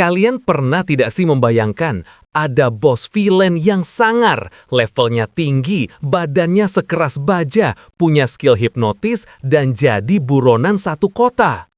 Kalian pernah tidak sih membayangkan ada bos villain yang sangar, levelnya tinggi, badannya sekeras baja, punya skill hipnotis, dan jadi buronan satu kota?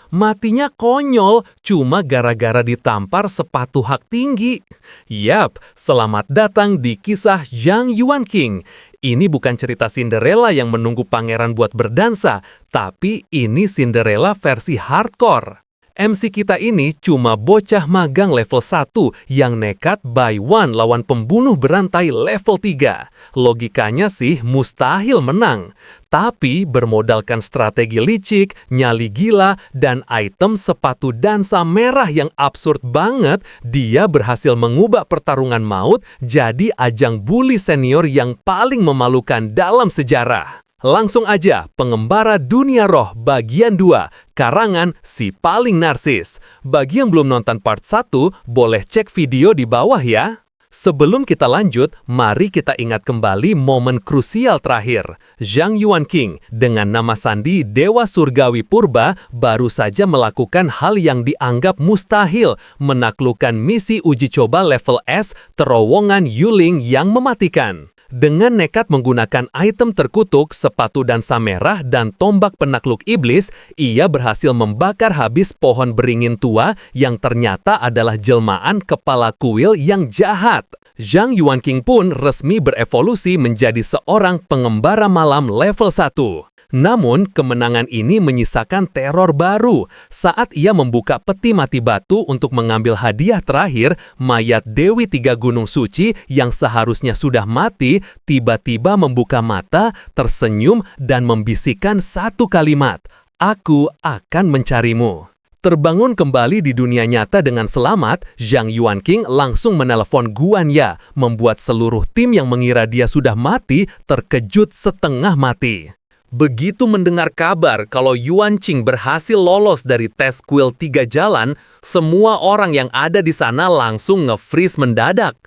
Matinya konyol cuma gara-gara ditampar sepatu hak tinggi. Yap, selamat datang di kisah Yang Yuan King. Ini bukan cerita Cinderella yang menunggu pangeran buat berdansa, tapi ini Cinderella versi hardcore. MC kita ini cuma bocah magang level 1 yang nekat buy one lawan pembunuh berantai level 3. Logikanya sih mustahil menang. Tapi bermodalkan strategi licik, nyali gila, dan item sepatu dansa merah yang absurd banget, dia berhasil mengubah pertarungan maut jadi ajang bully senior yang paling memalukan dalam sejarah. Langsung aja, Pengembara Dunia Roh bagian 2, karangan si paling narsis. Bagi yang belum nonton part 1, boleh cek video di bawah ya. Sebelum kita lanjut, mari kita ingat kembali momen krusial terakhir. Yang Yuan King dengan nama sandi Dewa Surgawi Purba baru saja melakukan hal yang dianggap mustahil, menaklukkan misi uji coba level S terowongan Yuling yang mematikan. Dengan nekat menggunakan item terkutuk, sepatu dansa merah, dan tombak penakluk iblis, ia berhasil membakar habis pohon beringin tua yang ternyata adalah jelmaan kepala kuil yang jahat. Yang Yuan King pun resmi berevolusi menjadi seorang pengembara malam level 1. Namun, kemenangan ini menyisakan teror baru. Saat ia membuka peti mati batu untuk mengambil hadiah terakhir, mayat Dewi Tiga Gunung Suci yang seharusnya sudah mati, tiba-tiba membuka mata, tersenyum, dan membisikkan satu kalimat, "Aku akan mencarimu." Terbangun kembali di dunia nyata dengan selamat, Yang Yuan King langsung menelepon Guan Ya, membuat seluruh tim yang mengira dia sudah mati terkejut setengah mati. Begitu mendengar kabar kalau Yuan King berhasil lolos dari tes kuil 3 jalan, semua orang yang ada di sana langsung nge-freeze mendadak.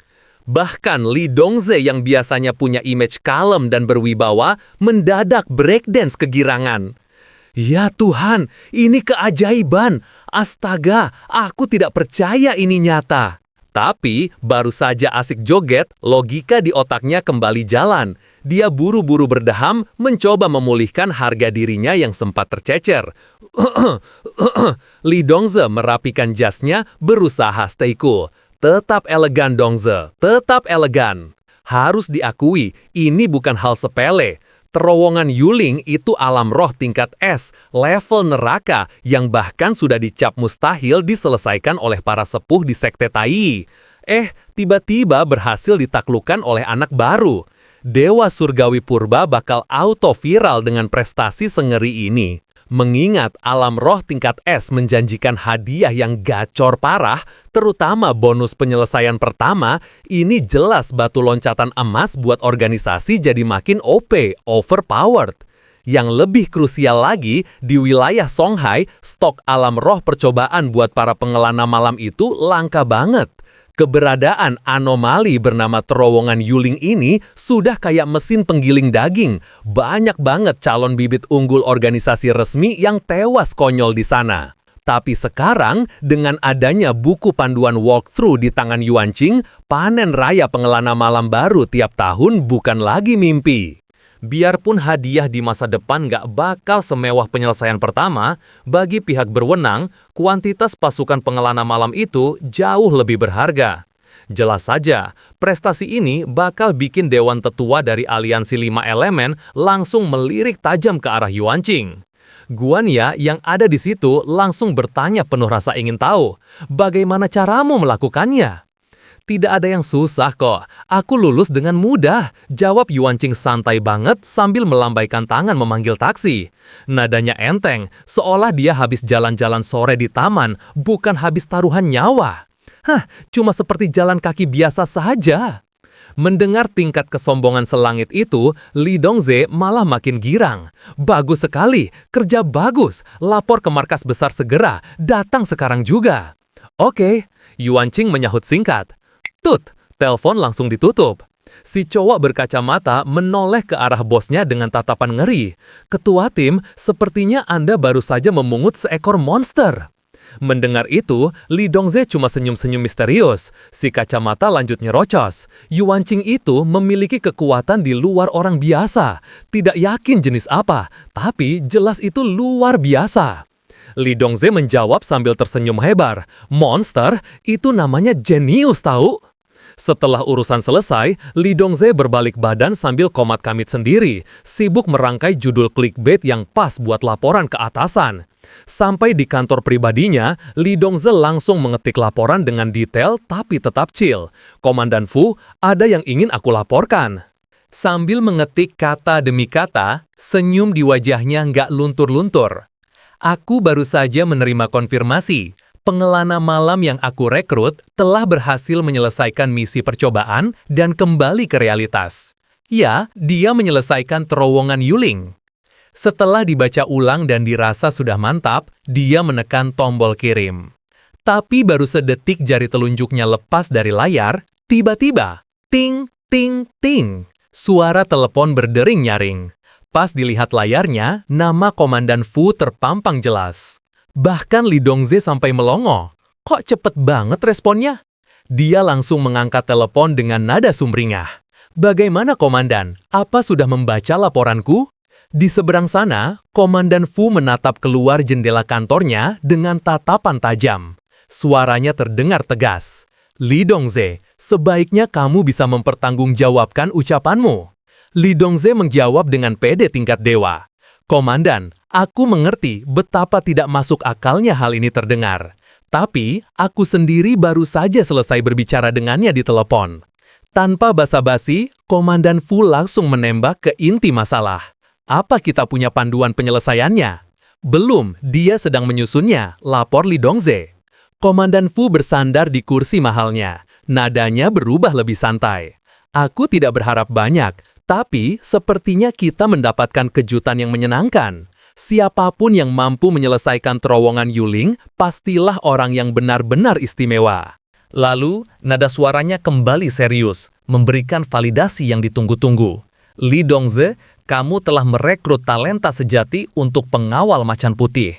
Bahkan Li Dongze yang biasanya punya image kalem dan berwibawa, mendadak breakdance kegirangan. Ya Tuhan, ini keajaiban. Astaga, aku tidak percaya ini nyata. Tapi, baru saja asik joget, logika di otaknya kembali jalan. Dia buru-buru berdeham, mencoba memulihkan harga dirinya yang sempat tercecer. Li Dongze merapikan jasnya, berusaha stay cool. Tetap elegan Dongze, tetap elegan. Harus diakui, ini bukan hal sepele. Terowongan Yuling itu alam roh tingkat S, level neraka, yang bahkan sudah dicap mustahil diselesaikan oleh para sepuh di Sekte Tai. Tiba-tiba berhasil ditaklukkan oleh anak baru. Dewa Surgawi Purba bakal auto viral dengan prestasi sengeri ini. Mengingat alam roh tingkat S menjanjikan hadiah yang gacor parah, terutama bonus penyelesaian pertama, ini jelas batu loncatan emas buat organisasi jadi makin OP, overpowered. Yang lebih krusial lagi, di wilayah Songhai, stok alam roh percobaan buat para pengelana malam itu langka banget. Keberadaan anomali bernama terowongan Yuling ini sudah kayak mesin penggiling daging. Banyak banget calon bibit unggul organisasi resmi yang tewas konyol di sana. Tapi sekarang, dengan adanya buku panduan walkthrough di tangan Yuan King, panen raya pengelana malam baru tiap tahun bukan lagi mimpi. Biarpun hadiah di masa depan nggak bakal semewah penyelesaian pertama, bagi pihak berwenang, kuantitas pasukan pengelana malam itu jauh lebih berharga. Jelas saja, prestasi ini bakal bikin Dewan Tetua dari Aliansi 5 Elemen langsung melirik tajam ke arah Yuan King. Guan Ya yang ada di situ langsung bertanya penuh rasa ingin tahu, bagaimana caramu melakukannya? Tidak ada yang susah kok, aku lulus dengan mudah, jawab Yuan King santai banget sambil melambaikan tangan memanggil taksi. Nadanya enteng, seolah dia habis jalan-jalan sore di taman, bukan habis taruhan nyawa. Cuma seperti jalan kaki biasa saja. Mendengar tingkat kesombongan selangit itu, Li Dongze malah makin girang. Bagus sekali, kerja bagus, lapor ke markas besar segera, datang sekarang juga. Oke, Yuan King menyahut singkat. Tut, telepon langsung ditutup. Si cowok berkacamata menoleh ke arah bosnya dengan tatapan ngeri. Ketua tim, sepertinya Anda baru saja memungut seekor monster. Mendengar itu, Li Dongze cuma senyum-senyum misterius. Si kacamata lanjut nyerocos. Yuan Qing itu memiliki kekuatan di luar orang biasa. Tidak yakin jenis apa, tapi jelas itu luar biasa. Li Dongze menjawab sambil tersenyum hebar. Monster, itu namanya jenius tahu. Setelah urusan selesai, Li Dongze berbalik badan sambil komat kamit sendiri, sibuk merangkai judul clickbait yang pas buat laporan ke atasan. Sampai di kantor pribadinya, Li Dongze langsung mengetik laporan dengan detail tapi tetap chill. Komandan Fu, ada yang ingin aku laporkan. Sambil mengetik kata demi kata, senyum di wajahnya nggak luntur-luntur. Aku baru saja menerima konfirmasi. Pengelana malam yang aku rekrut telah berhasil menyelesaikan misi percobaan dan kembali ke realitas. Ya, dia menyelesaikan terowongan Yuling. Setelah dibaca ulang dan dirasa sudah mantap, dia menekan tombol kirim. Tapi baru sedetik jari telunjuknya lepas dari layar, tiba-tiba, ting, ting, ting. Suara telepon berdering nyaring. Pas dilihat layarnya, nama Komandan Fu terpampang jelas. Bahkan Li Dongze sampai melongo. Kok cepet banget responnya? Dia langsung mengangkat telepon dengan nada sumringah. Bagaimana komandan? Apa sudah membaca laporanku? Di seberang sana, Komandan Fu menatap keluar jendela kantornya dengan tatapan tajam. Suaranya terdengar tegas. Li Dongze, sebaiknya kamu bisa mempertanggungjawabkan ucapanmu. Li Dongze menjawab dengan pede tingkat dewa. Komandan, aku mengerti betapa tidak masuk akalnya hal ini terdengar. Tapi, aku sendiri baru saja selesai berbicara dengannya di telepon. Tanpa basa-basi, Komandan Fu langsung menembak ke inti masalah. Apa kita punya panduan penyelesaiannya? Belum, dia sedang menyusunnya, lapor Li Dongze. Komandan Fu bersandar di kursi mahalnya. Nadanya berubah lebih santai. Aku tidak berharap banyak, tapi sepertinya kita mendapatkan kejutan yang menyenangkan. Siapapun yang mampu menyelesaikan terowongan Yuling, pastilah orang yang benar-benar istimewa. Lalu, nada suaranya kembali serius, memberikan validasi yang ditunggu-tunggu. Li Dongze, kamu telah merekrut talenta sejati untuk pengawal macan putih.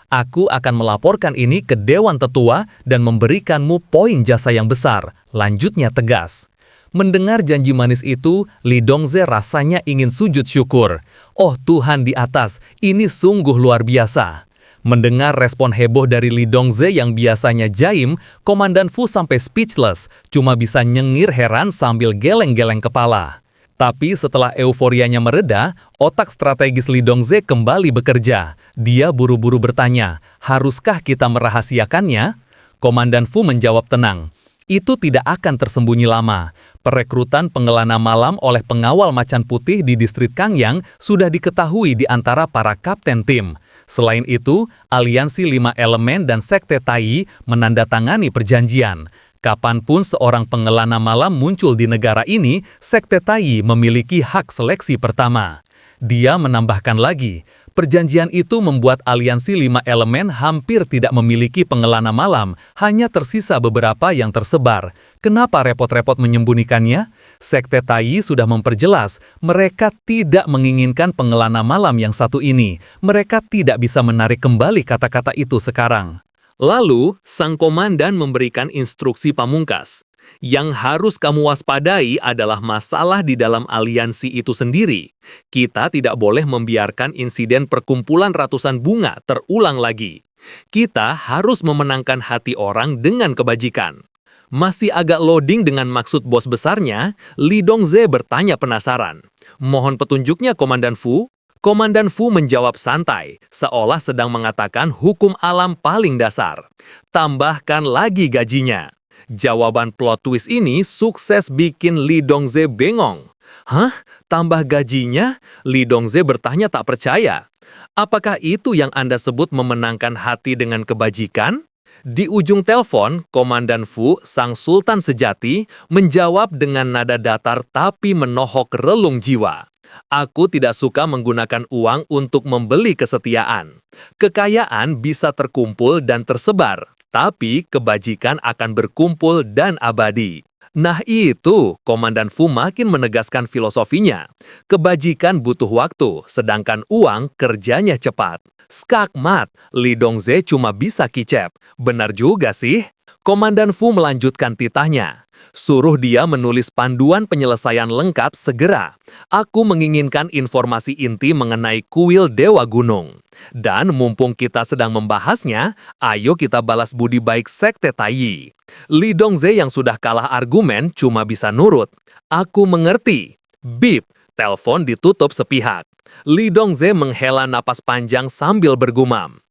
Aku akan melaporkan ini ke Dewan Tetua dan memberikanmu poin jasa yang besar, lanjutnya tegas. Mendengar janji manis itu, Li Dongze rasanya ingin sujud syukur. Oh Tuhan di atas, ini sungguh luar biasa. Mendengar respon heboh dari Li Dongze yang biasanya jaim, Komandan Fu sampai speechless, cuma bisa nyengir heran sambil geleng-geleng kepala. Tapi setelah euforianya mereda, otak strategis Li Dongze kembali bekerja. Dia buru-buru bertanya, haruskah kita merahasiakannya? Komandan Fu menjawab tenang. Itu tidak akan tersembunyi lama. Perekrutan pengelana malam oleh pengawal macan putih di distrik Kangyang sudah diketahui di antara para kapten tim. Selain itu, aliansi 5 elemen dan sekte Tai menandatangani perjanjian. Kapanpun seorang pengelana malam muncul di negara ini, sekte Tai memiliki hak seleksi pertama. Dia menambahkan lagi, perjanjian itu membuat aliansi 5 elemen hampir tidak memiliki pengelana malam, hanya tersisa beberapa yang tersebar. Kenapa repot-repot menyembunyikannya? Sekte Tai sudah memperjelas, mereka tidak menginginkan pengelana malam yang satu ini. Mereka tidak bisa menarik kembali kata-kata itu sekarang. Lalu, sang komandan memberikan instruksi pamungkas. Yang harus kamu waspadai adalah masalah di dalam aliansi itu sendiri. Kita tidak boleh membiarkan insiden perkumpulan ratusan bunga terulang lagi. Kita harus memenangkan hati orang dengan kebajikan. Masih agak loading dengan maksud bos besarnya, Li Dongze bertanya penasaran. Mohon petunjuknya, Komandan Fu. Komandan Fu menjawab santai, seolah sedang mengatakan hukum alam paling dasar. Tambahkan lagi gajinya. Jawaban plot twist ini sukses bikin Li Dongze bengong. Hah? Tambah gajinya? Li Dongze bertanya tak percaya. Apakah itu yang Anda sebut memenangkan hati dengan kebajikan? Di ujung telepon, Komandan Fu, sang sultan sejati, menjawab dengan nada datar tapi menohok relung jiwa. Aku tidak suka menggunakan uang untuk membeli kesetiaan. Kekayaan bisa terkumpul dan tersebar, tapi kebajikan akan berkumpul dan abadi. Nah itu, Komandan Fu makin menegaskan filosofinya. Kebajikan butuh waktu, sedangkan uang kerjanya cepat. Skakmat, Li Dongze cuma bisa kicep. Benar juga sih. Komandan Fu melanjutkan titahnya. Suruh dia menulis panduan penyelesaian lengkap segera. Aku menginginkan informasi inti mengenai kuil Dewa Gunung. Dan mumpung kita sedang membahasnya, ayo kita balas budi baik Sekte Taiyi. Li Dongze yang sudah kalah argumen cuma bisa nurut. Aku mengerti. Bip, telepon ditutup sepihak. Li Dongze menghela napas panjang sambil bergumam.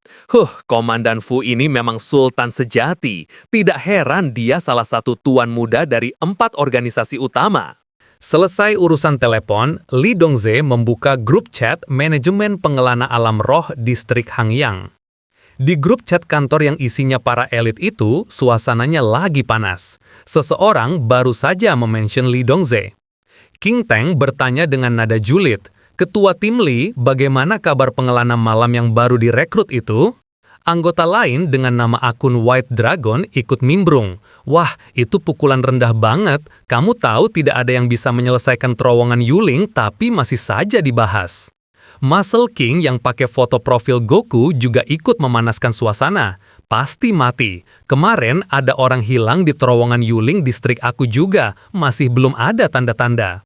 Komandan Fu ini memang sultan sejati. Tidak heran dia salah satu tuan muda dari 4 organisasi utama. Selesai urusan telepon, Li Dongze membuka grup chat manajemen pengelana alam roh distrik Hangyang. Di grup chat kantor yang isinya para elit itu, suasananya lagi panas. Seseorang baru saja memention Li Dongze. King Teng bertanya dengan nada julid, "Ketua tim Li, bagaimana kabar pengelana malam yang baru direkrut itu?" Anggota lain dengan nama akun White Dragon ikut nimbrung. "Wah, itu pukulan rendah banget. Kamu tahu tidak ada yang bisa menyelesaikan terowongan Yuling tapi masih saja dibahas." Muscle King yang pakai foto profil Goku juga ikut memanaskan suasana. "Pasti mati. Kemarin ada orang hilang di terowongan Yuling distrik aku juga. Masih belum ada tanda-tanda."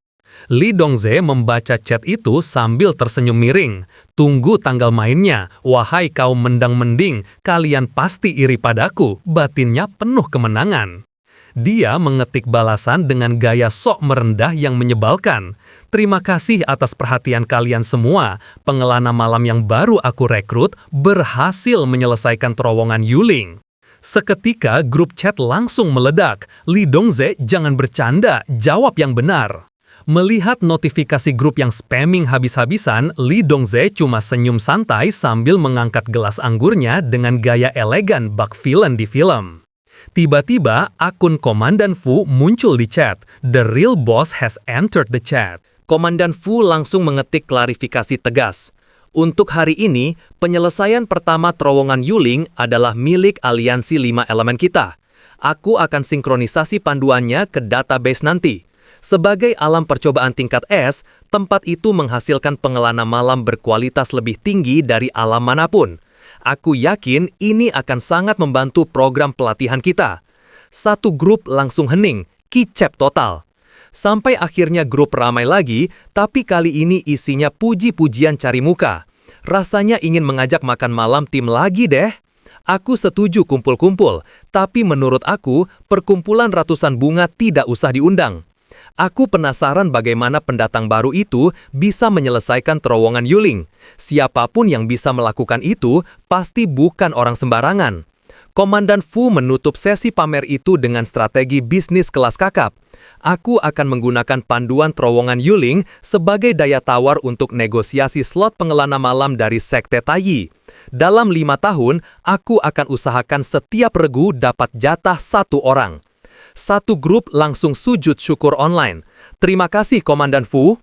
Li Dongze membaca chat itu sambil tersenyum miring. "Tunggu tanggal mainnya. Wahai kaum mendang-mending, kalian pasti iri padaku." Batinnya penuh kemenangan. Dia mengetik balasan dengan gaya sok merendah yang menyebalkan. "Terima kasih atas perhatian kalian semua. Pengelana malam yang baru aku rekrut berhasil menyelesaikan terowongan Yuling." Seketika grup chat langsung meledak. "Li Dongze, jangan bercanda, jawab yang benar." Melihat notifikasi grup yang spamming habis-habisan, Li Dongze cuma senyum santai sambil mengangkat gelas anggurnya dengan gaya elegan bak villain di film. Tiba-tiba, akun Komandan Fu muncul di chat. "The real boss has entered the chat." Komandan Fu langsung mengetik klarifikasi tegas. "Untuk hari ini, penyelesaian pertama terowongan Yuling adalah milik aliansi 5 elemen kita. Aku akan sinkronisasi panduannya ke database nanti. Sebagai alam percobaan tingkat S, tempat itu menghasilkan pengelana malam berkualitas lebih tinggi dari alam manapun. Aku yakin ini akan sangat membantu program pelatihan kita." Satu grup langsung hening, kicep total. Sampai akhirnya grup ramai lagi, tapi kali ini isinya puji-pujian cari muka. "Rasanya ingin mengajak makan malam tim lagi deh." Aku setuju kumpul-kumpul, tapi menurut aku, perkumpulan ratusan bunga tidak usah diundang. Aku penasaran bagaimana pendatang baru itu bisa menyelesaikan terowongan Yuling. Siapapun yang bisa melakukan itu pasti bukan orang sembarangan. Komandan Fu menutup sesi pamer itu dengan strategi bisnis kelas kakap. "Aku akan menggunakan panduan terowongan Yuling sebagai daya tawar untuk negosiasi slot pengelana malam dari Sekte Taiyi. Dalam 5 tahun, aku akan usahakan setiap regu dapat jatah 1 orang." Satu grup langsung sujud syukur online. "Terima kasih Komandan Fu."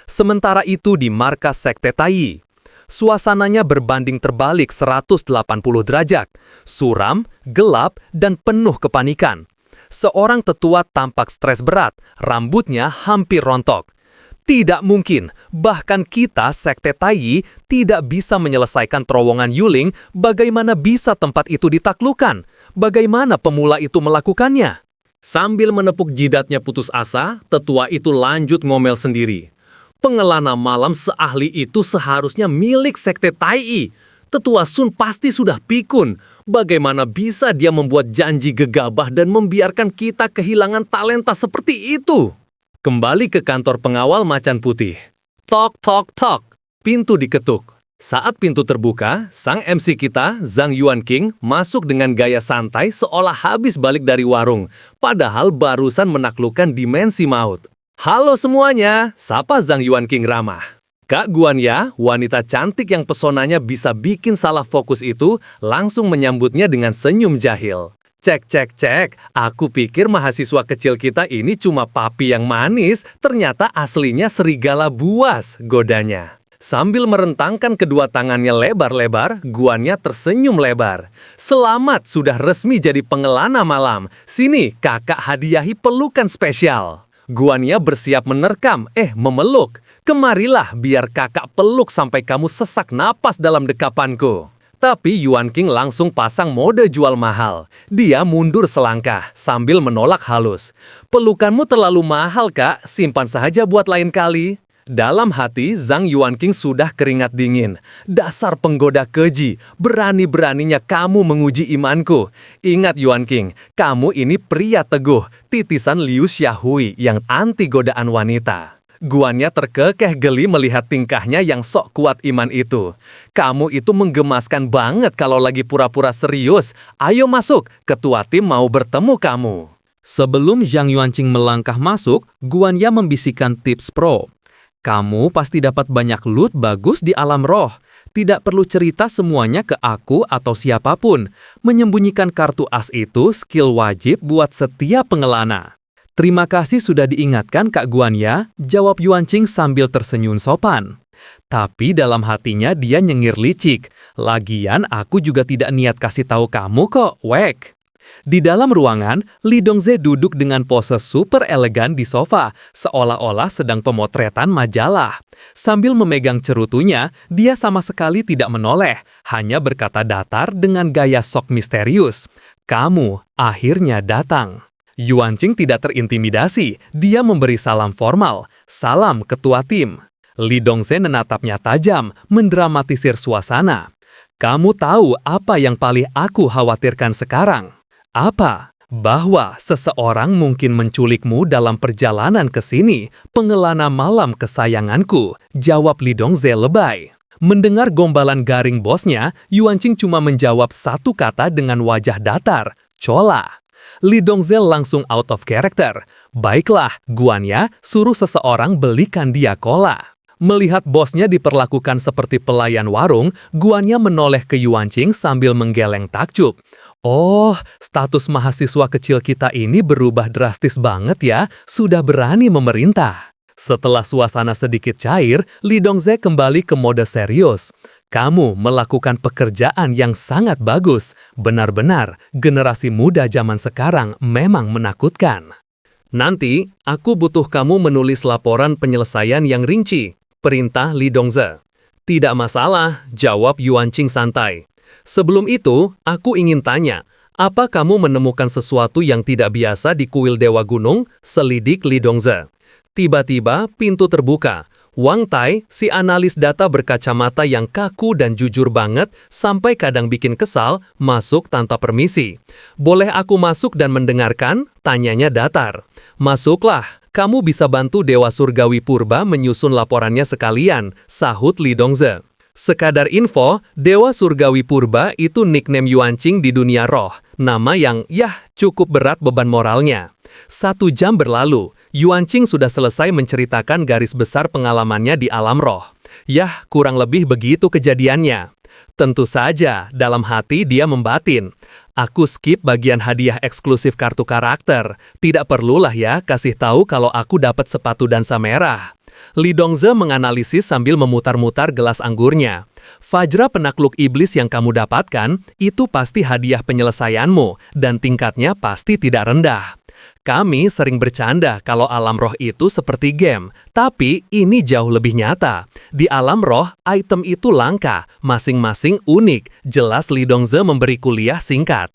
Sementara itu di markas Sekte Taiyi, suasananya berbanding terbalik 180 derajat. Suram, gelap, dan penuh kepanikan. Seorang tetua tampak stres berat, rambutnya hampir rontok. "Tidak mungkin, bahkan kita Sekte Taiyi tidak bisa menyelesaikan terowongan Yuling. Bagaimana bisa tempat itu ditaklukkan? Bagaimana pemula itu melakukannya?" Sambil menepuk jidatnya putus asa, tetua itu lanjut ngomel sendiri. "Pengelana malam seahli itu seharusnya milik Sekte Taiyi. Tetua Sun pasti sudah pikun. Bagaimana bisa dia membuat janji gegabah dan membiarkan kita kehilangan talenta seperti itu?" Kembali ke kantor pengawal Macan Putih. Tok, tok, tok. Pintu diketuk. Saat pintu terbuka, sang MC kita, Zhang Yuanqing, masuk dengan gaya santai seolah habis balik dari warung, padahal barusan menaklukkan dimensi maut. "Halo semuanya," sapa Zhang Yuanqing ramah. Kak Guanya, wanita cantik yang pesonanya bisa bikin salah fokus itu, langsung menyambutnya dengan senyum jahil. "Cek, cek, cek, aku pikir mahasiswa kecil kita ini cuma papi yang manis, ternyata aslinya serigala buas," godanya. Sambil merentangkan kedua tangannya lebar-lebar, Guannya tersenyum lebar. Selamat, sudah resmi jadi pengelana malam. Sini, kakak hadiahi pelukan spesial. Guannya bersiap memeluk. Kemarilah biar kakak peluk sampai kamu sesak napas dalam dekapanku. Tapi Yuan King langsung pasang mode jual mahal. Dia mundur selangkah sambil menolak halus. Pelukanmu terlalu mahal, Kak. Simpan saja buat lain kali. Dalam hati, Zhang Yuan King sudah keringat dingin. Dasar penggoda keji, berani-beraninya kamu menguji imanku. Ingat Yuan King, kamu ini pria teguh, titisan Liu Xiaohui yang anti godaan wanita. Guannya terkekeh geli melihat tingkahnya yang sok kuat iman itu. Kamu itu menggemaskan banget kalau lagi pura-pura serius. Ayo masuk, ketua tim mau bertemu kamu. Sebelum Zhang Yuanqing melangkah masuk, Guannya membisikkan tips pro. Kamu pasti dapat banyak loot bagus di alam roh. Tidak perlu cerita semuanya ke aku atau siapapun. Menyembunyikan kartu as itu skill wajib buat setiap pengelana. Terima kasih sudah diingatkan Kak Guannya, jawab Yuanqing sambil tersenyum sopan. Tapi dalam hatinya dia nyengir licik. Lagian aku juga tidak niat kasih tahu kamu kok, wek. Di dalam ruangan, Li Dongze duduk dengan pose super elegan di sofa, seolah-olah sedang pemotretan majalah. Sambil memegang cerutunya, dia sama sekali tidak menoleh, hanya berkata datar dengan gaya sok misterius. Kamu akhirnya datang. Yuanqing tidak terintimidasi, dia memberi salam formal, salam ketua tim. Li Dongze menatapnya tajam, mendramatisir suasana. Kamu tahu apa yang paling aku khawatirkan sekarang? Apa? Bahwa seseorang mungkin menculikmu dalam perjalanan ke sini, pengelana malam kesayanganku, jawab Li Dongze lebay. Mendengar gombalan garing bosnya, Yuanqing cuma menjawab satu kata dengan wajah datar, cola. Li Dongze langsung out of character. Baiklah, Guannya suruh seseorang belikan dia cola. Melihat bosnya diperlakukan seperti pelayan warung, Guannya menoleh ke Yuanqing sambil menggeleng takjub. Oh, status mahasiswa kecil kita ini berubah drastis banget ya, sudah berani memerintah. Setelah suasana sedikit cair, Li Dongze kembali ke mode serius. Kamu melakukan pekerjaan yang sangat bagus. Benar-benar, generasi muda zaman sekarang memang menakutkan. Nanti, aku butuh kamu menulis laporan penyelesaian yang rinci. Perintah Li Dongze. Tidak masalah, jawab Yuanqing santai. Sebelum itu, aku ingin tanya, apa kamu menemukan sesuatu yang tidak biasa di kuil Dewa Gunung? Selidik Li Dongze. Tiba-tiba, pintu terbuka. Wang Tai, si analis data berkacamata yang kaku dan jujur banget, sampai kadang bikin kesal, masuk tanpa permisi. Boleh aku masuk dan mendengarkan? Tanyanya datar. Masuklah, kamu bisa bantu Dewa Surgawi Purba menyusun laporannya sekalian, sahut Li Dongze. Sekadar info, Dewa Surgawi Purba itu nickname Yuanqing di dunia roh, nama yang, cukup berat beban moralnya. 1 jam berlalu, Yuanqing sudah selesai menceritakan garis besar pengalamannya di alam roh. Kurang lebih begitu kejadiannya. Tentu saja, dalam hati dia membatin. Aku skip bagian hadiah eksklusif kartu karakter. Tidak perlulah ya kasih tahu kalau aku dapat sepatu dansa merah. Li Dongze menganalisis sambil memutar-mutar gelas anggurnya. Fajra penakluk iblis yang kamu dapatkan, itu pasti hadiah penyelesaianmu, dan tingkatnya pasti tidak rendah. Kami sering bercanda kalau alam roh itu seperti game, tapi ini jauh lebih nyata. Di alam roh, item itu langka, masing-masing unik. Jelas Li Dongze memberi kuliah singkat.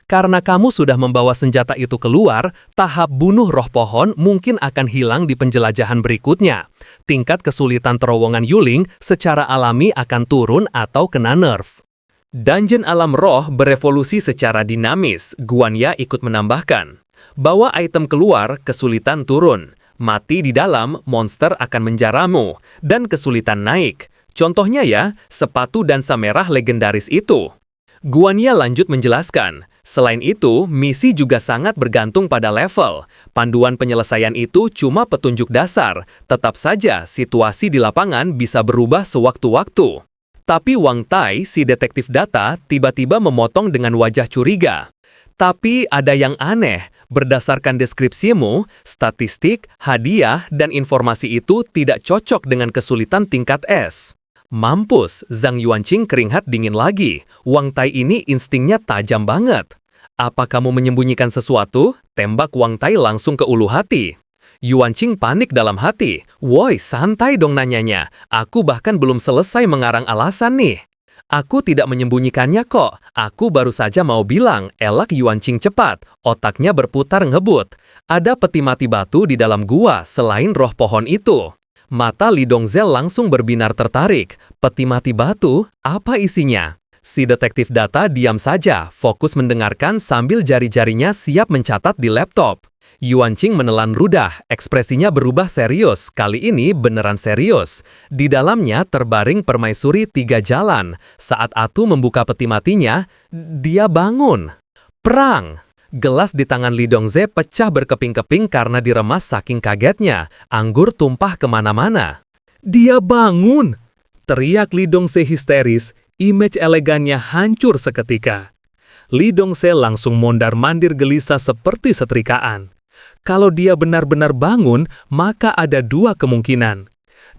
Karena kamu sudah membawa senjata itu keluar, tahap bunuh roh pohon mungkin akan hilang di penjelajahan berikutnya. Tingkat kesulitan terowongan Yuling secara alami akan turun atau kena nerf. Dungeon alam roh berevolusi secara dinamis, Guannya ikut menambahkan. Bawa item keluar, kesulitan turun. Mati di dalam, monster akan menjaramu. Dan kesulitan naik. Contohnya ya, sepatu dansa merah legendaris itu. Guannya lanjut menjelaskan, selain itu, misi juga sangat bergantung pada level. Panduan penyelesaian itu cuma petunjuk dasar. Tetap saja, situasi di lapangan bisa berubah sewaktu-waktu. Tapi Wang Tai, si detektif data, tiba-tiba memotong dengan wajah curiga. Tapi ada yang aneh, berdasarkan deskripsimu, statistik, hadiah, dan informasi itu tidak cocok dengan kesulitan tingkat S. Mampus, Zhang Yuanqing keringat dingin lagi. Wang Tai ini instingnya tajam banget. Apa kamu menyembunyikan sesuatu? Tembak Wang Tai langsung ke ulu hati. Yuanqing panik dalam hati. Woi, santai dong nanyanya. Aku bahkan belum selesai mengarang alasan nih. Aku tidak menyembunyikannya kok. Aku baru saja mau bilang, elak Yuanqing cepat. Otaknya berputar ngebut. Ada peti mati batu di dalam gua selain roh pohon itu. Mata Li Dongzel langsung berbinar tertarik. Peti mati batu, apa isinya? Si detektif data diam saja, fokus mendengarkan sambil jari-jarinya siap mencatat di laptop. Yuanqing menelan ludah, ekspresinya berubah serius. Kali ini beneran serius. Di dalamnya terbaring permaisuri 3 jalan. Saat Atu membuka peti matinya, dia bangun. Perang! Gelas di tangan Li Dongze pecah berkeping-keping karena diremas saking kagetnya. Anggur tumpah kemana-mana. Dia bangun! Teriak Li Dongze histeris, image elegannya hancur seketika. Li Dongze langsung mondar-mandir gelisah seperti setrikaan. Kalau dia benar-benar bangun, maka ada 2 kemungkinan.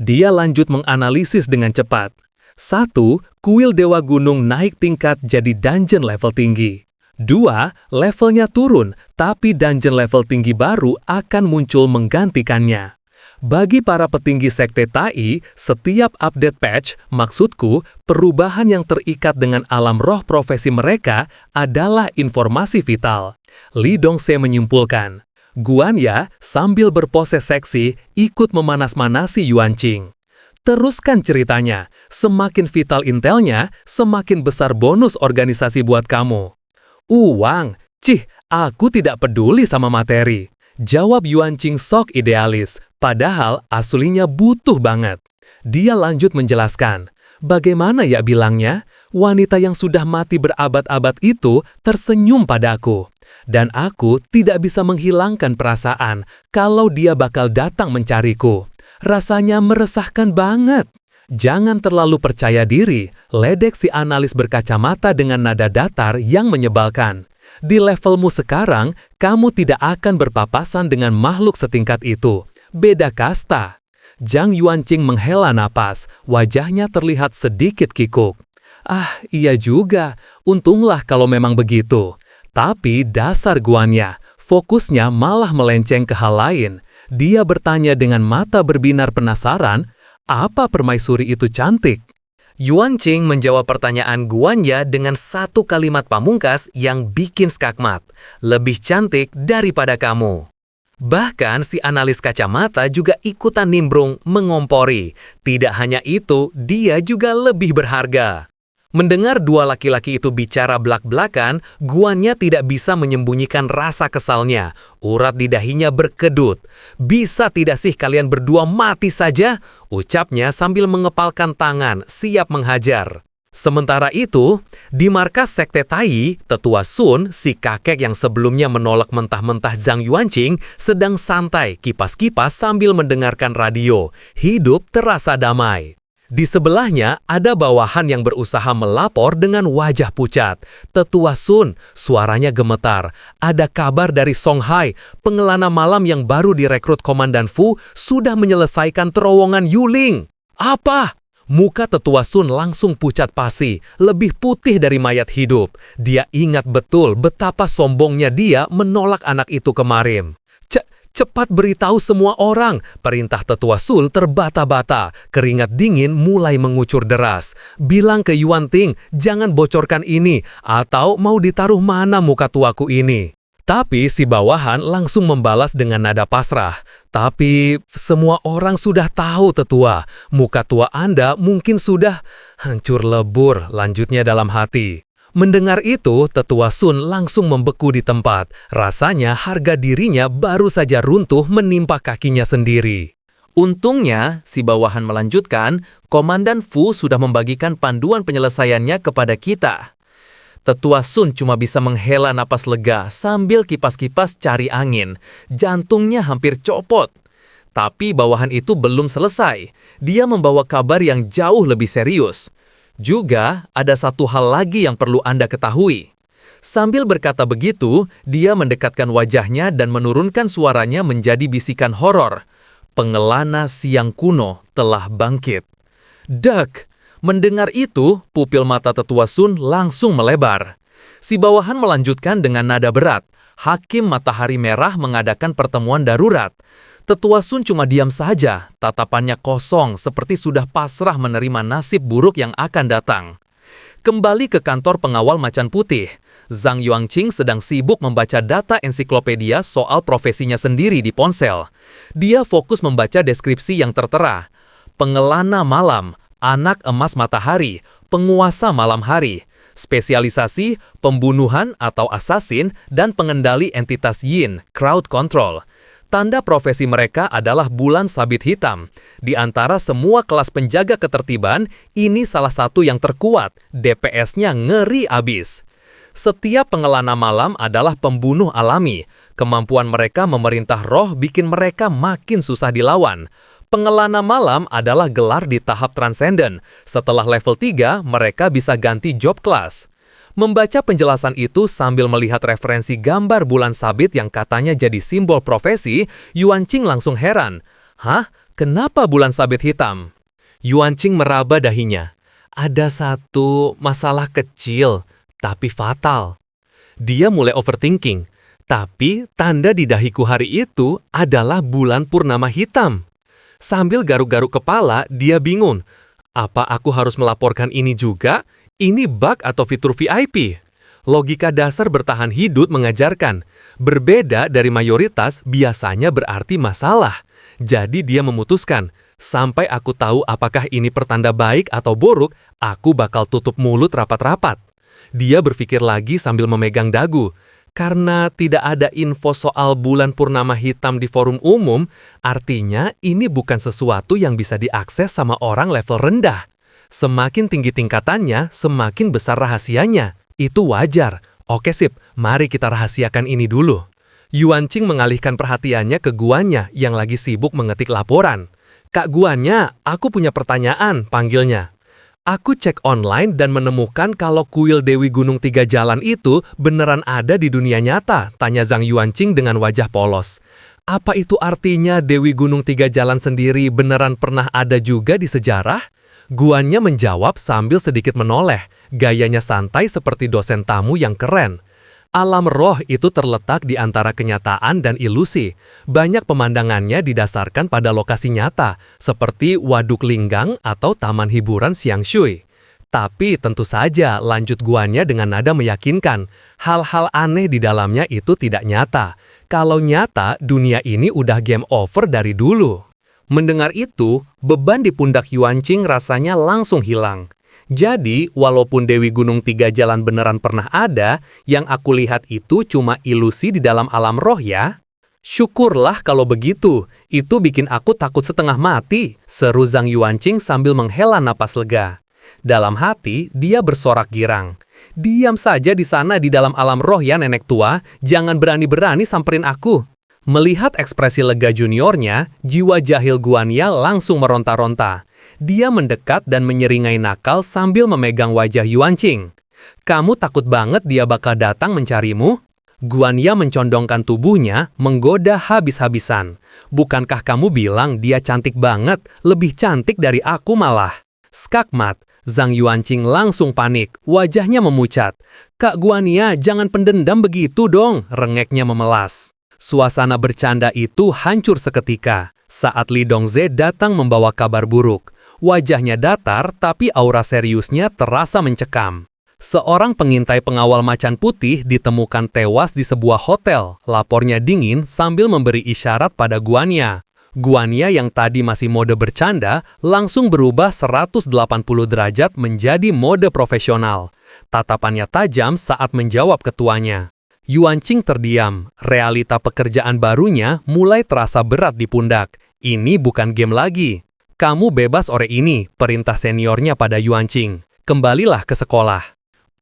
Dia lanjut menganalisis dengan cepat. 1. Kuil Dewa Gunung naik tingkat jadi dungeon level tinggi. 2. Levelnya turun, tapi dungeon level tinggi baru akan muncul menggantikannya. Bagi para petinggi Sekte Tai, setiap update patch, maksudku, perubahan yang terikat dengan alam roh profesi mereka adalah informasi vital. Li Dongze menyimpulkan. Guanya sambil berpose seksi ikut memanas-manasi Yuanqing. Teruskan ceritanya, semakin vital intelnya, semakin besar bonus organisasi buat kamu. Uang, aku tidak peduli sama materi. Jawab Yuanqing sok idealis, padahal aslinya butuh banget. Dia lanjut menjelaskan, bagaimana ya bilangnya, wanita yang sudah mati berabad-abad itu tersenyum padaku. Dan aku tidak bisa menghilangkan perasaan kalau dia bakal datang mencariku. Rasanya meresahkan banget. Jangan terlalu percaya diri, ledek si analis berkacamata dengan nada datar yang menyebalkan. Di levelmu sekarang, kamu tidak akan berpapasan dengan makhluk setingkat itu. Beda kasta. Zhang Yuanqing menghela napas, wajahnya terlihat sedikit kikuk. Iya juga, untunglah kalau memang begitu. Tapi dasar guanya, fokusnya malah melenceng ke hal lain. Dia bertanya dengan mata berbinar penasaran, apa permaisuri itu cantik? Yuanqing menjawab pertanyaan Guanya dengan satu kalimat pamungkas yang bikin skakmat. Lebih cantik daripada kamu. Bahkan si analis kacamata juga ikutan nimbrung mengompori. Tidak hanya itu, dia juga lebih berharga. Mendengar 2 laki-laki itu bicara belak-belakan, Guanya tidak bisa menyembunyikan rasa kesalnya. Urat di dahinya berkedut. Bisa tidak sih kalian berdua mati saja? Ucapnya sambil mengepalkan tangan, siap menghajar. Sementara itu, di markas Sekte Tai, Tetua Sun, si kakek yang sebelumnya menolak mentah-mentah Zhang Yuanqing, sedang santai kipas-kipas sambil mendengarkan radio. Hidup terasa damai. Di sebelahnya ada bawahan yang berusaha melapor dengan wajah pucat. Tetua Sun, suaranya gemetar. Ada kabar dari Songhai, pengelana malam yang baru direkrut Komandan Fu sudah menyelesaikan terowongan Yuling. Apa? Muka Tetua Sun langsung pucat pasi, lebih putih dari mayat hidup. Dia ingat betul betapa sombongnya dia menolak anak itu kemarin. Cepat beritahu semua orang, perintah Tetua Sul terbata-bata. Keringat dingin mulai mengucur deras. Bilang ke Yuanqing, jangan bocorkan ini, atau mau ditaruh mana muka tuaku ini. Tapi si bawahan langsung membalas dengan nada pasrah. Tapi semua orang sudah tahu tetua, muka tua Anda mungkin sudah hancur lebur, lanjutnya dalam hati. Mendengar itu, Tetua Sun langsung membeku di tempat. Rasanya harga dirinya baru saja runtuh menimpa kakinya sendiri. Untungnya, si bawahan melanjutkan, Komandan Fu sudah membagikan panduan penyelesaiannya kepada kita. Tetua Sun cuma bisa menghela napas lega sambil kipas-kipas cari angin. Jantungnya hampir copot. Tapi bawahan itu belum selesai. Dia membawa kabar yang jauh lebih serius. Juga ada satu hal lagi yang perlu Anda ketahui. Sambil berkata begitu, dia mendekatkan wajahnya dan menurunkan suaranya menjadi bisikan horor. Pengelana siang kuno telah bangkit. Dek! Mendengar itu, pupil mata tetua Sun langsung melebar. Si bawahan melanjutkan dengan nada berat. Hakim Matahari Merah mengadakan pertemuan darurat. Tetua Sun cuma diam saja, tatapannya kosong seperti sudah pasrah menerima nasib buruk yang akan datang. Kembali ke kantor pengawal Macan Putih, Zhang Yuanqing sedang sibuk membaca data ensiklopedia soal profesinya sendiri di ponsel. Dia fokus membaca deskripsi yang tertera. Pengelana malam, anak emas matahari, penguasa malam hari, spesialisasi, pembunuhan atau assassin, dan pengendali entitas yin, crowd control. Tanda profesi mereka adalah bulan sabit hitam. Di antara semua kelas penjaga ketertiban, ini salah satu yang terkuat, DPS-nya ngeri abis. Setiap pengelana malam adalah pembunuh alami. Kemampuan mereka memerintah roh bikin mereka makin susah dilawan. Pengelana malam adalah gelar di tahap transenden. Setelah level 3, mereka bisa ganti job class. Membaca penjelasan itu sambil melihat referensi gambar bulan sabit yang katanya jadi simbol profesi, Yuanqing langsung heran. Hah? Kenapa bulan sabit hitam? Yuanqing meraba dahinya. Ada satu masalah kecil, tapi fatal. Dia mulai overthinking. Tapi tanda di dahiku hari itu adalah bulan purnama hitam. Sambil garuk-garuk kepala, dia bingung. Apa aku harus melaporkan ini juga? Ini bug atau fitur VIP? Logika dasar bertahan hidup mengajarkan, berbeda dari mayoritas biasanya berarti masalah. Jadi dia memutuskan, sampai aku tahu apakah ini pertanda baik atau buruk, aku bakal tutup mulut rapat-rapat. Dia berpikir lagi sambil memegang dagu. Karena tidak ada info soal bulan purnama hitam di forum umum, artinya ini bukan sesuatu yang bisa diakses sama orang level rendah. Semakin tinggi tingkatannya, semakin besar rahasianya. Itu wajar. Oke sip, mari kita rahasiakan ini dulu. Yuanqing mengalihkan perhatiannya ke Guannya yang lagi sibuk mengetik laporan. Kak Guannya, aku punya pertanyaan, panggilnya. Aku cek online dan menemukan kalau kuil Dewi Gunung Tiga Jalan itu beneran ada di dunia nyata, tanya Zhang Yuanqing dengan wajah polos. Apa itu artinya Dewi Gunung Tiga Jalan sendiri beneran pernah ada juga di sejarah? Guannya menjawab sambil sedikit menoleh, gayanya santai seperti dosen tamu yang keren. Alam roh itu terletak di antara kenyataan dan ilusi. Banyak pemandangannya didasarkan pada lokasi nyata, seperti Waduk Linggang atau Taman Hiburan Xiangshui. Tapi tentu saja lanjut Guannya dengan nada meyakinkan, hal-hal aneh di dalamnya itu tidak nyata. Kalau nyata, dunia ini udah game over dari dulu. Mendengar itu, beban di pundak Yuanqing rasanya langsung hilang. Jadi, walaupun Dewi Gunung Tiga Jalan beneran pernah ada, yang aku lihat itu cuma ilusi di dalam alam roh ya. Syukurlah kalau begitu, itu bikin aku takut setengah mati, seru Zhang Yuanqing sambil menghela napas lega. Dalam hati, dia bersorak girang. Diam saja di sana di dalam alam roh ya nenek tua, jangan berani-berani samperin aku. Melihat ekspresi lega juniornya, jiwa jahil Guannya langsung meronta-ronta. Dia mendekat dan menyeringai nakal sambil memegang wajah Yuanqing. Kamu takut banget dia bakal datang mencarimu? Guannya mencondongkan tubuhnya, menggoda habis-habisan. Bukankah kamu bilang dia cantik banget, lebih cantik dari aku malah? Skakmat, Zhang Yuanqing langsung panik, wajahnya memucat. Kak Guannya, jangan pendendam begitu dong, rengeknya memelas. Suasana bercanda itu hancur seketika saat Li Dongze datang membawa kabar buruk. Wajahnya datar, tapi aura seriusnya terasa mencekam. Seorang pengintai pengawal Macan Putih ditemukan tewas di sebuah hotel, lapornya dingin sambil memberi isyarat pada Guannya. Guannya yang tadi masih mode bercanda, langsung berubah 180 derajat menjadi mode profesional. Tatapannya tajam saat menjawab ketuanya. Yuanqing terdiam. Realita pekerjaan barunya mulai terasa berat di pundak. Ini bukan game lagi. Kamu bebas ore ini, perintah seniornya pada Yuanqing. Kembalilah ke sekolah.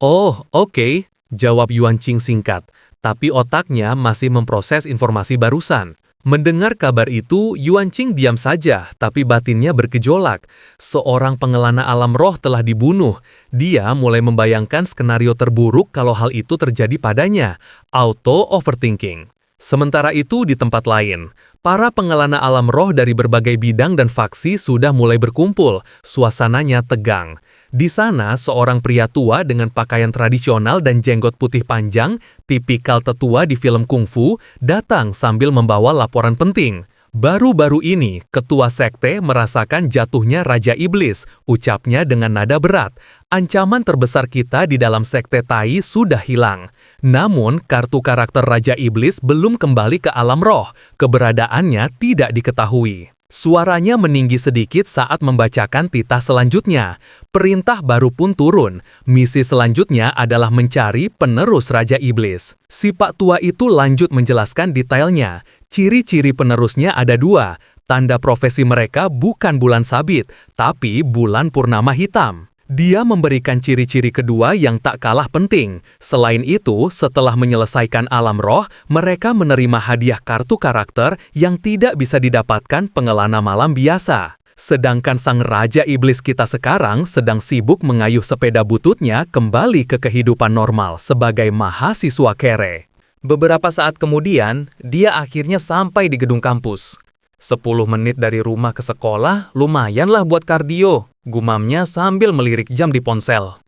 Oh, oke, jawab Yuanqing singkat. Tapi otaknya masih memproses informasi barusan. Mendengar kabar itu, Yuanqing diam saja, tapi batinnya bergejolak. Seorang pengelana alam roh telah dibunuh. Dia mulai membayangkan skenario terburuk kalau hal itu terjadi padanya. Auto overthinking. Sementara itu di tempat lain, para pengelana alam roh dari berbagai bidang dan faksi sudah mulai berkumpul. Suasananya tegang. Di sana, seorang pria tua dengan pakaian tradisional dan jenggot putih panjang, tipikal tetua di film kungfu, datang sambil membawa laporan penting. Baru-baru ini, ketua sekte merasakan jatuhnya Raja Iblis, ucapnya dengan nada berat. Ancaman terbesar kita di dalam sekte Tai sudah hilang. Namun, kartu karakter Raja Iblis belum kembali ke alam roh. Keberadaannya tidak diketahui. Suaranya meninggi sedikit saat membacakan titah selanjutnya. Perintah baru pun turun. Misi selanjutnya adalah mencari penerus Raja Iblis. Si Pak Tua itu lanjut menjelaskan detailnya. Ciri-ciri penerusnya ada 2. Tanda profesi mereka bukan bulan sabit, tapi bulan purnama hitam. Dia memberikan ciri-ciri kedua yang tak kalah penting. Selain itu, setelah menyelesaikan alam roh, mereka menerima hadiah kartu karakter yang tidak bisa didapatkan pengelana malam biasa. Sedangkan sang Raja Iblis kita sekarang sedang sibuk mengayuh sepeda bututnya kembali ke kehidupan normal sebagai mahasiswa kere. Beberapa saat kemudian, dia akhirnya sampai di gedung kampus. 10 menit dari rumah ke sekolah, lumayanlah buat kardio, gumamnya sambil melirik jam di ponsel.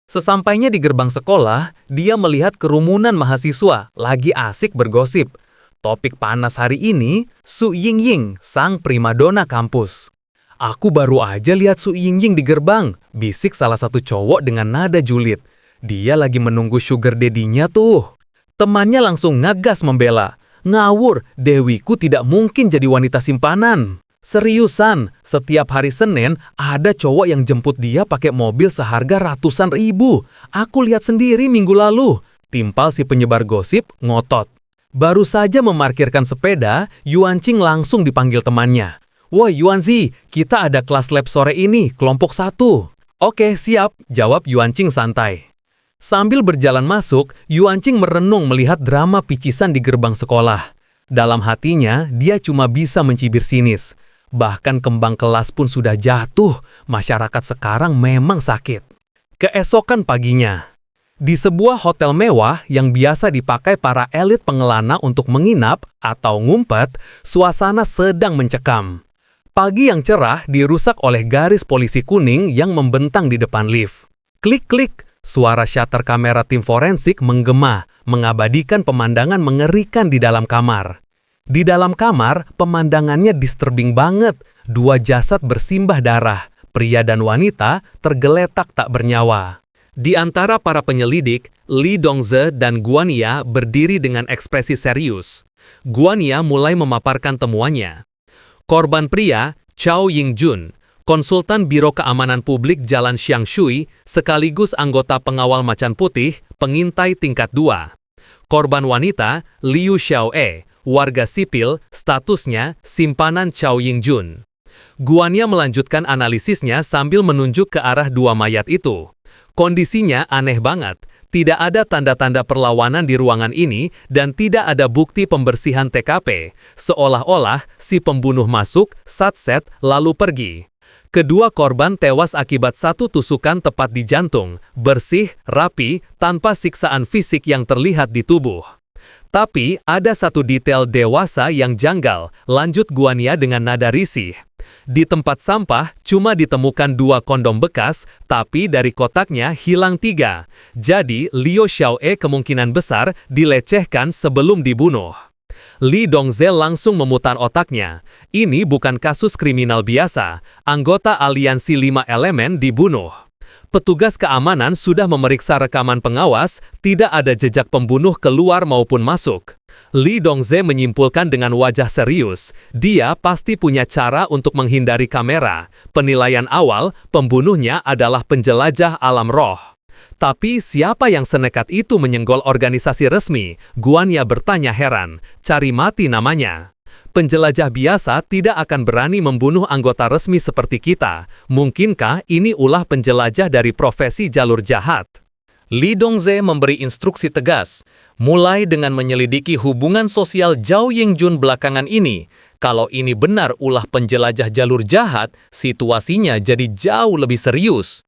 Sesampainya di gerbang sekolah, dia melihat kerumunan mahasiswa lagi asik bergosip. Topik panas hari ini, Su Yingying, sang primadona kampus. Aku baru aja lihat Su Yingying di gerbang, bisik salah satu cowok dengan nada julid. Dia lagi menunggu sugar daddy-nya tuh. Temannya langsung ngegas membela. Ngawur, Dewiku tidak mungkin jadi wanita simpanan. Seriusan, setiap hari Senin ada cowok yang jemput dia pakai mobil seharga ratusan ribu. Aku lihat sendiri minggu lalu. Timpal si penyebar gosip ngotot. Baru saja memarkirkan sepeda, Yuanqing langsung dipanggil temannya. Woi Yuanzi, kita ada kelas lab sore ini, kelompok 1. Oke, siap, jawab Yuanqing santai. Sambil berjalan masuk, Yuanqing merenung melihat drama picisan di gerbang sekolah. Dalam hatinya, dia cuma bisa mencibir sinis. Bahkan kembang kelas pun sudah jatuh, masyarakat sekarang memang sakit. Keesokan paginya, di sebuah hotel mewah yang biasa dipakai para elit pengelana untuk menginap atau ngumpet, suasana sedang mencekam. Pagi yang cerah dirusak oleh garis polisi kuning yang membentang di depan lift. Klik-klik. Suara shutter kamera tim forensik menggema, mengabadikan pemandangan mengerikan di dalam kamar. Di dalam kamar, pemandangannya disturbing banget. 2 jasad bersimbah darah, pria dan wanita tergeletak tak bernyawa. Di antara para penyelidik, Li Dongze dan Guania berdiri dengan ekspresi serius. Guania mulai memaparkan temuannya. Korban pria, Chao Yingjun, konsultan Biro Keamanan Publik Jalan Xiangshui, sekaligus anggota pengawal macan putih, pengintai tingkat 2. Korban wanita, Liu Xiaoe, warga sipil, statusnya simpanan Chao Yingjun. Guania melanjutkan analisisnya sambil menunjuk ke arah 2 mayat itu. Kondisinya aneh banget. Tidak ada tanda-tanda perlawanan di ruangan ini dan tidak ada bukti pembersihan TKP. Seolah-olah si pembunuh masuk, satset, lalu pergi. Kedua korban tewas akibat 1 tusukan tepat di jantung, bersih, rapi, tanpa siksaan fisik yang terlihat di tubuh. Tapi, ada satu detail dewasa yang janggal, lanjut Guania dengan nada risih. Di tempat sampah, cuma ditemukan 2 kondom bekas, tapi dari kotaknya hilang 3. Jadi, Liu Xiaoe kemungkinan besar dilecehkan sebelum dibunuh. Li Dongze langsung memutar otaknya. Ini bukan kasus kriminal biasa. Anggota aliansi 5 elemen dibunuh. Petugas keamanan sudah memeriksa rekaman pengawas, tidak ada jejak pembunuh keluar maupun masuk. Li Dongze menyimpulkan dengan wajah serius, dia pasti punya cara untuk menghindari kamera. Penilaian awal, pembunuhnya adalah penjelajah alam roh. Tapi siapa yang senekat itu menyenggol organisasi resmi? Guania bertanya heran. Cari mati namanya. Penjelajah biasa tidak akan berani membunuh anggota resmi seperti kita. Mungkinkah ini ulah penjelajah dari profesi jalur jahat? Li Dongze memberi instruksi tegas, mulai dengan menyelidiki hubungan sosial Zhao Yingjun belakangan ini. Kalau ini benar ulah penjelajah jalur jahat, situasinya jadi jauh lebih serius.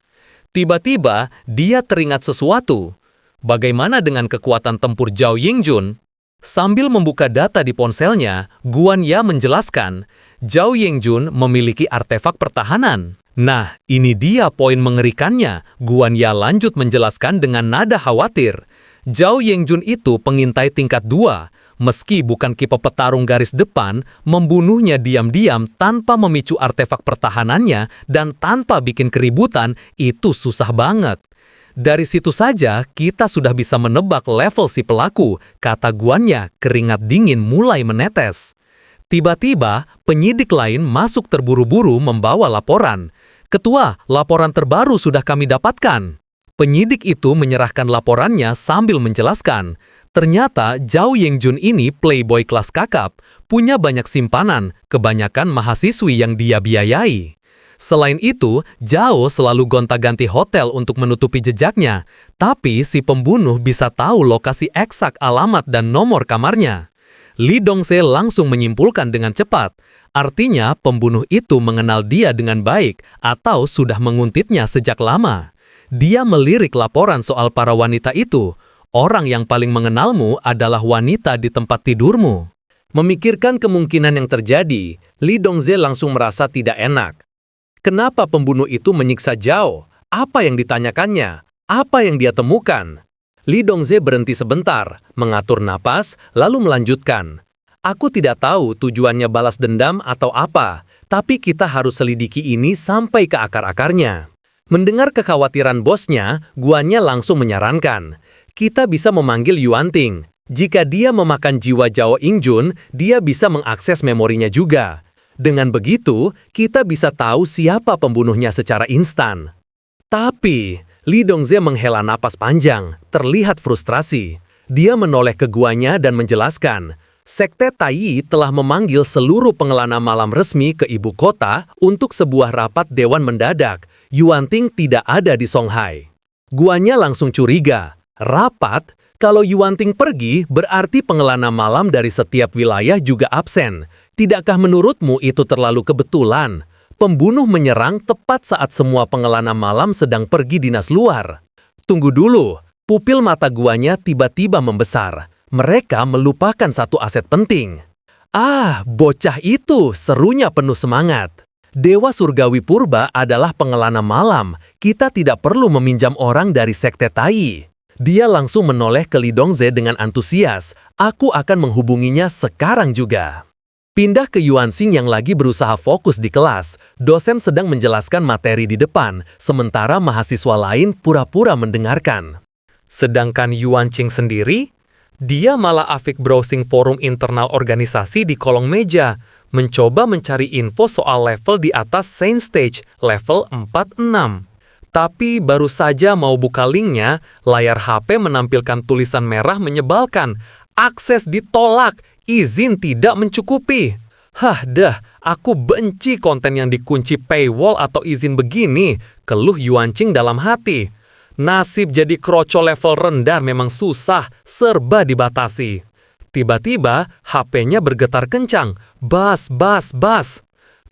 Tiba-tiba, dia teringat sesuatu. Bagaimana dengan kekuatan tempur Zhao Yingjun? Sambil membuka data di ponselnya, Guania menjelaskan, Zhao Yingjun memiliki artefak pertahanan. Nah, ini dia poin mengerikannya. Guanya lanjut menjelaskan dengan nada khawatir. Zhao Yengjun itu pengintai tingkat 2. Meski bukan kiper petarung garis depan, membunuhnya diam-diam tanpa memicu artefak pertahanannya dan tanpa bikin keributan itu susah banget. Dari situ saja, kita sudah bisa menebak level si pelaku, kata Guannya, keringat dingin mulai menetes. Tiba-tiba, penyidik lain masuk terburu-buru membawa laporan. Ketua, laporan terbaru sudah kami dapatkan. Penyidik itu menyerahkan laporannya sambil menjelaskan. Ternyata Zhao Yengjun ini playboy kelas kakap, punya banyak simpanan, kebanyakan mahasiswi yang dia biayai. Selain itu, Zhao selalu gonta-ganti hotel untuk menutupi jejaknya, tapi si pembunuh bisa tahu lokasi eksak alamat dan nomor kamarnya. Li Dongse langsung menyimpulkan dengan cepat, artinya pembunuh itu mengenal dia dengan baik atau sudah menguntitnya sejak lama. Dia melirik laporan soal para wanita itu. Orang yang paling mengenalmu adalah wanita di tempat tidurmu. Memikirkan kemungkinan yang terjadi, Li Dongse langsung merasa tidak enak. Kenapa pembunuh itu menyiksa Zhao? Apa yang ditanyakannya? Apa yang dia temukan? Li Dongse berhenti sebentar, mengatur napas, lalu melanjutkan. Aku tidak tahu tujuannya balas dendam atau apa, tapi kita harus selidiki ini sampai ke akar-akarnya. Mendengar kekhawatiran bosnya, Guannya langsung menyarankan. Kita bisa memanggil Yuan Ting. Jika dia memakan jiwa Zhao Yengjun, dia bisa mengakses memorinya juga. Dengan begitu, kita bisa tahu siapa pembunuhnya secara instan. Tapi, Li Dongse menghela napas panjang, terlihat frustrasi. Dia menoleh ke Guannya dan menjelaskan, Sekte Taiyi telah memanggil seluruh pengelana malam resmi ke ibu kota untuk sebuah rapat dewan mendadak. Yuan Ting tidak ada di Songhai. Guannya langsung curiga. Rapat? Kalau Yuan Ting pergi, berarti pengelana malam dari setiap wilayah juga absen. Tidakkah menurutmu itu terlalu kebetulan? Pembunuh menyerang tepat saat semua pengelana malam sedang pergi dinas luar. Tunggu dulu, pupil mata Guannya tiba-tiba membesar. Mereka melupakan satu aset penting. Ah, bocah itu, serunya penuh semangat. Dewa Surgawi Purba adalah pengelana malam. Kita tidak perlu meminjam orang dari Sekte Taiyi. Dia langsung menoleh ke Li Dongse dengan antusias. Aku akan menghubunginya sekarang juga. Pindah ke Yuan Xing yang lagi berusaha fokus di kelas. Dosen sedang menjelaskan materi di depan, sementara mahasiswa lain pura-pura mendengarkan. Sedangkan Yuan Xing sendiri, dia malah asik browsing forum internal organisasi di kolong meja, mencoba mencari info soal level di atas Saint Stage, level 46. Tapi baru saja mau buka linknya, layar HP menampilkan tulisan merah menyebalkan. Akses ditolak, izin tidak mencukupi. Hah dah, aku benci konten yang dikunci paywall atau izin begini, keluh Yuan Xing dalam hati. Nasib jadi kroco level rendah memang susah, serba dibatasi. Tiba-tiba, HP-nya bergetar kencang. Bas.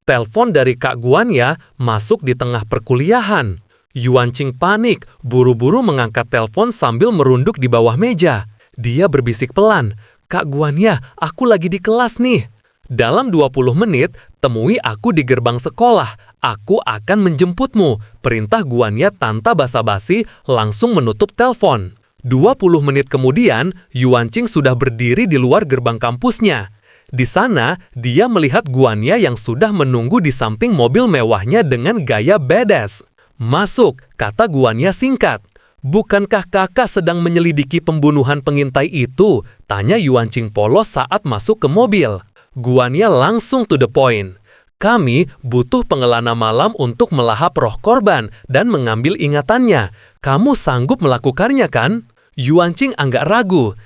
Telepon dari Kak Guannya masuk di tengah perkuliahan. Yuan Xing panik, buru-buru mengangkat telepon sambil merunduk di bawah meja. Dia berbisik pelan, Kak Guannya, aku lagi di kelas nih. Dalam 20 menit, temui aku di gerbang sekolah. Aku akan menjemputmu. Perintah Guannya tanpa basa-basi langsung menutup telepon. 20 menit kemudian, Yuan Xing sudah berdiri di luar gerbang kampusnya. Di sana, dia melihat Guannya yang sudah menunggu di samping mobil mewahnya dengan gaya badass. Masuk, kata Guannya singkat. Bukankah kakak sedang menyelidiki pembunuhan pengintai itu? Tanya Yuan Xing polos saat masuk ke mobil. Guannya langsung to the point. Kami butuh pengelana malam untuk melahap roh korban dan mengambil ingatannya. Kamu sanggup melakukannya kan? Yuan Xing agak ragu.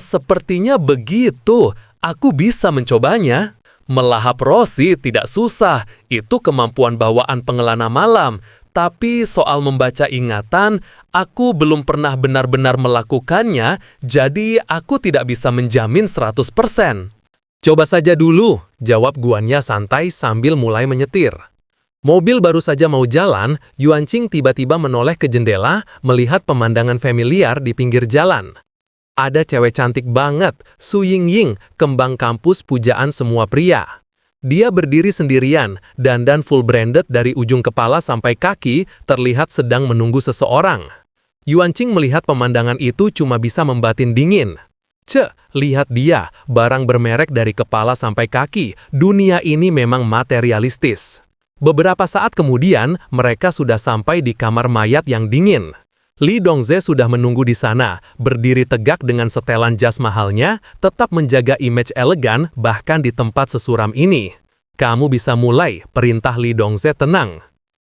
Sepertinya begitu. Aku bisa mencobanya. Melahap roh sih tidak susah. Itu kemampuan bawaan pengelana malam. Tapi soal membaca ingatan, aku belum pernah benar-benar melakukannya, jadi aku tidak bisa menjamin 100%. Coba saja dulu, jawab Guannya santai sambil mulai menyetir. Mobil baru saja mau jalan, Yuan Xing tiba-tiba menoleh ke jendela, melihat pemandangan familiar di pinggir jalan. Ada cewek cantik banget, Su Yingying, kembang kampus pujaan semua pria. Dia berdiri sendirian, dandan full branded dari ujung kepala sampai kaki, terlihat sedang menunggu seseorang. Yuanqing melihat pemandangan itu cuma bisa membatin dingin. Lihat dia, barang bermerek dari kepala sampai kaki, dunia ini memang materialistis. Beberapa saat kemudian, mereka sudah sampai di kamar mayat yang dingin. Li Dongze sudah menunggu di sana, berdiri tegak dengan setelan jas mahalnya, tetap menjaga image elegan bahkan di tempat sesuram ini. Kamu bisa mulai, perintah Li Dongze tenang.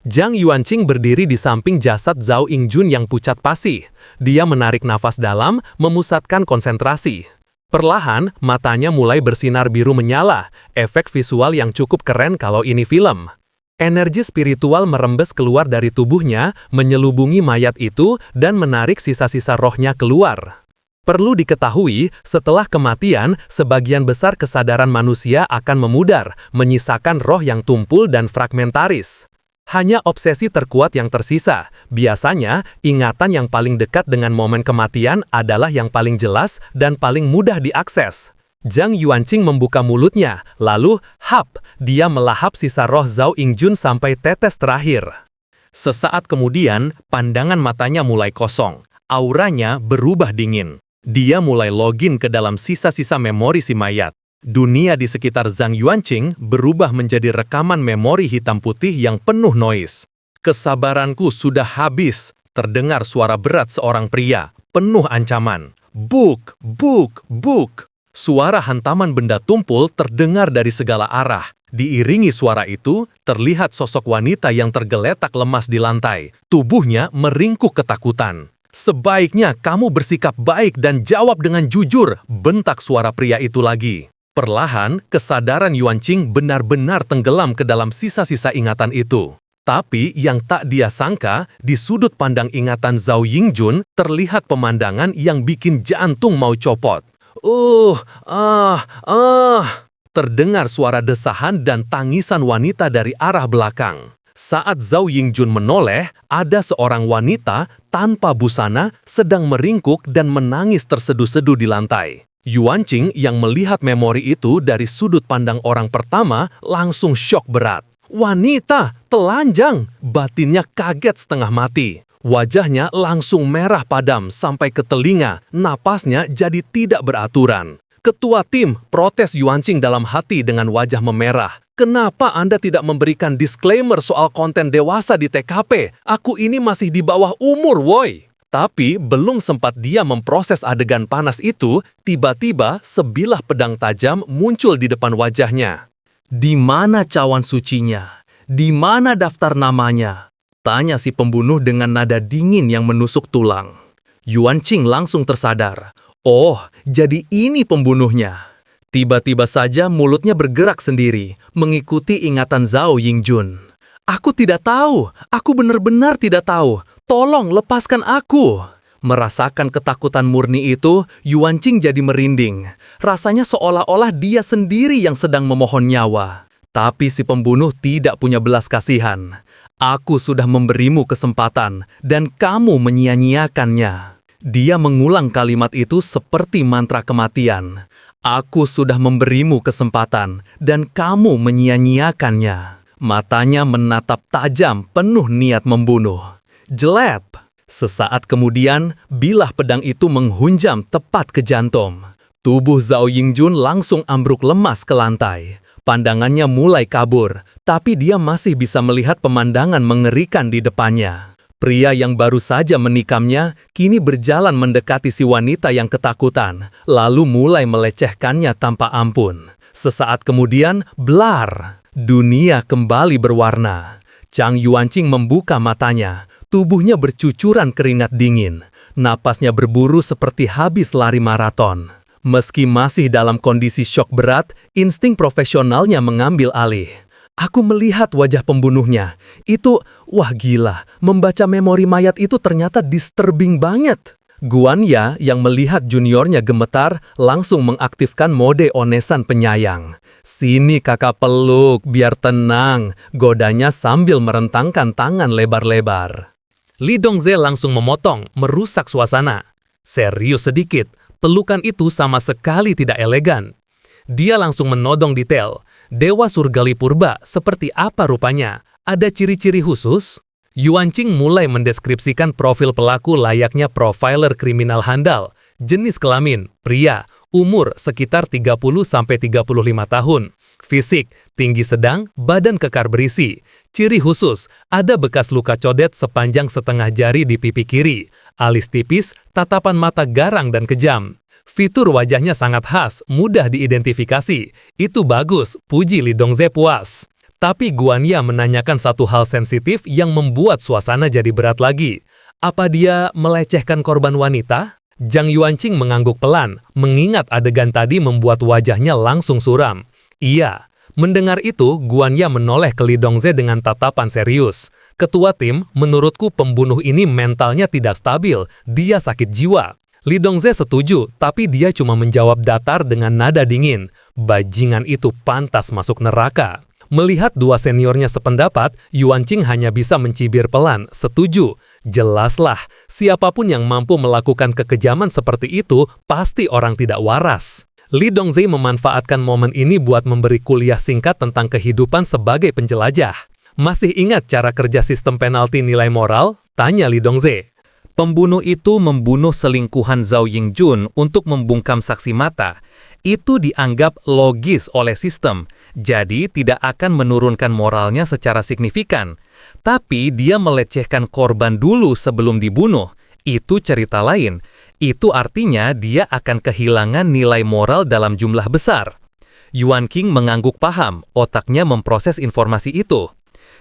Zhang Yuanqing berdiri di samping jasad Zhao Yingjun yang pucat pasi. Dia menarik nafas dalam, memusatkan konsentrasi. Perlahan, matanya mulai bersinar biru menyala, efek visual yang cukup keren kalau ini film. Energi spiritual merembes keluar dari tubuhnya, menyelubungi mayat itu, dan menarik sisa-sisa rohnya keluar. Perlu diketahui, setelah kematian, sebagian besar kesadaran manusia akan memudar, menyisakan roh yang tumpul dan fragmentaris. Hanya obsesi terkuat yang tersisa. Biasanya, ingatan yang paling dekat dengan momen kematian adalah yang paling jelas dan paling mudah diakses. Zhang Yuanqing membuka mulutnya, lalu, dia melahap sisa roh Zhao Yingjun sampai tetes terakhir. Sesaat kemudian, pandangan matanya mulai kosong. Auranya berubah dingin. Dia mulai login ke dalam sisa-sisa memori si mayat. Dunia di sekitar Zhang Yuanqing berubah menjadi rekaman memori hitam putih yang penuh noise. Kesabaranku sudah habis, terdengar suara berat seorang pria, penuh ancaman. Buk, buk, buk. Suara hantaman benda tumpul terdengar dari segala arah. Diiringi suara itu, terlihat sosok wanita yang tergeletak lemas di lantai. Tubuhnya meringkuk ketakutan. Sebaiknya kamu bersikap baik dan jawab dengan jujur, bentak suara pria itu lagi. Perlahan, kesadaran Yuanqing benar-benar tenggelam ke dalam sisa-sisa ingatan itu. Tapi yang tak dia sangka, di sudut pandang ingatan Zhao Yingjun, terlihat pemandangan yang bikin jantung mau copot. Terdengar suara desahan dan tangisan wanita dari arah belakang. Saat Zhao Yingjun menoleh, ada seorang wanita tanpa busana sedang meringkuk dan menangis terseduh-seduh di lantai. Yuanqing yang melihat memori itu dari sudut pandang orang pertama langsung syok berat. Wanita, telanjang, batinnya kaget setengah mati. Wajahnya langsung merah padam sampai ke telinga, napasnya jadi tidak beraturan. Ketua tim protes Yuanqing dalam hati dengan wajah memerah. Kenapa Anda tidak memberikan disclaimer soal konten dewasa di TKP? Aku ini masih di bawah umur, woi. Tapi belum sempat dia memproses adegan panas itu, tiba-tiba sebilah pedang tajam muncul di depan wajahnya. Di mana cawan sucinya? Di mana daftar namanya? Tanya si pembunuh dengan nada dingin yang menusuk tulang. Yuanqing langsung tersadar. Oh, jadi ini pembunuhnya. Tiba-tiba saja mulutnya bergerak sendiri, mengikuti ingatan Zhao Yingjun. Aku tidak tahu, aku benar-benar tidak tahu. Tolong lepaskan aku. Merasakan ketakutan murni itu, Yuanqing jadi merinding. Rasanya seolah-olah dia sendiri yang sedang memohon nyawa. Tapi si pembunuh tidak punya belas kasihan. Aku sudah memberimu kesempatan, dan kamu menyia-nyiakannya. Dia mengulang kalimat itu seperti mantra kematian. Aku sudah memberimu kesempatan, dan kamu menyia-nyiakannya. Matanya menatap tajam, penuh niat membunuh. Jelep! Sesaat kemudian, bilah pedang itu menghunjam tepat ke jantung. Tubuh Zhao Yingjun langsung ambruk lemas ke lantai. Pandangannya mulai kabur, tapi dia masih bisa melihat pemandangan mengerikan di depannya. Pria yang baru saja menikamnya, kini berjalan mendekati si wanita yang ketakutan, lalu mulai melecehkannya tanpa ampun. Sesaat kemudian, blar! Dunia kembali berwarna. Zhang Yuanqing membuka matanya, tubuhnya bercucuran keringat dingin. Napasnya berburu seperti habis lari maraton. Meski masih dalam kondisi syok berat, insting profesionalnya mengambil alih. Aku melihat wajah pembunuhnya. Itu, wah gila, membaca memori mayat itu ternyata disturbing banget. Guanya yang melihat juniornya gemetar langsung mengaktifkan mode onesan penyayang. Sini kakak peluk, biar tenang, godanya sambil merentangkan tangan lebar-lebar. Li Dongze langsung memotong, merusak suasana. Serius sedikit. Pelukan itu sama sekali tidak elegan. Dia langsung menodong detail. Dewa surgali purba seperti apa rupanya? Ada ciri-ciri khusus? Yuan Qing mulai mendeskripsikan profil pelaku layaknya profiler kriminal handal. Jenis kelamin, pria, umur sekitar 30-35 tahun. Fisik, tinggi sedang, badan kekar berisi. Ciri khusus, ada bekas luka codet sepanjang setengah jari di pipi kiri. Alis tipis, tatapan mata garang dan kejam. Fitur wajahnya sangat khas, mudah diidentifikasi. Itu bagus, puji Li Dongze puas. Tapi Guanya menanyakan satu hal sensitif yang membuat suasana jadi berat lagi. Apa dia melecehkan korban wanita? Zhang Yuanqing mengangguk pelan, mengingat adegan tadi membuat wajahnya langsung suram. Iya, mendengar itu, Guanya menoleh ke Li Dongze dengan tatapan serius. Ketua tim, menurutku pembunuh ini mentalnya tidak stabil, dia sakit jiwa. Li Dongze setuju, tapi dia cuma menjawab datar dengan nada dingin. Bajingan itu pantas masuk neraka. Melihat dua seniornya sependapat, Yuan Qing hanya bisa mencibir pelan, setuju. Jelaslah, siapapun yang mampu melakukan kekejaman seperti itu, pasti orang tidak waras. Li Dongze memanfaatkan momen ini buat memberi kuliah singkat tentang kehidupan sebagai penjelajah. Masih ingat cara kerja sistem penalti nilai moral? Tanya Li Dongze. Pembunuh itu membunuh selingkuhan Zhao Yingjun untuk membungkam saksi mata. Itu dianggap logis oleh sistem, jadi tidak akan menurunkan moralnya secara signifikan. Tapi dia melecehkan korban dulu sebelum dibunuh. Itu cerita lain. Itu artinya dia akan kehilangan nilai moral dalam jumlah besar. Yuan Qing mengangguk paham, otaknya memproses informasi itu.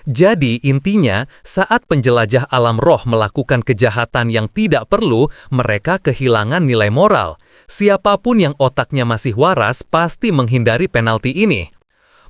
Jadi intinya, saat penjelajah alam roh melakukan kejahatan yang tidak perlu, mereka kehilangan nilai moral. Siapapun yang otaknya masih waras pasti menghindari penalti ini.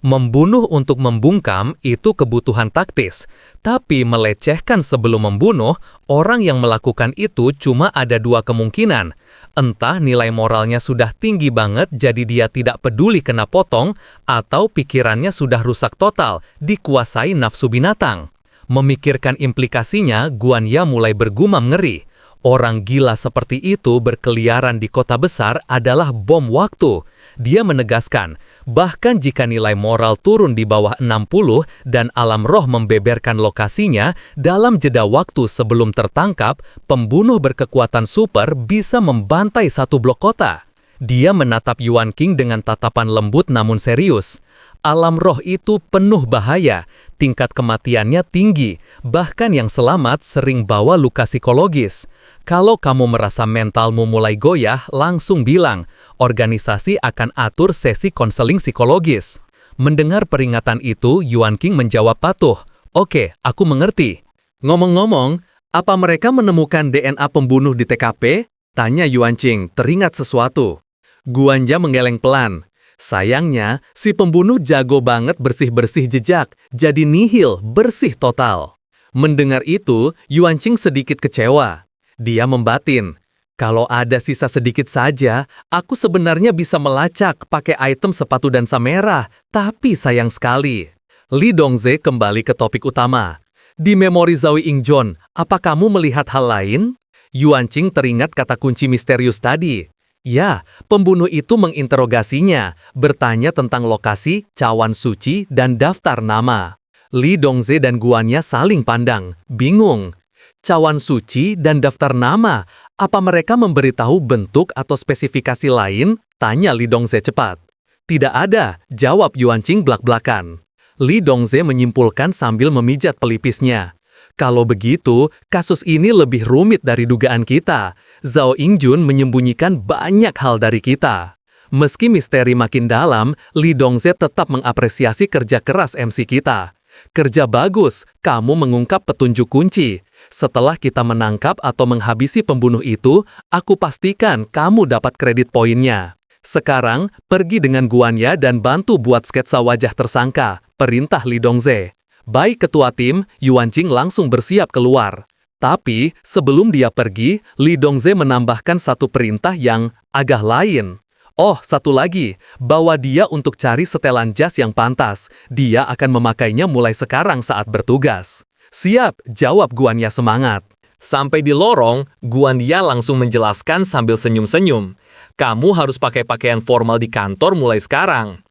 Membunuh untuk membungkam itu kebutuhan taktis. Tapi melecehkan sebelum membunuh, orang yang melakukan itu cuma ada dua kemungkinan. Entah nilai moralnya sudah tinggi banget jadi dia tidak peduli kena potong, atau pikirannya sudah rusak total, dikuasai nafsu binatang. Memikirkan implikasinya, Guanya mulai bergumam ngeri. Orang gila seperti itu berkeliaran di kota besar adalah bom waktu. Dia menegaskan, bahkan jika nilai moral turun di bawah 60 dan alam roh membeberkan lokasinya, dalam jeda waktu sebelum tertangkap, pembunuh berkekuatan super bisa membantai satu blok kota. Dia menatap Yuan Qing dengan tatapan lembut namun serius. Alam roh itu penuh bahaya, tingkat kematiannya tinggi, bahkan yang selamat sering bawa luka psikologis. Kalau kamu merasa mentalmu mulai goyah, langsung bilang, organisasi akan atur sesi konseling psikologis. Mendengar peringatan itu, Yuan Qing menjawab patuh, "Oke, aku mengerti." Ngomong-ngomong, apa mereka menemukan DNA pembunuh di TKP? Tanya Yuan Qing, teringat sesuatu. Guanya menggeleng pelan. Sayangnya, si pembunuh jago banget bersih-bersih jejak, jadi nihil, bersih total. Mendengar itu, Yuan Qing sedikit kecewa. Dia membatin, kalau ada sisa sedikit saja, aku sebenarnya bisa melacak pakai item sepatu dansa merah, tapi sayang sekali. Li Dongze kembali ke topik utama. Di memori Zhao Yingjun, apa kamu melihat hal lain? Yuan Qing teringat kata kunci misterius tadi. Ya, pembunuh itu menginterogasinya, bertanya tentang lokasi, cawan suci, dan daftar nama. Li Dongze dan Guanya saling pandang, bingung. Cawan suci dan daftar nama, apa mereka memberitahu bentuk atau spesifikasi lain? Tanya Li Dongze cepat. Tidak ada, jawab Yuan Qing blak-blakan. Li Dongze menyimpulkan sambil memijat pelipisnya. Kalau begitu, kasus ini lebih rumit dari dugaan kita. Zhao Yingjun menyembunyikan banyak hal dari kita. Meski misteri makin dalam, Li Dongze tetap mengapresiasi kerja keras MC kita. Kerja bagus, kamu mengungkap petunjuk kunci. Setelah kita menangkap atau menghabisi pembunuh itu, aku pastikan kamu dapat kredit poinnya. Sekarang, pergi dengan Guanya dan bantu buat sketsa wajah tersangka, perintah Li Dongze. Baik ketua tim, Yuan Qing langsung bersiap keluar. Tapi, sebelum dia pergi, Li Dongze menambahkan satu perintah yang agak lain. Oh, satu lagi, bawa dia untuk cari setelan jas yang pantas. Dia akan memakainya mulai sekarang saat bertugas. Siap, jawab Guanya semangat. Sampai di lorong, Guanya langsung menjelaskan sambil senyum-senyum. Kamu harus pakai pakaian formal di kantor mulai sekarang.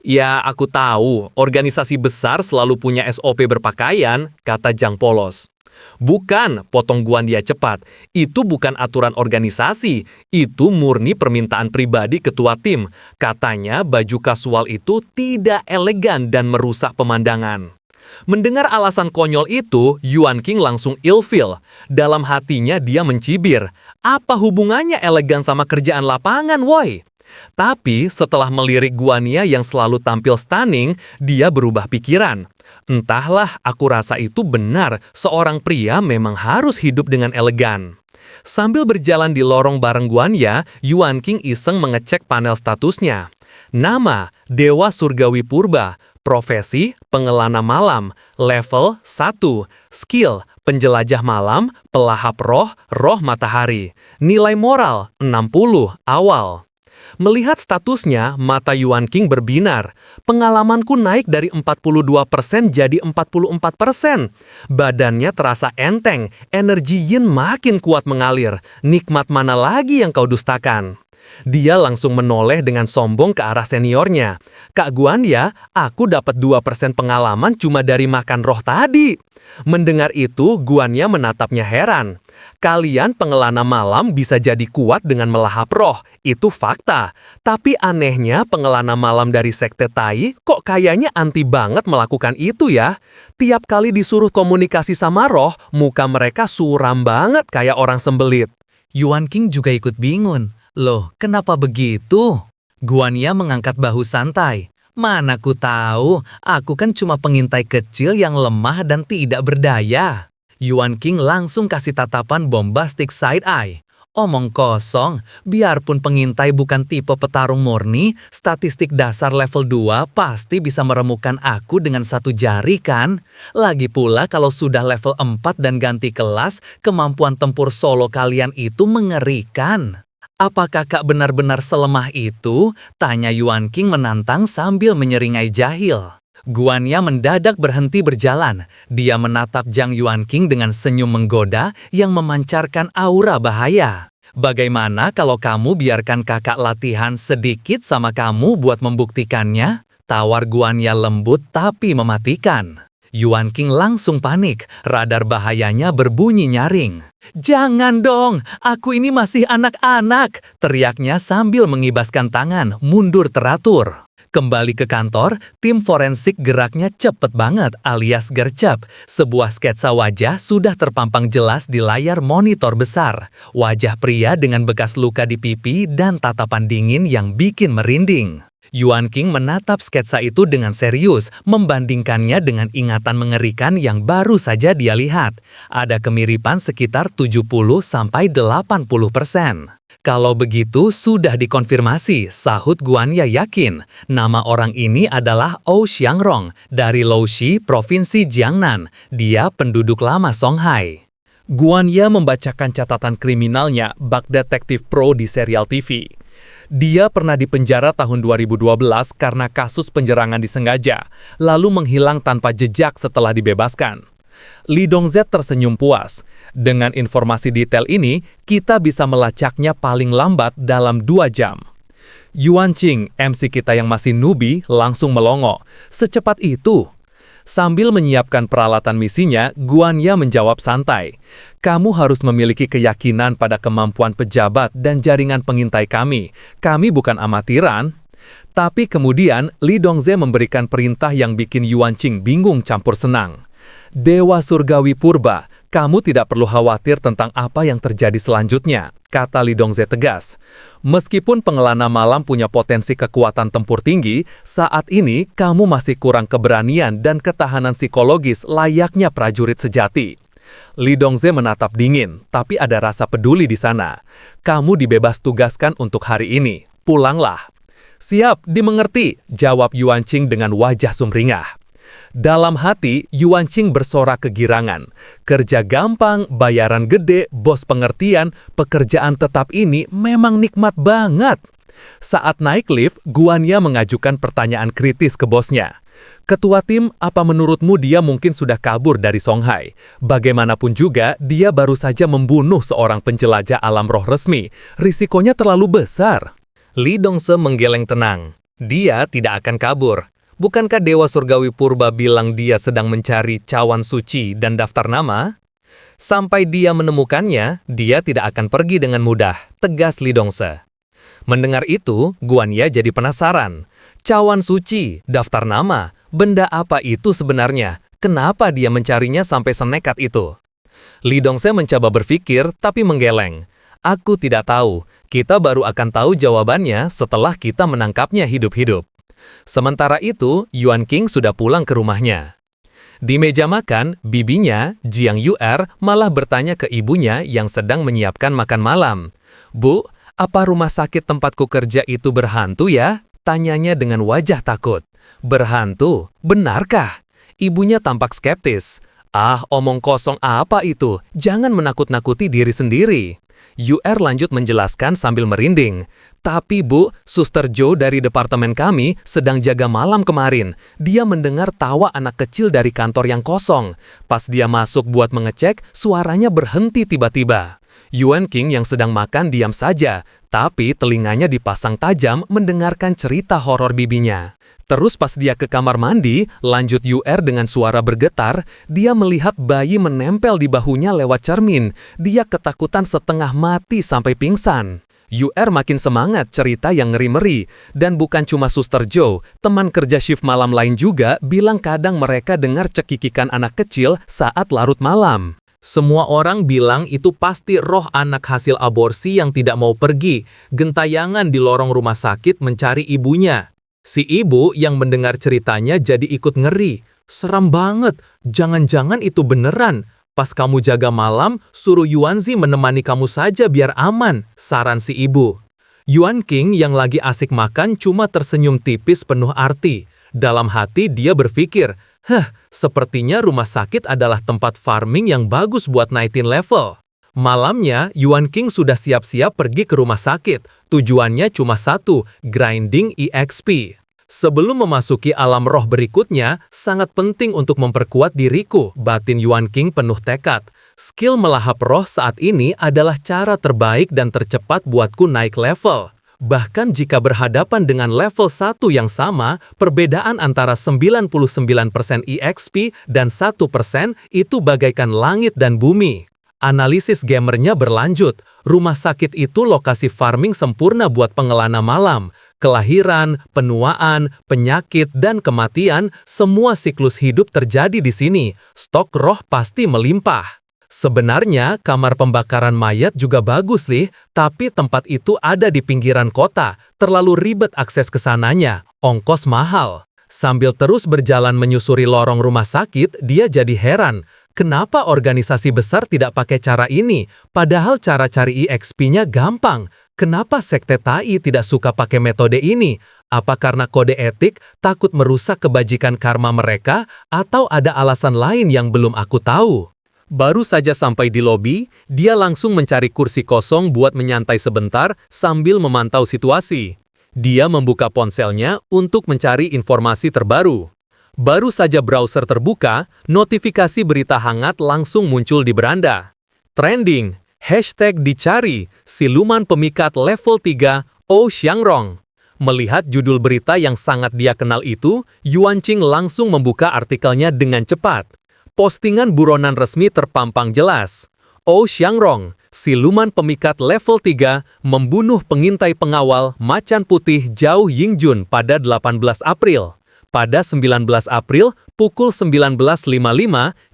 Ya, aku tahu, organisasi besar selalu punya SOP berpakaian, kata Jang polos. Bukan, potong Guandia cepat. Itu bukan aturan organisasi, itu murni permintaan pribadi ketua tim. Katanya baju kasual itu tidak elegan dan merusak pemandangan. Mendengar alasan konyol itu, Yuan King langsung ilfil. Dalam hatinya dia mencibir. Apa hubungannya elegan sama kerjaan lapangan, woi? Tapi setelah melirik Guania yang selalu tampil stunning, dia berubah pikiran. Entahlah, aku rasa itu benar, seorang pria memang harus hidup dengan elegan. Sambil berjalan di lorong bareng Guania, Yuan King iseng mengecek panel statusnya. Nama, Dewa Surgawi Purba. Profesi, pengelana malam. Level 1. Skill, penjelajah malam, pelahap roh, roh matahari. Nilai moral, 60, awal. Melihat statusnya, mata Yuan King berbinar. Pengalamanku naik dari 42% jadi 44%. Badannya terasa enteng, energi yin makin kuat mengalir. Nikmat mana lagi yang kau dustakan? Dia langsung menoleh dengan sombong ke arah seniornya. Kak Guania, aku dapat 2% pengalaman cuma dari makan roh tadi. Mendengar itu, Guania menatapnya heran. Kalian pengelana malam bisa jadi kuat dengan melahap roh, itu fakta. Tapi anehnya pengelana malam dari sekte Tai kok kayaknya anti banget melakukan itu ya. Tiap kali disuruh komunikasi sama roh, muka mereka suram banget kayak orang sembelit. Yuan King juga ikut bingung. Loh, kenapa begitu? Guania mengangkat bahu santai. Mana ku tahu, aku kan cuma pengintai kecil yang lemah dan tidak berdaya. Yuan King langsung kasih tatapan bombastic side eye. Omong kosong, biarpun pengintai bukan tipe petarung murni, statistik dasar level 2 pasti bisa meremukan aku dengan satu jari kan? Lagi pula kalau sudah level 4 dan ganti kelas, kemampuan tempur solo kalian itu mengerikan. Apakah kak benar-benar selemah itu? Tanya Yuan King menantang sambil menyeringai jahil. Guania mendadak berhenti berjalan. Dia menatap Jang Yuan King dengan senyum menggoda yang memancarkan aura bahaya. Bagaimana kalau kamu biarkan kakak latihan sedikit sama kamu buat membuktikannya? Tawar Guania lembut tapi mematikan. Yuan King langsung panik, radar bahayanya berbunyi nyaring. Jangan dong, aku ini masih anak-anak, teriaknya sambil mengibaskan tangan, mundur teratur. Kembali ke kantor, tim forensik geraknya cepet banget alias gercep. Sebuah sketsa wajah sudah terpampang jelas di layar monitor besar. Wajah pria dengan bekas luka di pipi dan tatapan dingin yang bikin merinding. Yuan King menatap sketsa itu dengan serius, membandingkannya dengan ingatan mengerikan yang baru saja dia lihat. Ada kemiripan sekitar 70–80%. Kalau begitu sudah dikonfirmasi, sahut Guania yakin. Nama orang ini adalah Ou Xiangrong dari Louxi, Provinsi Jiangnan. Dia penduduk lama Songhai. Guania membacakan catatan kriminalnya bak detektif pro di serial TV. Dia pernah dipenjara tahun 2012 karena kasus penyerangan disengaja, lalu menghilang tanpa jejak setelah dibebaskan. Li Dongzhe tersenyum puas. Dengan informasi detail ini, kita bisa melacaknya paling lambat dalam 2 jam. Yuan King, MC kita yang masih newbie, langsung melongo. Secepat itu. Sambil menyiapkan peralatan misinya, Guania menjawab santai. Kamu harus memiliki keyakinan pada kemampuan pejabat dan jaringan pengintai kami. Kami bukan amatiran. Tapi kemudian, Li Dongzhe memberikan perintah yang bikin Yuan King bingung campur senang. Dewa Surgawi Purba, kamu tidak perlu khawatir tentang apa yang terjadi selanjutnya, kata Li Dongzhe tegas. Meskipun pengelana malam punya potensi kekuatan tempur tinggi, saat ini kamu masih kurang keberanian dan ketahanan psikologis layaknya prajurit sejati. Li Dongzhe menatap dingin, tapi ada rasa peduli di sana. Kamu dibebas tugaskan untuk hari ini. Pulanglah. Siap, dimengerti, jawab Yuan King dengan wajah sumringah. Dalam hati, Yuan King bersorak kegirangan. Kerja gampang, bayaran gede, bos pengertian, pekerjaan tetap ini memang nikmat banget. Saat naik lift, Guania mengajukan pertanyaan kritis ke bosnya. Ketua tim, apa menurutmu dia mungkin sudah kabur dari Songhai? Bagaimanapun juga, dia baru saja membunuh seorang penjelajah alam roh resmi. Risikonya terlalu besar. Li Dongzhe menggeleng tenang. Dia tidak akan kabur. Bukankah Dewa Surgawi Purba bilang dia sedang mencari cawan suci dan daftar nama? Sampai dia menemukannya, dia tidak akan pergi dengan mudah, tegas Li Dongse. Mendengar itu, Guanya jadi penasaran. Cawan suci, daftar nama, benda apa itu sebenarnya? Kenapa dia mencarinya sampai senekat itu? Li Dongse mencoba berpikir, tapi menggeleng. Aku tidak tahu, kita baru akan tahu jawabannya setelah kita menangkapnya hidup-hidup. Sementara itu, Yuan King sudah pulang ke rumahnya. Di meja makan, bibinya, Jiang Yuer, malah bertanya ke ibunya yang sedang menyiapkan makan malam. Bu, apa rumah sakit tempatku kerja itu berhantu ya? Tanyanya dengan wajah takut. Berhantu? Benarkah? Ibunya tampak skeptis. Ah, omong kosong apa itu? Jangan menakut-nakuti diri sendiri. Yuer lanjut menjelaskan sambil merinding. Tapi Bu, Suster Jo dari departemen kami sedang jaga malam kemarin. Dia mendengar tawa anak kecil dari kantor yang kosong. Pas dia masuk buat mengecek, suaranya berhenti tiba-tiba. Yuan King yang sedang makan diam saja, tapi telinganya dipasang tajam mendengarkan cerita horor bibinya. Terus pas dia ke kamar mandi, lanjut Yuer dengan suara bergetar, dia melihat bayi menempel di bahunya lewat cermin. Dia ketakutan setengah mati sampai pingsan. Yuer makin semangat cerita yang ngeri-meri. Dan bukan cuma Suster Jo, teman kerja shift malam lain juga bilang kadang mereka dengar cekikikan anak kecil saat larut malam. Semua orang bilang itu pasti roh anak hasil aborsi yang tidak mau pergi, gentayangan di lorong rumah sakit mencari ibunya. Si ibu yang mendengar ceritanya jadi ikut ngeri. Seram banget, jangan-jangan itu beneran. Pas kamu jaga malam, suruh Yuanzi menemani kamu saja biar aman, saran si ibu. Yuan King yang lagi asik makan cuma tersenyum tipis penuh arti. Dalam hati dia berpikir, sepertinya rumah sakit adalah tempat farming yang bagus buat naikin level. Malamnya, Yuan King sudah siap-siap pergi ke rumah sakit. Tujuannya cuma satu, grinding EXP. Sebelum memasuki alam roh berikutnya, sangat penting untuk memperkuat diriku, batin Yuan King penuh tekad. Skill melahap roh saat ini adalah cara terbaik dan tercepat buatku naik level. Bahkan jika berhadapan dengan level 1 yang sama, perbedaan antara 99% EXP dan 1% itu bagaikan langit dan bumi. Analisis gamernya berlanjut, rumah sakit itu lokasi farming sempurna buat pengelana malam. Kelahiran, penuaan, penyakit, dan kematian, semua siklus hidup terjadi di sini. Stok roh pasti melimpah. Sebenarnya, kamar pembakaran mayat juga bagus, Lih, tapi tempat itu ada di pinggiran kota, terlalu ribet akses ke sananya, ongkos mahal. Sambil terus berjalan menyusuri lorong rumah sakit, dia jadi heran. Kenapa organisasi besar tidak pakai cara ini? Padahal cara cari EXP-nya gampang. Kenapa Sekte Tai tidak suka pakai metode ini? Apa karena kode etik, takut merusak kebajikan karma mereka, atau ada alasan lain yang belum aku tahu? Baru saja sampai di lobi, dia langsung mencari kursi kosong buat menyantai sebentar sambil memantau situasi. Dia membuka ponselnya untuk mencari informasi terbaru. Baru saja browser terbuka, notifikasi berita hangat langsung muncul di beranda. Trending, hashtag dicari, siluman pemikat level 3, Oh Xiangrong. Melihat judul berita yang sangat dia kenal itu, Yuan Qing langsung membuka artikelnya dengan cepat. Postingan buronan resmi terpampang jelas. Oh Xiangrong, siluman pemikat level 3, membunuh pengintai pengawal macan putih Zhao Yingjun pada 18 April. Pada 19 April, pukul 19.55,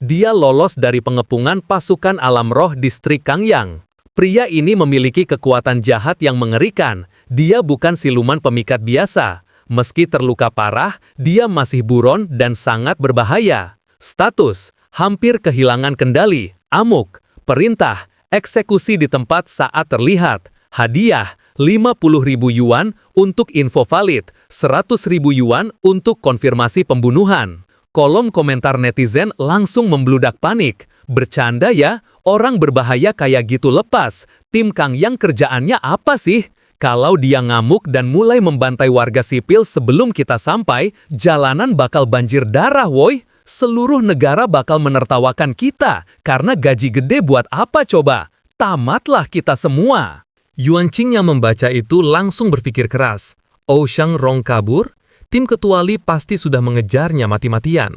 dia lolos dari pengepungan pasukan alam roh distrik Kangyang. Pria ini memiliki kekuatan jahat yang mengerikan. Dia bukan siluman pemikat biasa. Meski terluka parah, dia masih buron dan sangat berbahaya. Status, hampir kehilangan kendali, amuk. Perintah, eksekusi di tempat saat terlihat. Hadiah, 50.000 yuan untuk info valid, 100.000 yuan untuk konfirmasi pembunuhan. Kolom komentar netizen langsung membludak panik. Bercanda ya, orang berbahaya kayak gitu lepas. Tim Kangyang kerjaannya apa sih? Kalau dia ngamuk dan mulai membantai warga sipil sebelum kita sampai, jalanan bakal banjir darah, woi. Seluruh negara bakal menertawakan kita, karena gaji gede buat apa coba? Tamatlah kita semua. Yuan Qing yang membaca itu langsung berpikir keras. Oshang Rong kabur, tim ketua Li pasti sudah mengejarnya mati-matian.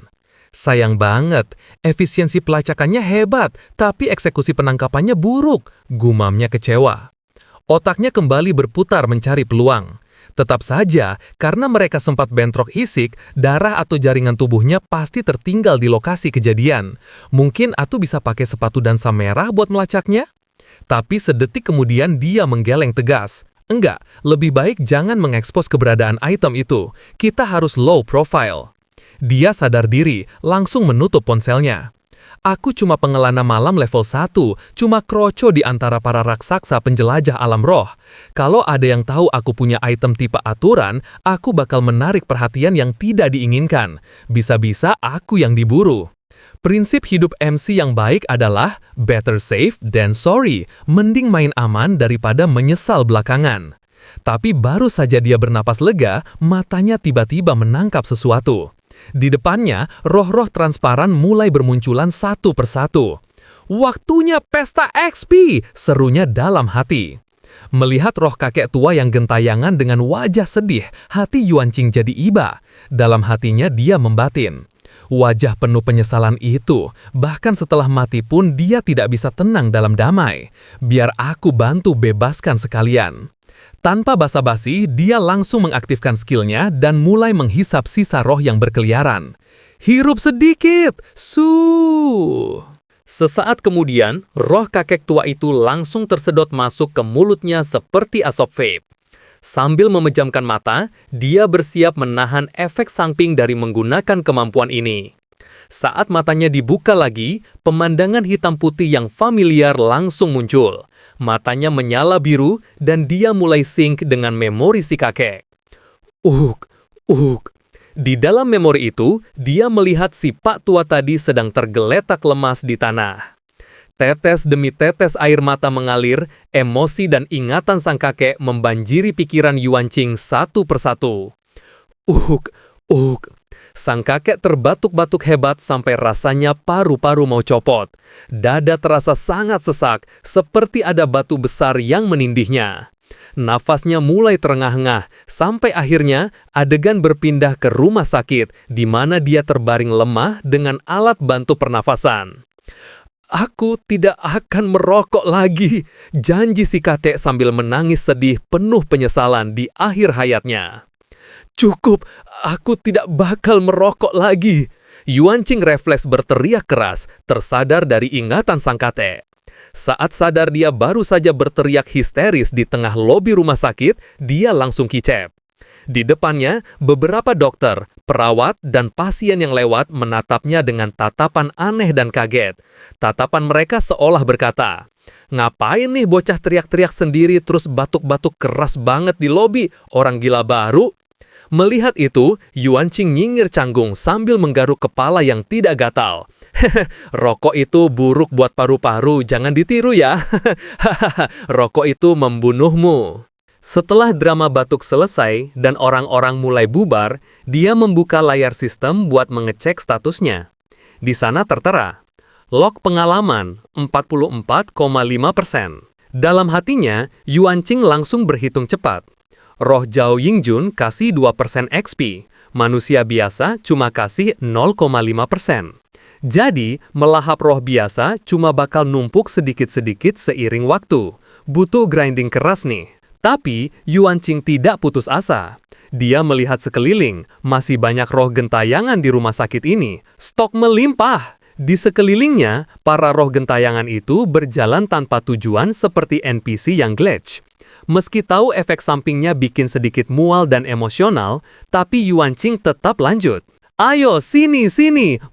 Sayang banget, efisiensi pelacakannya hebat, tapi eksekusi penangkapannya buruk, gumamnya kecewa. Otaknya kembali berputar mencari peluang. Tetap saja, karena mereka sempat bentrok isik, darah atau jaringan tubuhnya pasti tertinggal di lokasi kejadian. Mungkin Atu bisa pakai sepatu dansa merah buat melacaknya? Tapi sedetik kemudian dia menggeleng tegas. Enggak, lebih baik jangan mengekspos keberadaan item itu. Kita harus low profile. Dia sadar diri, langsung menutup ponselnya. Aku cuma pengelana malam level 1, cuma kroco di antara para raksasa penjelajah alam roh. Kalau ada yang tahu aku punya item tipe aturan, aku bakal menarik perhatian yang tidak diinginkan. Bisa-bisa aku yang diburu. Prinsip hidup MC yang baik adalah better safe than sorry, mending main aman daripada menyesal belakangan. Tapi baru saja dia bernapas lega, matanya tiba-tiba menangkap sesuatu. Di depannya, roh-roh transparan mulai bermunculan satu persatu. Waktunya pesta XP, serunya dalam hati. Melihat roh kakek tua yang gentayangan dengan wajah sedih, hati Yuanqing jadi iba. Dalam hatinya dia membatin. Wajah penuh penyesalan itu, bahkan setelah mati pun dia tidak bisa tenang dalam damai. Biar aku bantu bebaskan sekalian. Tanpa basa-basi, dia langsung mengaktifkan skillnya dan mulai menghisap sisa roh yang berkeliaran. Hirup sedikit, Sesaat kemudian, roh kakek tua itu langsung tersedot masuk ke mulutnya seperti asap vape. Sambil memejamkan mata, dia bersiap menahan efek samping dari menggunakan kemampuan ini. Saat matanya dibuka lagi, pemandangan hitam putih yang familiar langsung muncul. Matanya menyala biru dan dia mulai sync dengan memori si kakek. Di dalam memori itu, dia melihat si pak tua tadi sedang tergeletak lemas di tanah. Tetes demi tetes air mata mengalir, emosi dan ingatan sang kakek membanjiri pikiran Yuanqing satu persatu. Sang kakek terbatuk-batuk hebat sampai rasanya paru-paru mau copot. Dada terasa sangat sesak, seperti ada batu besar yang menindihnya. Nafasnya mulai terengah-engah, sampai akhirnya adegan berpindah ke rumah sakit, di mana dia terbaring lemah dengan alat bantu pernafasan. Aku tidak akan merokok lagi, janji si kakek sambil menangis sedih penuh penyesalan di akhir hayatnya. Cukup, aku tidak bakal merokok lagi. Yuanqing refleks berteriak keras, tersadar dari ingatan sang kakek. Saat sadar dia baru saja berteriak histeris di tengah lobi rumah sakit, dia langsung kicep. Di depannya, beberapa dokter, perawat, dan pasien yang lewat menatapnya dengan tatapan aneh dan kaget. Tatapan mereka seolah berkata, "Ngapain nih bocah teriak-teriak sendiri terus batuk-batuk keras banget di lobi? Orang gila baru?" Melihat itu, Yuanqing nyingir canggung sambil menggaruk kepala yang tidak gatal. Rokok itu buruk buat paru-paru, jangan ditiru ya. Rokok itu membunuhmu. Setelah drama batuk selesai dan orang-orang mulai bubar, dia membuka layar sistem buat mengecek statusnya. Di sana tertera, log pengalaman 44,5%. Dalam hatinya, Yuanqing langsung berhitung cepat. Roh Zhao Yingjun kasih 2% XP, manusia biasa cuma kasih 0,5%. Jadi, melahap roh biasa cuma bakal numpuk sedikit-sedikit seiring waktu. Butuh grinding keras nih. Tapi, Yuanqing tidak putus asa. Dia melihat sekeliling, masih banyak roh gentayangan di rumah sakit ini. Stok melimpah. Di sekelilingnya, para roh gentayangan itu berjalan tanpa tujuan seperti NPC yang glitch. Meski tahu efek sampingnya bikin sedikit mual dan emosional, tapi Yuanqing tetap lanjut. "Ayo, sini,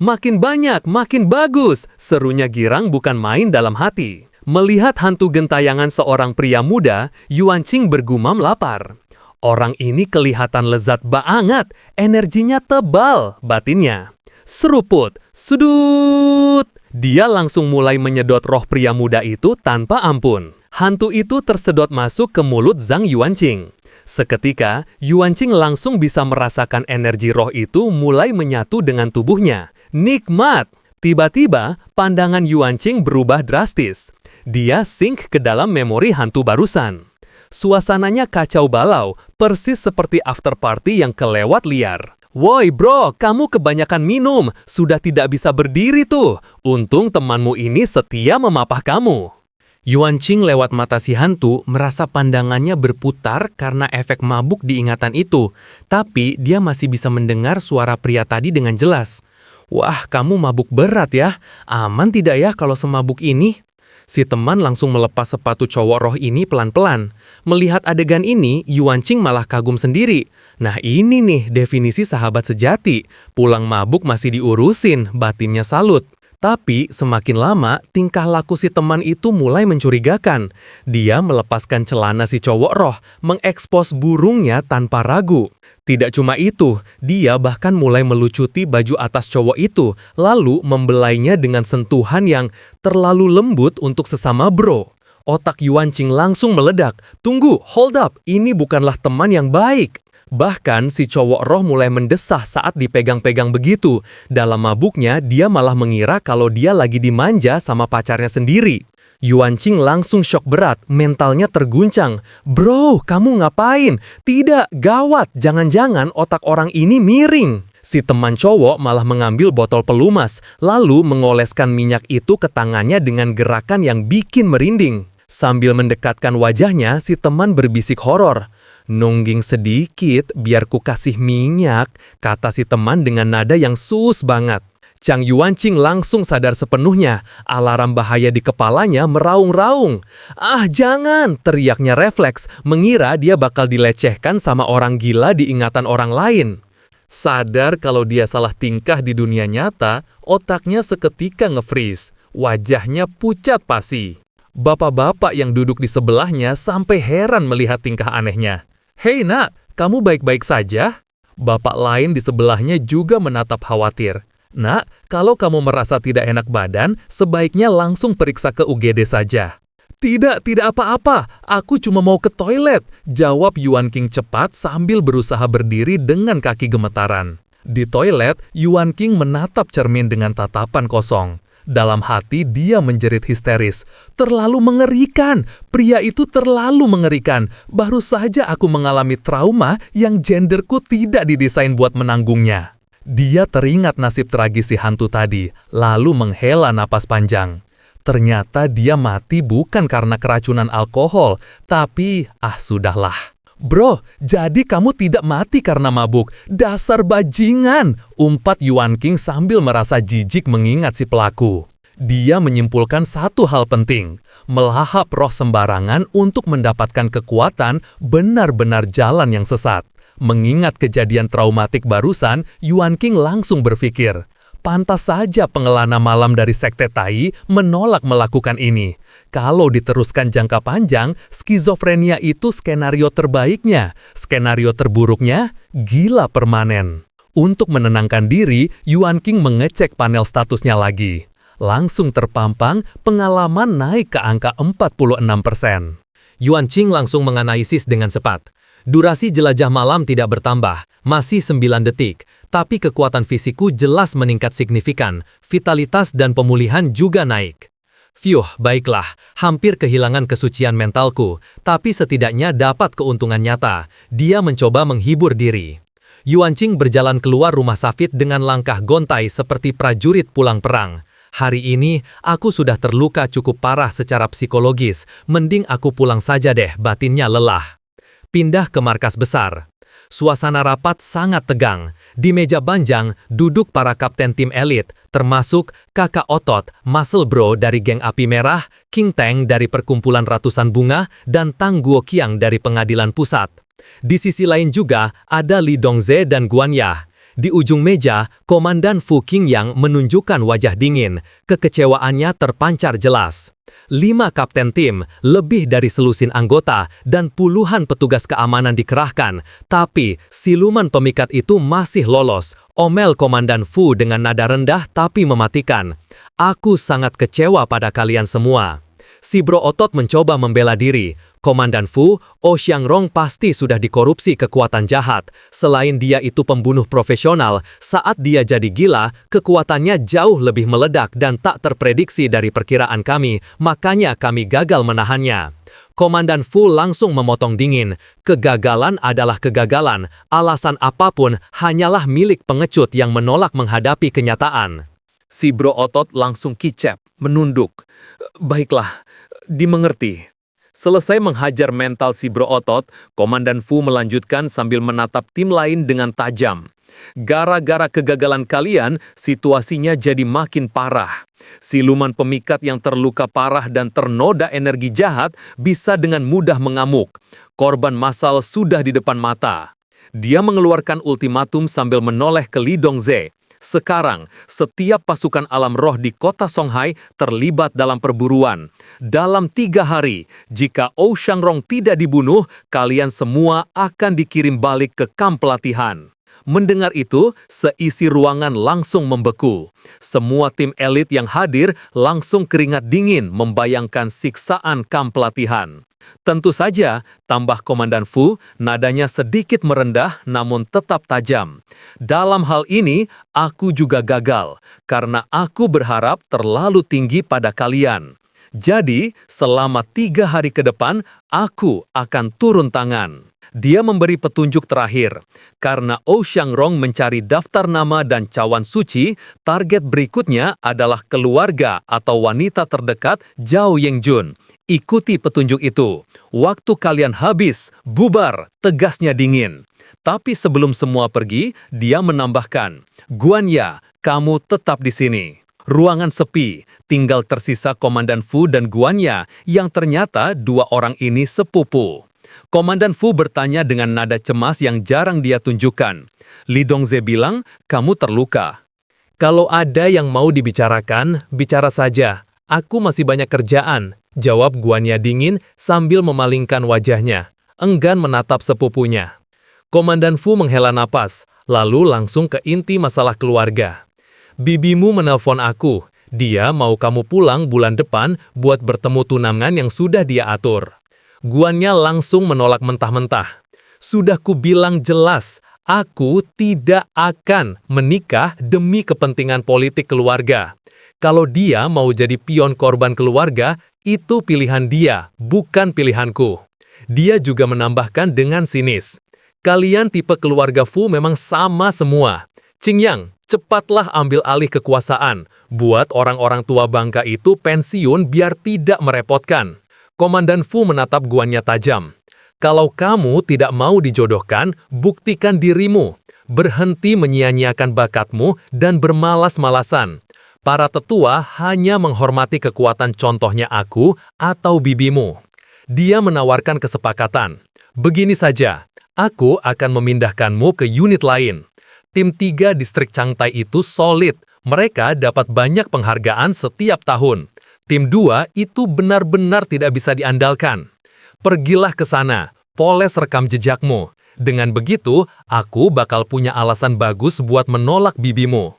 makin banyak, makin bagus," serunya girang bukan main dalam hati. Melihat hantu gentayangan seorang pria muda, Yuanqing bergumam lapar. Orang ini kelihatan lezat banget, energinya tebal, batinnya. Seruput, sudut. Dia langsung mulai menyedot roh pria muda itu tanpa ampun. Hantu itu tersedot masuk ke mulut Zhang Yuanqing. Seketika, Yuanqing langsung bisa merasakan energi roh itu mulai menyatu dengan tubuhnya. Nikmat! Tiba-tiba, pandangan Yuanqing berubah drastis. Dia sync ke dalam memori hantu barusan. Suasananya kacau balau, persis seperti after party yang kelewat liar. Woi bro, kamu kebanyakan minum, sudah tidak bisa berdiri tuh. Untung temanmu ini setia memapah kamu. Yuan Qing lewat mata si hantu merasa pandangannya berputar karena efek mabuk di ingatan itu. Tapi dia masih bisa mendengar suara pria tadi dengan jelas. Wah, kamu mabuk berat ya. Aman tidak ya kalau semabuk ini? Si teman langsung melepas sepatu cowok roh ini pelan-pelan. Melihat adegan ini, Yuan Qing malah kagum sendiri. Nah ini nih definisi sahabat sejati. Pulang mabuk masih diurusin, batinnya salut. Tapi semakin lama, tingkah laku si teman itu mulai mencurigakan. Dia melepaskan celana si cowok roh, mengekspos burungnya tanpa ragu. Tidak cuma itu, dia bahkan mulai melucuti baju atas cowok itu, lalu membelainya dengan sentuhan yang terlalu lembut untuk sesama bro. Otak Yuan Qing langsung meledak. Tunggu, hold up, ini bukanlah teman yang baik. Bahkan si cowok roh mulai mendesah saat dipegang-pegang begitu. Dalam mabuknya, dia malah mengira kalau dia lagi dimanja sama pacarnya sendiri. Yuan Qing langsung syok berat, mentalnya terguncang. Bro, kamu ngapain? Tidak, gawat, jangan-jangan otak orang ini miring. Si teman cowok malah mengambil botol pelumas, lalu mengoleskan minyak itu ke tangannya dengan gerakan yang bikin merinding. Sambil mendekatkan wajahnya, si teman berbisik horor. Nungging sedikit, biar ku kasih minyak, kata si teman dengan nada yang sus banget. Chang Yuan Qing langsung sadar sepenuhnya, alarm bahaya di kepalanya meraung-raung. Ah jangan, teriaknya refleks, mengira dia bakal dilecehkan sama orang gila di ingatan orang lain. Sadar kalau dia salah tingkah di dunia nyata, otaknya seketika nge-freeze, wajahnya pucat pasi. Bapak-bapak yang duduk di sebelahnya sampai heran melihat tingkah anehnya. Hei nak, kamu baik-baik saja? Bapak lain di sebelahnya juga menatap khawatir. Nak, kalau kamu merasa tidak enak badan, sebaiknya langsung periksa ke UGD saja. Tidak apa-apa, aku cuma mau ke toilet, jawab Yuan Qing cepat sambil berusaha berdiri dengan kaki gemetaran. Di toilet, Yuan Qing menatap cermin dengan tatapan kosong. Dalam hati dia menjerit histeris. Terlalu mengerikan, pria itu terlalu mengerikan. Baru saja aku mengalami trauma yang genderku tidak didesain buat menanggungnya. Dia teringat nasib tragis si hantu tadi, lalu menghela napas panjang. Ternyata dia mati bukan karena keracunan alkohol, tapi sudahlah. Bro, jadi kamu tidak mati karena mabuk. Dasar bajingan, umpat Yuan Qing sambil merasa jijik mengingat si pelaku. Dia menyimpulkan satu hal penting. Melahap roh sembarangan untuk mendapatkan kekuatan benar-benar jalan yang sesat. Mengingat kejadian traumatik barusan, Yuan Qing langsung berpikir, pantas saja pengelana malam dari Sekte Tai menolak melakukan ini. Kalau diteruskan jangka panjang, skizofrenia itu skenario terbaiknya. Skenario terburuknya, gila permanen. Untuk menenangkan diri, Yuan Qing mengecek panel statusnya lagi. Langsung terpampang, pengalaman naik ke angka 46%. Yuan Qing langsung menganalisis dengan cepat. Durasi jelajah malam tidak bertambah, masih 9 detik. Tapi kekuatan fisikku jelas meningkat signifikan, vitalitas dan pemulihan juga naik. Fiuh, baiklah, hampir kehilangan kesucian mentalku, tapi setidaknya dapat keuntungan nyata. Dia mencoba menghibur diri. Yuan Qing berjalan keluar rumah Safit dengan langkah gontai seperti prajurit pulang perang. Hari ini, aku sudah terluka cukup parah secara psikologis, mending aku pulang saja deh, batinnya lelah. Pindah ke markas besar. Suasana rapat sangat tegang. Di meja panjang, duduk para kapten tim elit, termasuk Kakak Otot, Muscle Bro dari geng Api Merah, King Tang dari perkumpulan ratusan bunga, dan Tang Guoqiang dari pengadilan pusat. Di sisi lain juga, ada Li Dongze dan Guan Ya. Di ujung meja, Komandan Fu Qingyang menunjukkan wajah dingin. Kekecewaannya terpancar jelas. 5 kapten tim, lebih dari selusin anggota, dan puluhan petugas keamanan dikerahkan. Tapi, siluman pemikat itu masih lolos. Omel Komandan Fu dengan nada rendah tapi mematikan. Aku sangat kecewa pada kalian semua. Si Bro Otot mencoba membela diri. Komandan Fu, Oh Xiangrong pasti sudah dikorupsi kekuatan jahat. Selain dia itu pembunuh profesional, saat dia jadi gila, kekuatannya jauh lebih meledak dan tak terprediksi dari perkiraan kami, makanya kami gagal menahannya. Komandan Fu langsung memotong dingin. Kegagalan adalah kegagalan. Alasan apapun hanyalah milik pengecut yang menolak menghadapi kenyataan. Si Bro Otot langsung kicap, menunduk. Baiklah, dimengerti. Selesai menghajar mental si Bro Otot, Komandan Fu melanjutkan sambil menatap tim lain dengan tajam. Gara-gara kegagalan kalian, situasinya jadi makin parah. Siluman pemikat yang terluka parah dan ternoda energi jahat bisa dengan mudah mengamuk. Korban massal sudah di depan mata. Dia mengeluarkan ultimatum sambil menoleh ke Li Dongze. Sekarang, setiap pasukan alam roh di kota Songhai terlibat dalam perburuan. Dalam 3 hari, jika Ou Shangrong tidak dibunuh, kalian semua akan dikirim balik ke kamp pelatihan. Mendengar itu, seisi ruangan langsung membeku. Semua tim elit yang hadir langsung keringat dingin membayangkan siksaan kamp pelatihan. Tentu saja, tambah Komandan Fu, nadanya sedikit merendah namun tetap tajam. Dalam hal ini, aku juga gagal, karena aku berharap terlalu tinggi pada kalian. Jadi, selama 3 hari ke depan, aku akan turun tangan. Dia memberi petunjuk terakhir. Karena Ou Shangrong mencari daftar nama dan cawan suci, target berikutnya adalah keluarga atau wanita terdekat Zhao Yengjun. Ikuti petunjuk itu. Waktu kalian habis, bubar, tegasnya dingin. Tapi sebelum semua pergi, dia menambahkan, Guanya, kamu tetap di sini. Ruangan sepi, tinggal tersisa Komandan Fu dan Guanya yang ternyata 2 orang ini sepupu. Komandan Fu bertanya dengan nada cemas yang jarang dia tunjukkan. Li Dongze bilang, kamu terluka. Kalau ada yang mau dibicarakan, bicara saja. Aku masih banyak kerjaan, jawab Guanya dingin sambil memalingkan wajahnya. Enggan menatap sepupunya. Komandan Fu menghela napas, lalu langsung ke inti masalah keluarga. Bibimu menelpon aku. Dia mau kamu pulang bulan depan buat bertemu tunangan yang sudah dia atur. Guanya langsung menolak mentah-mentah. Sudah kubilang jelas, aku tidak akan menikah demi kepentingan politik keluarga. Kalau dia mau jadi pion korban keluarga, itu pilihan dia, bukan pilihanku. Dia juga menambahkan dengan sinis. Kalian tipe keluarga Fu memang sama semua. Qingyang, cepatlah ambil alih kekuasaan. Buat orang-orang tua bangka itu pensiun biar tidak merepotkan. Komandan Fu menatap Guanya tajam. Kalau kamu tidak mau dijodohkan, buktikan dirimu. Berhenti menyia-nyiakan bakatmu dan bermalas-malasan. Para tetua hanya menghormati kekuatan contohnya aku atau bibimu. Dia menawarkan kesepakatan. Begini saja, aku akan memindahkanmu ke unit lain. Tim 3 distrik Changtai itu solid. Mereka dapat banyak penghargaan setiap tahun. Tim 2 itu benar-benar tidak bisa diandalkan. Pergilah ke sana, poles rekam jejakmu. Dengan begitu, aku bakal punya alasan bagus buat menolak bibimu.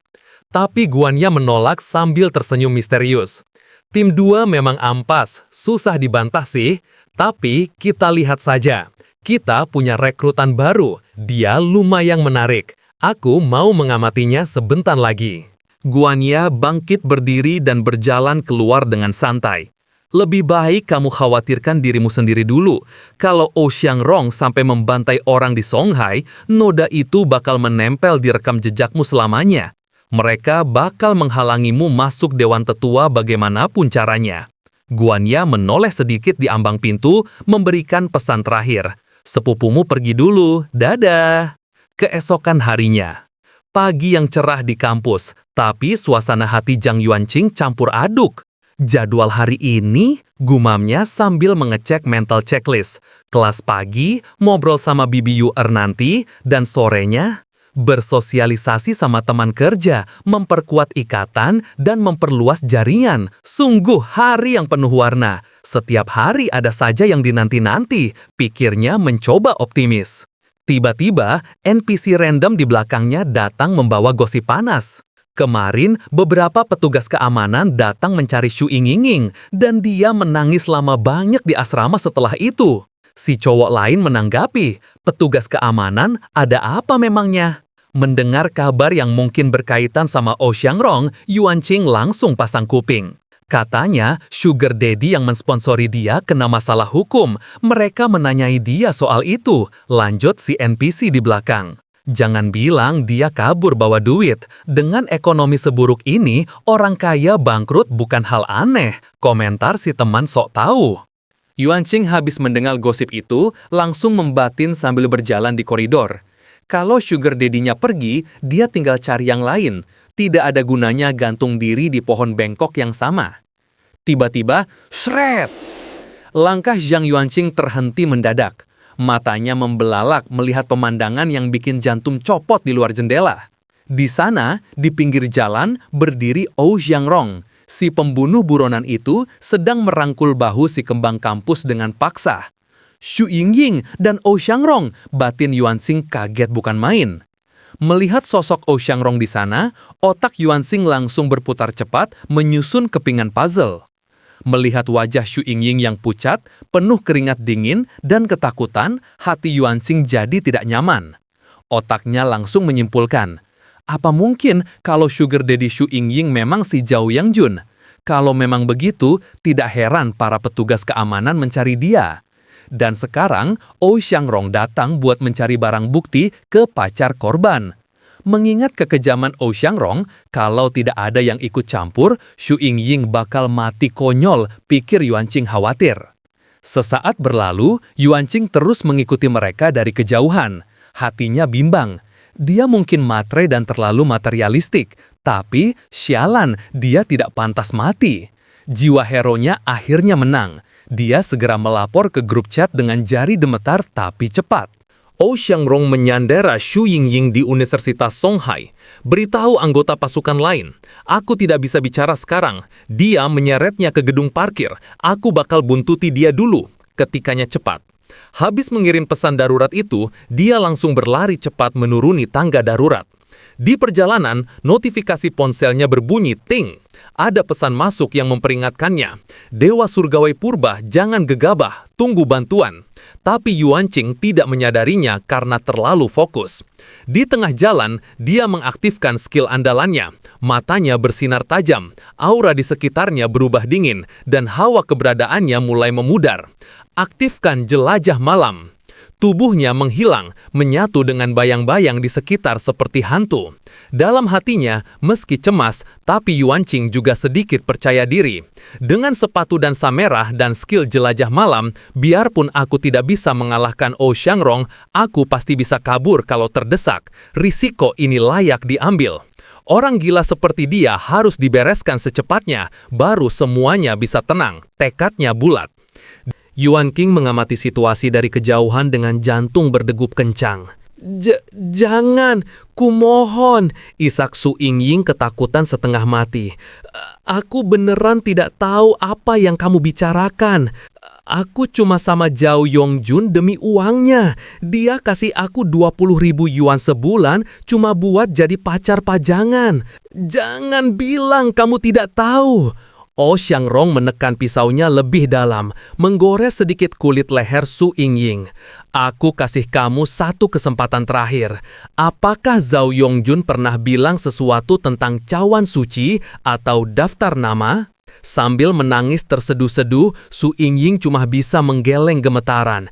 Tapi Guanya menolak sambil tersenyum misterius. Tim 2 memang ampas, susah dibantah sih. Tapi kita lihat saja. Kita punya rekrutan baru, dia lumayan menarik. Aku mau mengamatinya sebentar lagi. Guanya bangkit berdiri dan berjalan keluar dengan santai. Lebih baik kamu khawatirkan dirimu sendiri dulu. Kalau Ou Shangrong sampai membantai orang di Songhai, noda itu bakal menempel di rekam jejakmu selamanya. Mereka bakal menghalangimu masuk Dewan Tetua bagaimanapun caranya. Guanya menoleh sedikit di ambang pintu, memberikan pesan terakhir. Sepupumu pergi dulu, dadah. Keesokan harinya. Pagi yang cerah di kampus, tapi suasana hati Zhang Yuanqing campur aduk. Jadwal hari ini, gumamnya sambil mengecek mental checklist. Kelas pagi, ngobrol sama Bibi Yu nanti, dan sorenya, bersosialisasi sama teman kerja, memperkuat ikatan, dan memperluas jaringan. Sungguh hari yang penuh warna. Setiap hari ada saja yang dinanti-nanti, pikirnya mencoba optimis. Tiba-tiba, NPC random di belakangnya datang membawa gosip panas. Kemarin, beberapa petugas keamanan datang mencari Xu Yingying, dan dia menangis lama banyak di asrama setelah itu. Si cowok lain menanggapi, petugas keamanan ada apa memangnya? Mendengar kabar yang mungkin berkaitan sama Ou Shangrong, Yuanqing langsung pasang kuping. Katanya, Sugar Daddy yang mensponsori dia kena masalah hukum. Mereka menanyai dia soal itu. Lanjut si NPC di belakang. Jangan bilang dia kabur bawa duit. Dengan ekonomi seburuk ini, orang kaya bangkrut bukan hal aneh. Komentar si teman sok tahu. Yuanqing habis mendengar gosip itu, langsung membatin sambil berjalan di koridor. Kalau Sugar Daddy-nya pergi, dia tinggal cari yang lain. Tidak ada gunanya gantung diri di pohon bengkok yang sama. Tiba-tiba, shred! Langkah Zhang Yuanqing terhenti mendadak. Matanya membelalak melihat pemandangan yang bikin jantung copot di luar jendela. Di sana, di pinggir jalan, berdiri Ou Xiangrong. Si pembunuh buronan itu sedang merangkul bahu si kembang kampus dengan paksa. Xu Yingying dan Ou Xiangrong, batin Yuanqing kaget bukan main. Melihat sosok Ou Xiangrong di sana, otak Yuanqing langsung berputar cepat menyusun kepingan puzzle. Melihat wajah Xu Yingying yang pucat, penuh keringat dingin dan ketakutan, hati Yuanqing jadi tidak nyaman. Otaknya langsung menyimpulkan, apa mungkin kalau Sugar Daddy Xu Yingying memang si Zhao Yangjun? Kalau memang begitu, tidak heran para petugas keamanan mencari dia. Dan sekarang, Ou Xiangrong datang buat mencari barang bukti ke pacar korban. Mengingat kekejaman Ou Xiangrong, kalau tidak ada yang ikut campur, Xu Yingying bakal mati konyol, pikir Yuanqing khawatir. Sesaat berlalu, Yuanqing terus mengikuti mereka dari kejauhan. Hatinya bimbang. Dia mungkin matre dan terlalu materialistik, tapi sialan, dia tidak pantas mati. Jiwa hero-nya akhirnya menang. Dia segera melapor ke grup chat dengan jari gemetar tapi cepat. Ou Xiangrong menyandera Xu Yingying di Universitas Songhai. Beritahu anggota pasukan lain, aku tidak bisa bicara sekarang. Dia menyeretnya ke gedung parkir. Aku bakal buntuti dia dulu. Ketikanya cepat. Habis mengirim pesan darurat itu, dia langsung berlari cepat menuruni tangga darurat. Di perjalanan, notifikasi ponselnya berbunyi ting. Ada pesan masuk yang memperingatkannya. Dewa Surgawi Purba, jangan gegabah, tunggu bantuan. Tapi Yuanqing tidak menyadarinya karena terlalu fokus. Di tengah jalan, dia mengaktifkan skill andalannya. Matanya bersinar tajam, aura di sekitarnya berubah dingin, dan hawa keberadaannya mulai memudar. Aktifkan jelajah malam. Tubuhnya menghilang, menyatu dengan bayang-bayang di sekitar seperti hantu. Dalam hatinya, meski cemas, tapi Yuanqing juga sedikit percaya diri. Dengan sepatu dansa merah dan skill jelajah malam, biarpun aku tidak bisa mengalahkan Ou Xiangrong, aku pasti bisa kabur kalau terdesak. Risiko ini layak diambil. Orang gila seperti dia harus dibereskan secepatnya, baru semuanya bisa tenang. Tekadnya bulat. Yuanqing mengamati situasi dari kejauhan dengan jantung berdegup kencang. Jangan, kumohon, isak Xu Yingying ketakutan setengah mati. Aku beneran tidak tahu apa yang kamu bicarakan. Aku cuma sama Zhao Yongjun demi uangnya. Dia kasih aku 20.000 yuan sebulan cuma buat jadi pacar pajangan. Jangan bilang kamu tidak tahu. Ou Xiangrong menekan pisaunya lebih dalam, menggores sedikit kulit leher Xu Yingying. Aku kasih kamu satu kesempatan terakhir. Apakah Zhao Yongjun pernah bilang sesuatu tentang cawan suci atau daftar nama? Sambil menangis terseduh-seduh, Xu Yingying cuma bisa menggeleng gemetaran.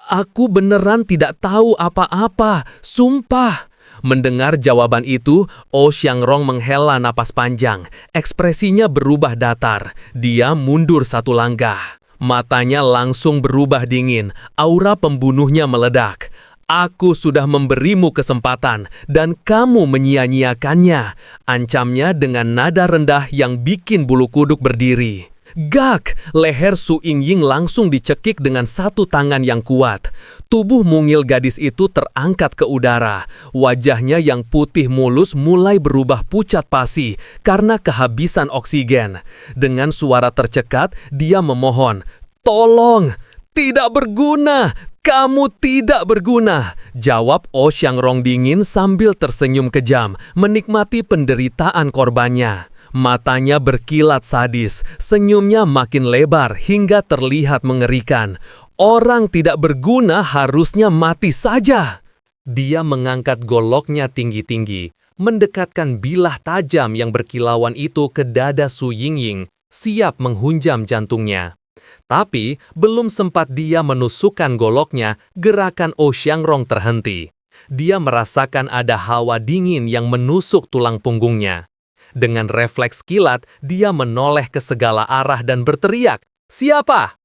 Aku beneran tidak tahu apa-apa, sumpah. Mendengar jawaban itu, Ou Xiangrong menghela napas panjang. Ekspresinya berubah datar. Dia mundur satu langkah. Matanya langsung berubah dingin. Aura pembunuhnya meledak. Aku sudah memberimu kesempatan, dan kamu menyia-nyiakannya. Ancamnya dengan nada rendah yang bikin bulu kuduk berdiri. Gak! Leher Xu Yingying langsung dicekik dengan satu tangan yang kuat. Tubuh mungil gadis itu terangkat ke udara. Wajahnya yang putih mulus mulai berubah pucat pasi karena kehabisan oksigen. Dengan suara tercekat, dia memohon, "Tolong! Tidak berguna! Kamu tidak berguna!" Jawab Ou Xiangrong dingin sambil tersenyum kejam, menikmati penderitaan korbannya. Matanya berkilat sadis, senyumnya makin lebar hingga terlihat mengerikan. Orang tidak berguna harusnya mati saja. Dia mengangkat goloknya tinggi-tinggi, mendekatkan bilah tajam yang berkilauan itu ke dada Xu Yingying, siap menghunjam jantungnya. Tapi belum sempat dia menusukkan goloknya, gerakan Oh Xiangrong terhenti. Dia merasakan ada hawa dingin yang menusuk tulang punggungnya. Dengan refleks kilat, dia menoleh ke segala arah dan berteriak, "Siapa?"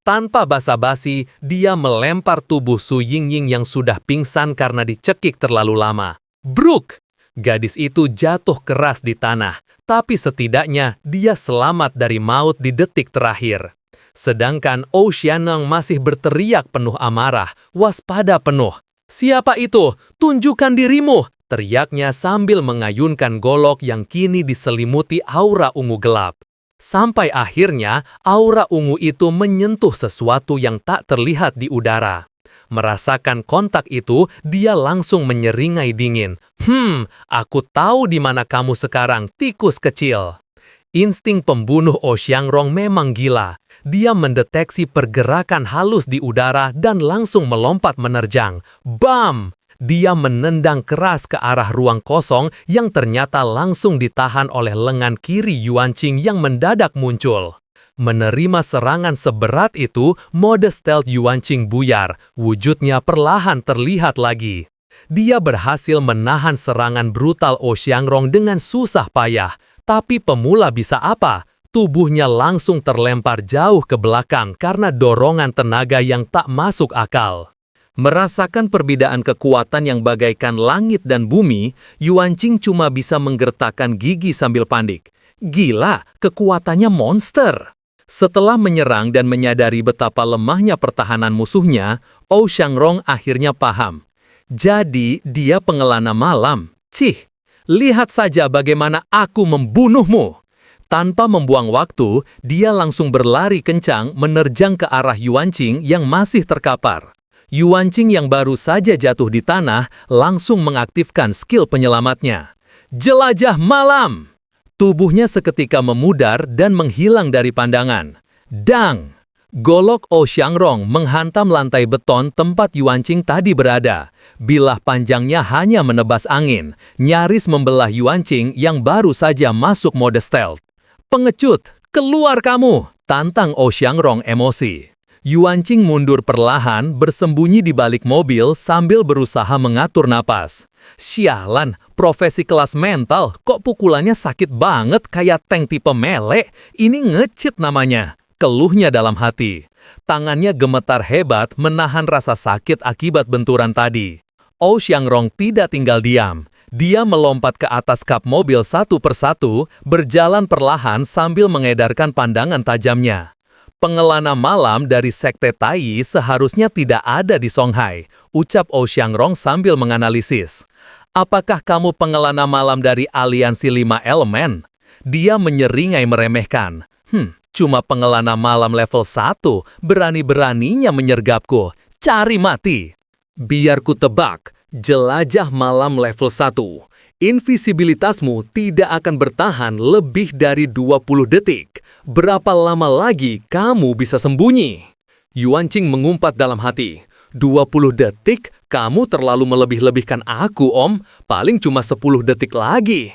Tanpa basa-basi, dia melempar tubuh Su Yingying yang sudah pingsan karena dicekik terlalu lama. Bruk! Gadis itu jatuh keras di tanah, tapi setidaknya dia selamat dari maut di detik terakhir. Sedangkan Oh Xiangrong masih berteriak penuh amarah, waspada penuh. "Siapa itu? Tunjukkan dirimu!" teriaknya sambil mengayunkan golok yang kini diselimuti aura ungu gelap. Sampai akhirnya, aura ungu itu menyentuh sesuatu yang tak terlihat di udara. Merasakan kontak itu, dia langsung menyeringai dingin. Aku tahu di mana kamu sekarang, tikus kecil." Insting pembunuh Oh Xiangrong memang gila. Dia mendeteksi pergerakan halus di udara dan langsung melompat menerjang. Bam! Dia menendang keras ke arah ruang kosong yang ternyata langsung ditahan oleh lengan kiri Yuanqing yang mendadak muncul. Menerima serangan seberat itu, mode stealth Yuanqing buyar, wujudnya perlahan terlihat lagi. Dia berhasil menahan serangan brutal Oh Xiangrong dengan susah payah, tapi pemula bisa apa? Tubuhnya langsung terlempar jauh ke belakang karena dorongan tenaga yang tak masuk akal. Merasakan perbedaan kekuatan yang bagaikan langit dan bumi, Yuanqing cuma bisa menggertakkan gigi sambil panik. Gila, kekuatannya monster. Setelah menyerang dan menyadari betapa lemahnya pertahanan musuhnya, Oh Xiangrong akhirnya paham. Jadi, dia pengelana malam. Cih, lihat saja bagaimana aku membunuhmu. Tanpa membuang waktu, dia langsung berlari kencang menerjang ke arah Yuanqing yang masih terkapar. Yuanqing yang baru saja jatuh di tanah langsung mengaktifkan skill penyelamatnya. Jelajah malam! Tubuhnya seketika memudar dan menghilang dari pandangan. Dang! Golok Oh Xiangrong menghantam lantai beton tempat Yuanqing tadi berada. Bilah panjangnya hanya menebas angin, nyaris membelah Yuanqing yang baru saja masuk mode stealth. "Pengecut, keluar kamu!" tantang Oh Xiangrong emosi. Yuanqing mundur perlahan, bersembunyi di balik mobil sambil berusaha mengatur napas. Sialan, profesi kelas mental, kok pukulannya sakit banget kayak tank tipe melee? Ini nge-cheat namanya, keluhnya dalam hati. Tangannya gemetar hebat menahan rasa sakit akibat benturan tadi. Oh Xiangrong tidak tinggal diam. Dia melompat ke atas kap mobil satu persatu, berjalan perlahan sambil mengedarkan pandangan tajamnya. Pengelana malam dari Sekte Tai seharusnya tidak ada di Songhai, ucap Oh Xiangrong sambil menganalisis. Apakah kamu pengelana malam dari Aliansi 5 Elemen? Dia menyeringai meremehkan. Cuma pengelana malam level 1, berani-beraninya menyergapku. Cari mati. Biar ku tebak, jelajah malam level 1. Invisibilitasmu tidak akan bertahan lebih dari 20 detik. Berapa lama lagi kamu bisa sembunyi? Yuanqing mengumpat dalam hati. 20 detik? Kamu terlalu melebih-lebihkan aku, Om. Paling cuma 10 detik lagi.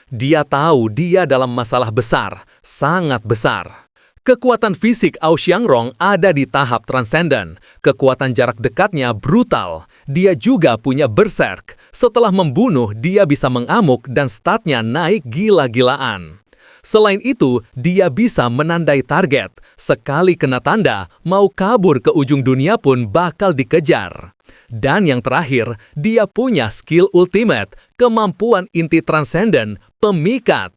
Dia tahu dia dalam masalah besar, sangat besar. Kekuatan fisik Oh Xiangrong ada di tahap transcendent. Kekuatan jarak dekatnya brutal. Dia juga punya berserk. Setelah membunuh, dia bisa mengamuk dan statnya naik gila-gilaan. Selain itu, dia bisa menandai target. Sekali kena tanda, mau kabur ke ujung dunia pun bakal dikejar. Dan yang terakhir, dia punya skill ultimate, kemampuan inti transcendent, pemikat.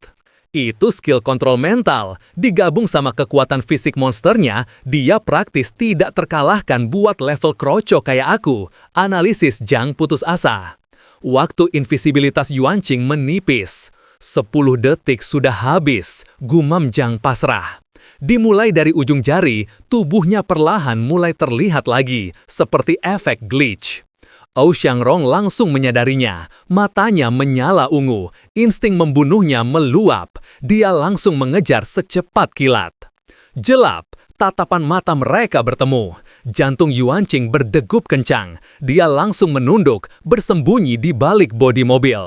Itu skill kontrol mental, digabung sama kekuatan fisik monsternya, dia praktis tidak terkalahkan buat level kroco kayak aku. Analisis Jang putus asa. Waktu invisibilitas Yuanqing menipis. 10 detik sudah habis, gumam Jang pasrah. Dimulai dari ujung jari, tubuhnya perlahan mulai terlihat lagi, seperti efek glitch. Oh Xiangrong langsung menyadarinya, matanya menyala ungu, insting membunuhnya meluap, dia langsung mengejar secepat kilat. Jelap, tatapan mata mereka bertemu, jantung Yuanqing berdegup kencang, dia langsung menunduk, bersembunyi di balik bodi mobil.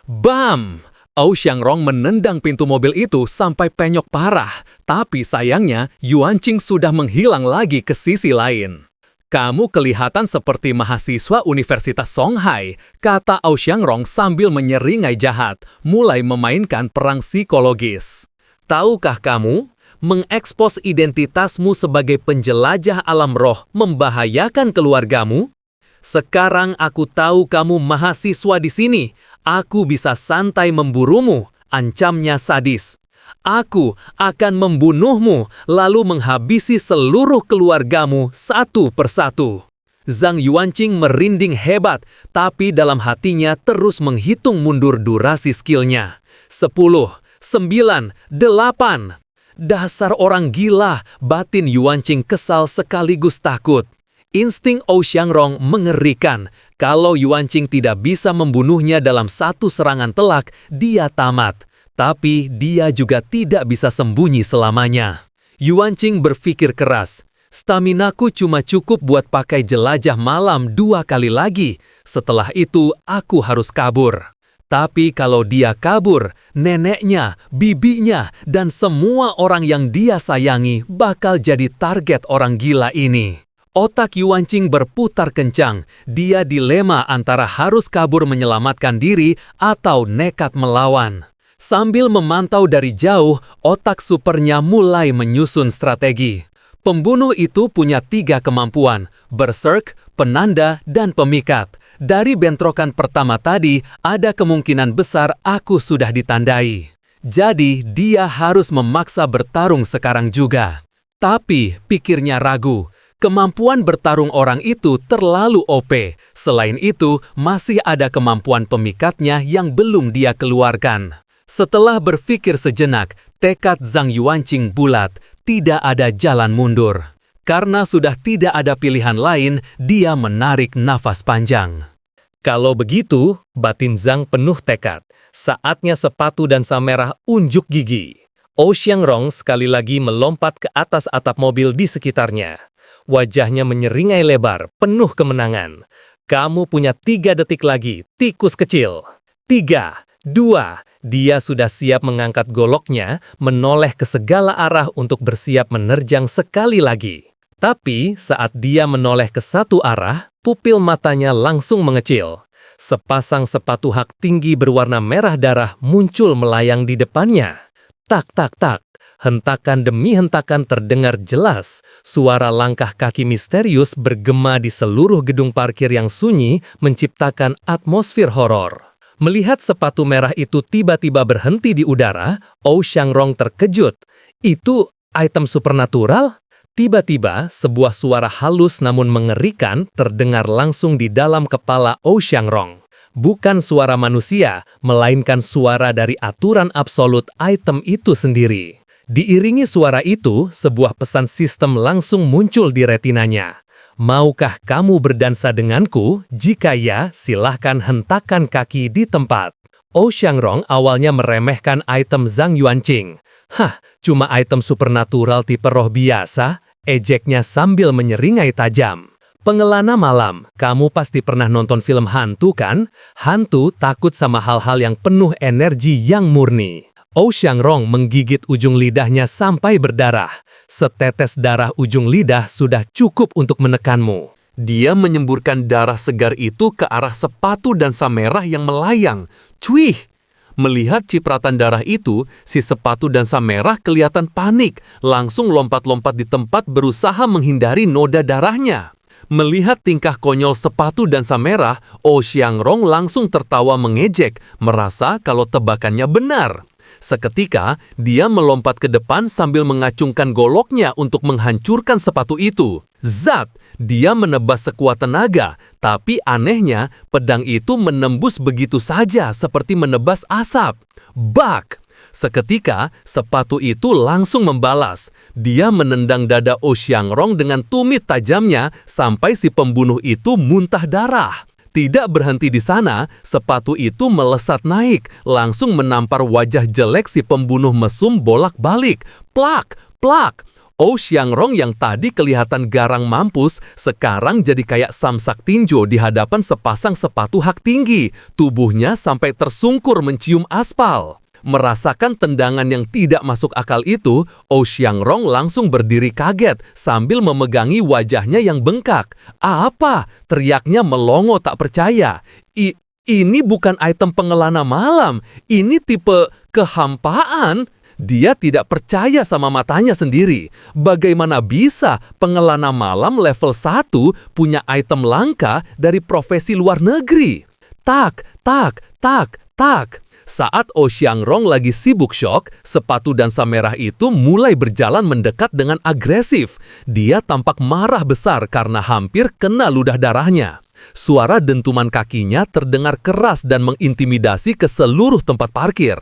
Bam! Ou Xiangrong menendang pintu mobil itu sampai penyok parah, tapi sayangnya Yuan Qing sudah menghilang lagi ke sisi lain. Kamu kelihatan seperti mahasiswa Universitas Songhai, kata Ou Xiangrong sambil menyeringai jahat, mulai memainkan perang psikologis. Tahukah kamu, mengekspos identitasmu sebagai penjelajah alam roh membahayakan keluargamu? Sekarang aku tahu kamu mahasiswa di sini. Aku bisa santai memburumu, ancamnya sadis. Aku akan membunuhmu, lalu menghabisi seluruh keluargamu satu persatu. Zhang Yuanqing merinding hebat, tapi dalam hatinya terus menghitung mundur durasi skillnya. 10, 9, 8. Dasar orang gila, batin Yuanqing kesal sekaligus takut. Insting Ou Xiangrong mengerikan. Kalau Yuanqing tidak bisa membunuhnya dalam satu serangan telak, dia tamat. Tapi dia juga tidak bisa sembunyi selamanya. Yuanqing berpikir keras. Staminaku cuma cukup buat pakai jelajah malam 2 kali lagi. Setelah itu, aku harus kabur. Tapi kalau dia kabur, neneknya, bibinya, dan semua orang yang dia sayangi bakal jadi target orang gila ini. Otak Yuanqing berputar kencang. Dia dilema antara harus kabur menyelamatkan diri atau nekat melawan. Sambil memantau dari jauh, otak supernya mulai menyusun strategi. Pembunuh itu punya 3 kemampuan, berserk, penanda, dan pemikat. Dari bentrokan pertama tadi, ada kemungkinan besar aku sudah ditandai. Jadi, dia harus memaksa bertarung sekarang juga. Tapi, pikirnya ragu. Kemampuan bertarung orang itu terlalu OP. Selain itu, masih ada kemampuan pemikatnya yang belum dia keluarkan. Setelah berpikir sejenak, tekad Zhang Yuanqing bulat, tidak ada jalan mundur. Karena sudah tidak ada pilihan lain, dia menarik nafas panjang. Kalau begitu, batin Zhang penuh tekad. Saatnya sepatu dansa merah unjuk gigi. Ou Xiangrong sekali lagi melompat ke atas atap mobil di sekitarnya. Wajahnya menyeringai lebar, penuh kemenangan. Kamu punya 3 detik lagi, tikus kecil. 3, 2, dia sudah siap mengangkat goloknya, menoleh ke segala arah untuk bersiap menerjang sekali lagi. Tapi saat dia menoleh ke satu arah, pupil matanya langsung mengecil. Sepasang sepatu hak tinggi berwarna merah darah muncul melayang di depannya. Tak, tak, tak. Hentakan demi hentakan terdengar jelas. Suara langkah kaki misterius bergema di seluruh gedung parkir yang sunyi, menciptakan atmosfer horor. Melihat sepatu merah itu tiba-tiba berhenti di udara, Ou Xiangrong terkejut. Itu item supernatural? Tiba-tiba, sebuah suara halus namun mengerikan terdengar langsung di dalam kepala Ou Xiangrong. Bukan suara manusia, melainkan suara dari aturan absolut item itu sendiri. Diiringi suara itu, sebuah pesan sistem langsung muncul di retinanya. Maukah kamu berdansa denganku? Jika ya, silahkan hentakan kaki di tempat. Ou Xiangrong awalnya meremehkan item Zhang Yuanqing. Hah, cuma item supernatural tipe roh biasa? Ejeknya sambil menyeringai tajam. Pengelana malam, kamu pasti pernah nonton film hantu kan? Hantu takut sama hal-hal yang penuh energi yang murni. Ou Xiangrong menggigit ujung lidahnya sampai berdarah. Setetes darah ujung lidah sudah cukup untuk menekanmu. Dia menyemburkan darah segar itu ke arah sepatu dansa merah yang melayang. Cuih! Melihat cipratan darah itu, si sepatu dansa merah kelihatan panik, langsung lompat-lompat di tempat berusaha menghindari noda darahnya. Melihat tingkah konyol sepatu dansa merah, Ou Xiangrong langsung tertawa mengejek, merasa kalau tebakannya benar. Seketika, dia melompat ke depan sambil mengacungkan goloknya untuk menghancurkan sepatu itu. Zat! Dia menebas sekuat tenaga, tapi anehnya, pedang itu menembus begitu saja seperti menebas asap. Bak! Seketika, sepatu itu langsung membalas. Dia menendang dada Ou Xiangrong dengan tumit tajamnya sampai si pembunuh itu muntah darah. Tidak berhenti di sana, sepatu itu melesat naik, langsung menampar wajah jelek si pembunuh mesum bolak-balik. Plak! Plak! Oh Xiangrong yang tadi kelihatan garang mampus, sekarang jadi kayak samsak tinju di hadapan sepasang sepatu hak tinggi. Tubuhnya sampai tersungkur mencium aspal. Merasakan tendangan yang tidak masuk akal itu, Oh Xiangrong langsung berdiri kaget sambil memegangi wajahnya yang bengkak. Apa? Teriaknya melongo tak percaya. Ini bukan item pengelana malam, ini tipe kehampaan. Dia tidak percaya sama matanya sendiri. Bagaimana bisa pengelana malam level 1 punya item langka dari profesi luar negeri? Tak, tak, tak, tak. Saat Oh Xiangrong lagi sibuk shock, sepatu dansa merah itu mulai berjalan mendekat dengan agresif. Dia tampak marah besar karena hampir kena ludah darahnya. Suara dentuman kakinya terdengar keras dan mengintimidasi ke seluruh tempat parkir.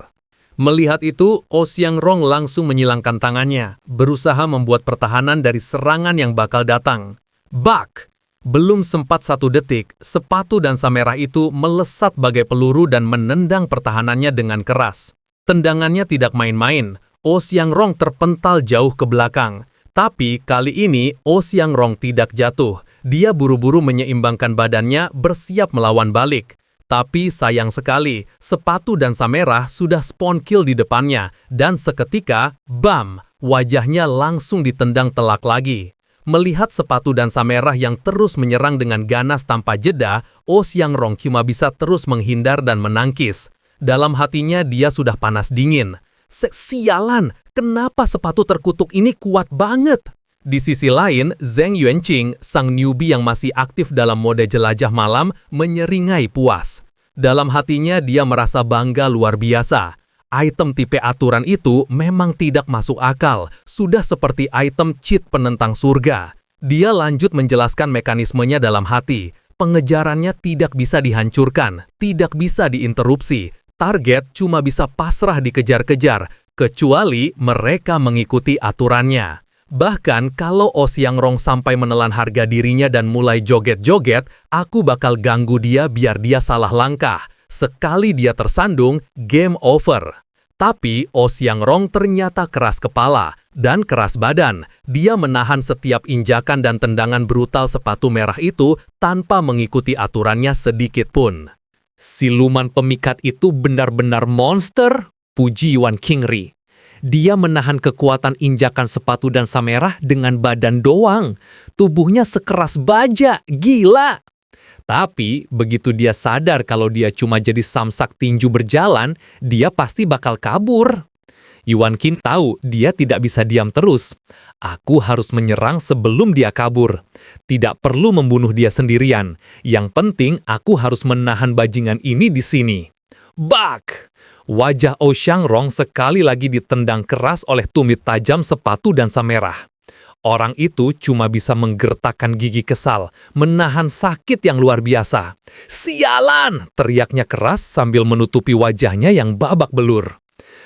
Melihat itu, Oh Xiangrong langsung menyilangkan tangannya, berusaha membuat pertahanan dari serangan yang bakal datang. Bak! Belum sempat 1 detik, sepatu dansa merah itu melesat bagai peluru dan menendang pertahanannya dengan keras. Tendangannya tidak main-main, Oh Xiangrong terpental jauh ke belakang. Tapi kali ini Oh Xiangrong tidak jatuh. Dia buru-buru menyeimbangkan badannya bersiap melawan balik. Tapi sayang sekali, sepatu dansa merah sudah spawn kill di depannya, dan seketika, bam, wajahnya langsung ditendang telak lagi. Melihat sepatu dansa merah yang terus menyerang dengan ganas tanpa jeda, Oh Xiangrong cuma bisa terus menghindar dan menangkis. Dalam hatinya dia sudah panas dingin. Sialan, kenapa sepatu terkutuk ini kuat banget? Di sisi lain, Zheng Yuanqing, sang newbie yang masih aktif dalam mode jelajah malam, menyeringai puas. Dalam hatinya dia merasa bangga luar biasa. Item tipe aturan itu memang tidak masuk akal, sudah seperti item cheat penentang surga. Dia lanjut menjelaskan mekanismenya dalam hati. Pengejarannya tidak bisa dihancurkan, tidak bisa diinterupsi. Target cuma bisa pasrah dikejar-kejar, kecuali mereka mengikuti aturannya. Bahkan kalau Oh Xiangrong sampai menelan harga dirinya dan mulai joget-joget, aku bakal ganggu dia biar dia salah langkah. Sekali dia tersandung, game over. Tapi Oh Xiangrong ternyata keras kepala dan keras badan. Dia menahan setiap injakan dan tendangan brutal sepatu merah itu tanpa mengikuti aturannya sedikit pun. Siluman pemikat itu benar-benar monster, puji Yuanqing Ri. Dia menahan kekuatan injakan sepatu dansa merah dengan badan doang. Tubuhnya sekeras baja, gila. Tapi begitu dia sadar kalau dia cuma jadi samsak tinju berjalan, dia pasti bakal kabur. Yuanqing tahu dia tidak bisa diam terus. Aku harus menyerang sebelum dia kabur. Tidak perlu membunuh dia sendirian. Yang penting aku harus menahan bajingan ini di sini. Bak! Wajah Oh Xiangrong sekali lagi ditendang keras oleh tumit tajam sepatu dansa merah. Orang itu cuma bisa menggertakkan gigi kesal, menahan sakit yang luar biasa. Sialan! Teriaknya keras sambil menutupi wajahnya yang babak belur.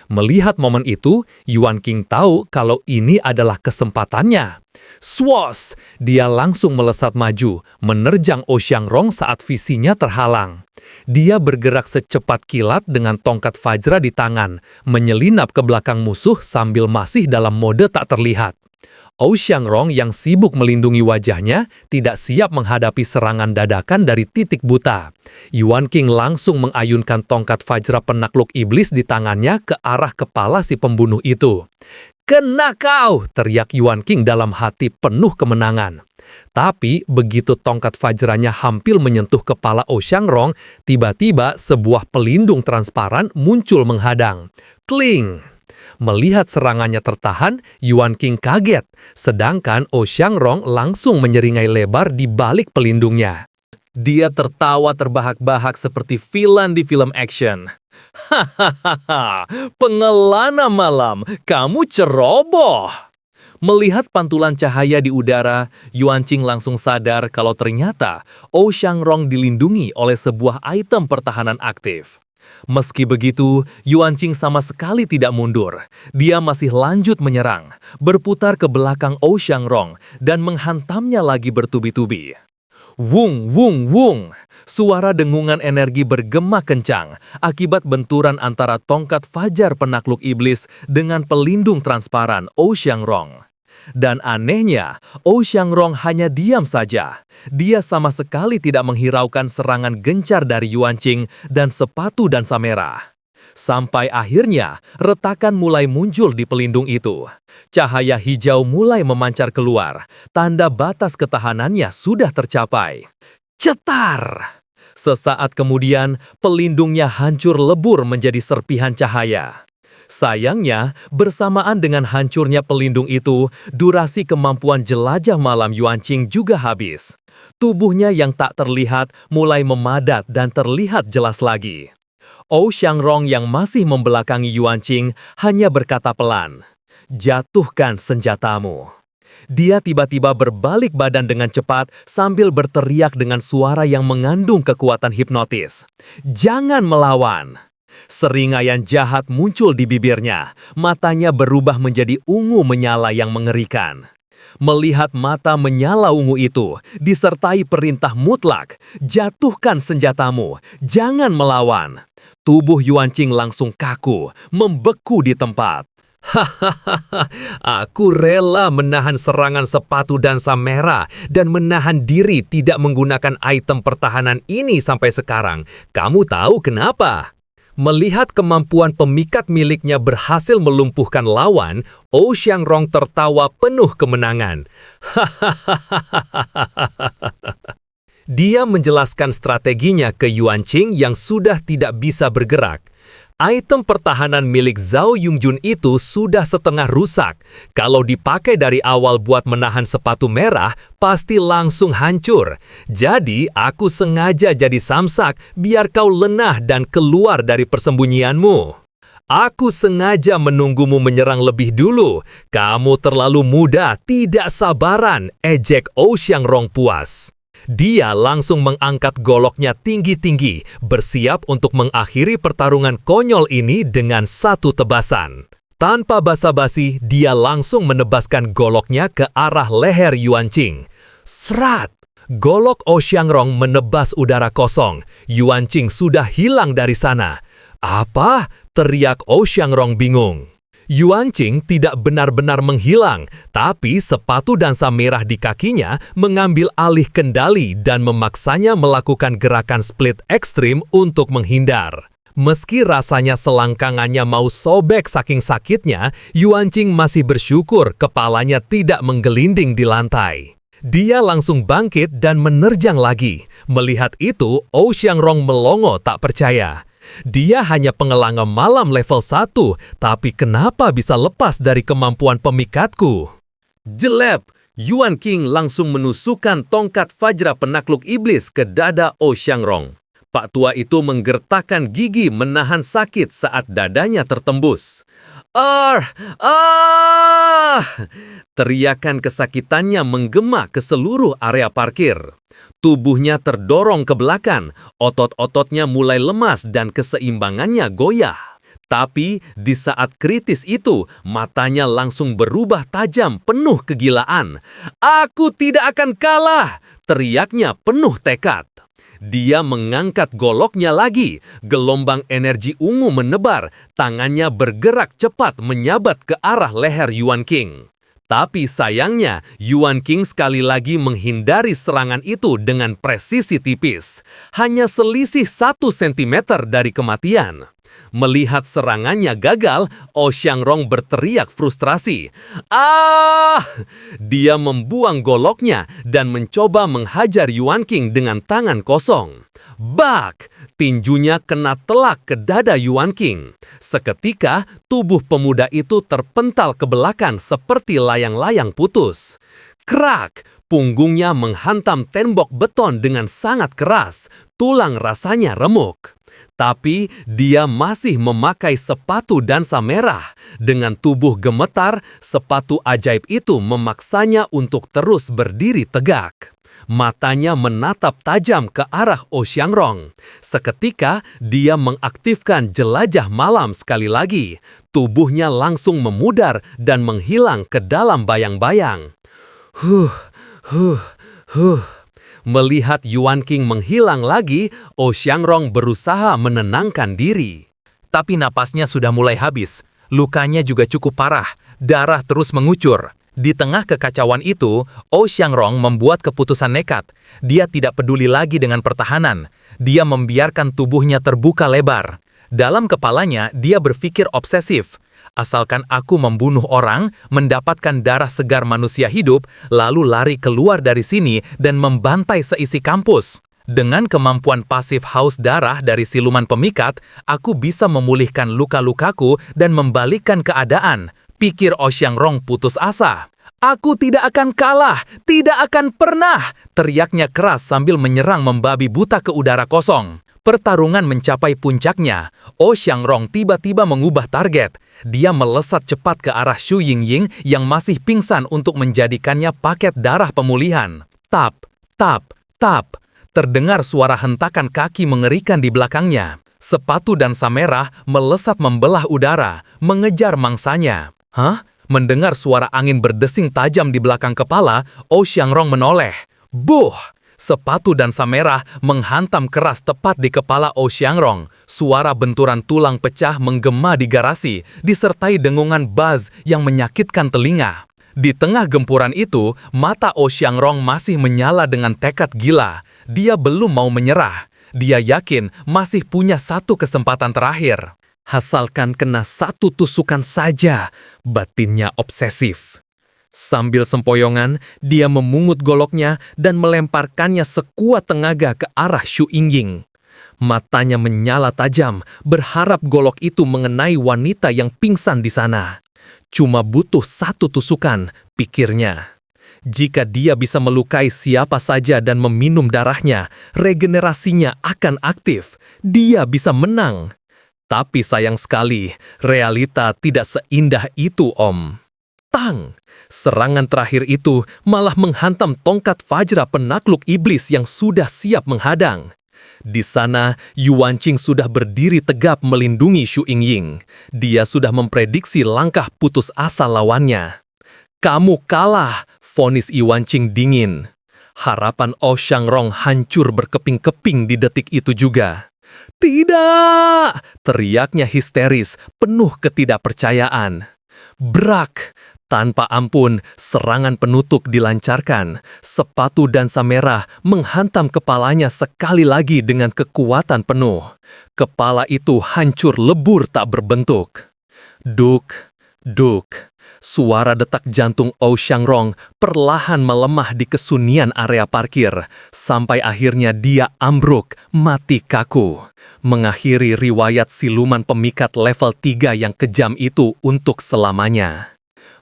Melihat momen itu, Yuanqing tahu kalau ini adalah kesempatannya. Swos! Dia langsung melesat maju, menerjang Oh Xiangrong saat visinya terhalang. Dia bergerak secepat kilat dengan tongkat Vajra di tangan, menyelinap ke belakang musuh sambil masih dalam mode tak terlihat. Oh Xiangrong yang sibuk melindungi wajahnya tidak siap menghadapi serangan dadakan dari titik buta. Yuanqing langsung mengayunkan tongkat Vajra penakluk iblis di tangannya ke arah kepala si pembunuh itu. Kena kau! Teriak Yuanqing dalam hati penuh kemenangan. Tapi begitu tongkat Vajranya hampir menyentuh kepala Oh Xiangrong, tiba-tiba sebuah pelindung transparan muncul menghadang. Kling! Melihat serangannya tertahan, Yuanqing kaget, sedangkan Oh Xiangrong langsung menyeringai lebar di balik pelindungnya. Dia tertawa terbahak-bahak seperti villain di film action. Hahaha, pengelana malam, kamu ceroboh! Melihat pantulan cahaya di udara, Yuanqing langsung sadar kalau ternyata Oh Xiangrong dilindungi oleh sebuah item pertahanan aktif. Meski begitu, Yuanqing sama sekali tidak mundur. Dia masih lanjut menyerang, berputar ke belakang Oh Xiangrong dan menghantamnya lagi bertubi-tubi. Wung, wung, wung. Suara dengungan energi bergema kencang akibat benturan antara tongkat fajar penakluk iblis dengan pelindung transparan Oh Xiangrong. Dan anehnya, Ou Xiangrong hanya diam saja. Dia sama sekali tidak menghiraukan serangan gencar dari Yuan Qing dan sepatu dansa merah. Sampai akhirnya, retakan mulai muncul di pelindung itu. Cahaya hijau mulai memancar keluar, tanda batas ketahanannya sudah tercapai. Cetar! Sesaat kemudian, pelindungnya hancur lebur menjadi serpihan cahaya. Sayangnya, bersamaan dengan hancurnya pelindung itu, durasi kemampuan jelajah malam Yuan Qing juga habis. Tubuhnya yang tak terlihat mulai memadat dan terlihat jelas lagi. Ou Xiangrong yang masih membelakangi Yuan Qing hanya berkata pelan, "Jatuhkan senjatamu." Dia tiba-tiba berbalik badan dengan cepat sambil berteriak dengan suara yang mengandung kekuatan hipnotis. "Jangan melawan!" Seringaian jahat muncul di bibirnya, matanya berubah menjadi ungu menyala yang mengerikan. Melihat mata menyala ungu itu, disertai perintah mutlak, "Jatuhkan senjatamu, jangan melawan." Tubuh Yuan Qing langsung kaku, membeku di tempat. Hahaha, aku rela menahan serangan sepatu dansa merah dan menahan diri tidak menggunakan item pertahanan ini sampai sekarang. Kamu tahu kenapa? Melihat kemampuan pemikat miliknya berhasil melumpuhkan lawan, Ou Xiangrong tertawa penuh kemenangan. Dia menjelaskan strateginya ke Yuan Qing yang sudah tidak bisa bergerak. Item pertahanan milik Zhao Yungjun itu sudah setengah rusak. Kalau dipakai dari awal buat menahan sepatu merah, pasti langsung hancur. Jadi, aku sengaja jadi samsak biar kau lengah dan keluar dari persembunyianmu. Aku sengaja menunggumu menyerang lebih dulu. Kamu terlalu muda, tidak sabaran, ejek Ou Xiangrong puas. Dia langsung mengangkat goloknya tinggi-tinggi, bersiap untuk mengakhiri pertarungan konyol ini dengan satu tebasan. Tanpa basa-basi, dia langsung menebaskan goloknya ke arah leher Yuan Qing. Serat! Golok Ou Xiangrong menebas udara kosong. Yuan Qing sudah hilang dari sana. Apa? Teriak Ou Xiangrong bingung. Yuan Qing tidak benar-benar menghilang, tapi sepatu dansa merah di kakinya mengambil alih kendali dan memaksanya melakukan gerakan split ekstrim untuk menghindar. Meski rasanya selangkangannya mau sobek saking sakitnya, Yuan Qing masih bersyukur kepalanya tidak menggelinding di lantai. Dia langsung bangkit dan menerjang lagi. Melihat itu, Ou Xiangrong melongo tak percaya. Dia hanya pengelanga malam level 1, tapi kenapa bisa lepas dari kemampuan pemikatku? Jelep! Yuan Qing langsung menusukkan tongkat Fajra penakluk iblis ke dada Ou Xiangrong. Pak tua itu menggertakkan gigi menahan sakit saat dadanya tertembus. Teriakan kesakitannya menggema ke seluruh area parkir. Tubuhnya terdorong ke belakang, otot-ototnya mulai lemas dan keseimbangannya goyah. Tapi di saat kritis itu, matanya langsung berubah tajam penuh kegilaan. "Aku tidak akan kalah!" teriaknya penuh tekad. Dia mengangkat goloknya lagi, gelombang energi ungu menebar, tangannya bergerak cepat menyabat ke arah leher Yuan Qing. Tapi sayangnya, Yuan Qing sekali lagi menghindari serangan itu dengan presisi tipis. Hanya selisih 1 sentimeter dari kematian. Melihat serangannya gagal, Ou Xiangrong berteriak frustrasi. Dia membuang goloknya dan mencoba menghajar Yuan Qing dengan tangan kosong. Bak! Tinjunya kena telak ke dada Yuan Qing. Seketika, tubuh pemuda itu terpental ke belakang seperti layang-layang putus. Krak! Punggungnya menghantam tembok beton dengan sangat keras. Tulang rasanya remuk. Tapi dia masih memakai sepatu dansa merah. Dengan tubuh gemetar, sepatu ajaib itu memaksanya untuk terus berdiri tegak. Matanya menatap tajam ke arah Ou Xiangrong. Seketika, dia mengaktifkan jelajah malam sekali lagi. Tubuhnya langsung memudar dan menghilang ke dalam bayang-bayang. Melihat Yuan Qing menghilang lagi, Ou Xiangrong berusaha menenangkan diri. Tapi napasnya sudah mulai habis. Lukanya juga cukup parah. Darah terus mengucur. Di tengah kekacauan itu, Oh Xiangrong membuat keputusan nekat. Dia tidak peduli lagi dengan pertahanan. Dia membiarkan tubuhnya terbuka lebar. Dalam kepalanya, dia berpikir obsesif. Asalkan aku membunuh orang, mendapatkan darah segar manusia hidup, lalu lari keluar dari sini dan membantai seisi kampus. Dengan kemampuan pasif haus darah dari siluman pemikat, aku bisa memulihkan luka-lukaku dan membalikkan keadaan. Pikir Oh Xiangrong putus asa. Aku tidak akan kalah, tidak akan pernah, teriaknya keras sambil menyerang membabi buta ke udara kosong. Pertarungan mencapai puncaknya. Oh Xiangrong tiba-tiba mengubah target. Dia melesat cepat ke arah Xu Yingying yang masih pingsan untuk menjadikannya paket darah pemulihan. Tap, tap, tap. Terdengar suara hentakan kaki mengerikan di belakangnya. Sepatu dansa merah melesat membelah udara, mengejar mangsanya. Hah? Mendengar suara angin berdesing tajam di belakang kepala, Oh Xiangrong menoleh. Buh! Sepatu dansa merah menghantam keras tepat di kepala Oh Xiangrong. Suara benturan tulang pecah menggema di garasi, disertai dengungan buzz yang menyakitkan telinga. Di tengah gempuran itu, mata Oh Xiangrong masih menyala dengan tekad gila. Dia belum mau menyerah. Dia yakin masih punya satu kesempatan terakhir. Asalkan kena satu tusukan saja, batinnya obsesif. Sambil sempoyongan, dia memungut goloknya dan melemparkannya sekuat tenaga ke arah Xu Yingying. Matanya menyala tajam, berharap golok itu mengenai wanita yang pingsan di sana. Cuma butuh satu tusukan, pikirnya. Jika dia bisa melukai siapa saja dan meminum darahnya, regenerasinya akan aktif. Dia bisa menang. Tapi sayang sekali, realita tidak seindah itu, Om. Tang! Serangan terakhir itu malah menghantam tongkat Fajra penakluk iblis yang sudah siap menghadang. Di sana, Yuanqing sudah berdiri tegap melindungi Xu Yingying. Dia sudah memprediksi langkah putus asa lawannya. Kamu kalah, vonis Yuanqing dingin. Harapan Oh Xiangrong hancur berkeping-keping di detik itu juga. Tidak! Teriaknya histeris, penuh ketidakpercayaan. Brak! Tanpa ampun, serangan penutup dilancarkan. Sepatu dansa merah menghantam kepalanya sekali lagi dengan kekuatan penuh. Kepala itu hancur lebur tak berbentuk. Duk, duk. Suara detak jantung Oh Xiangrong perlahan melemah di kesunyian area parkir, sampai akhirnya dia ambruk, mati kaku. Mengakhiri riwayat siluman pemikat level 3 yang kejam itu untuk selamanya.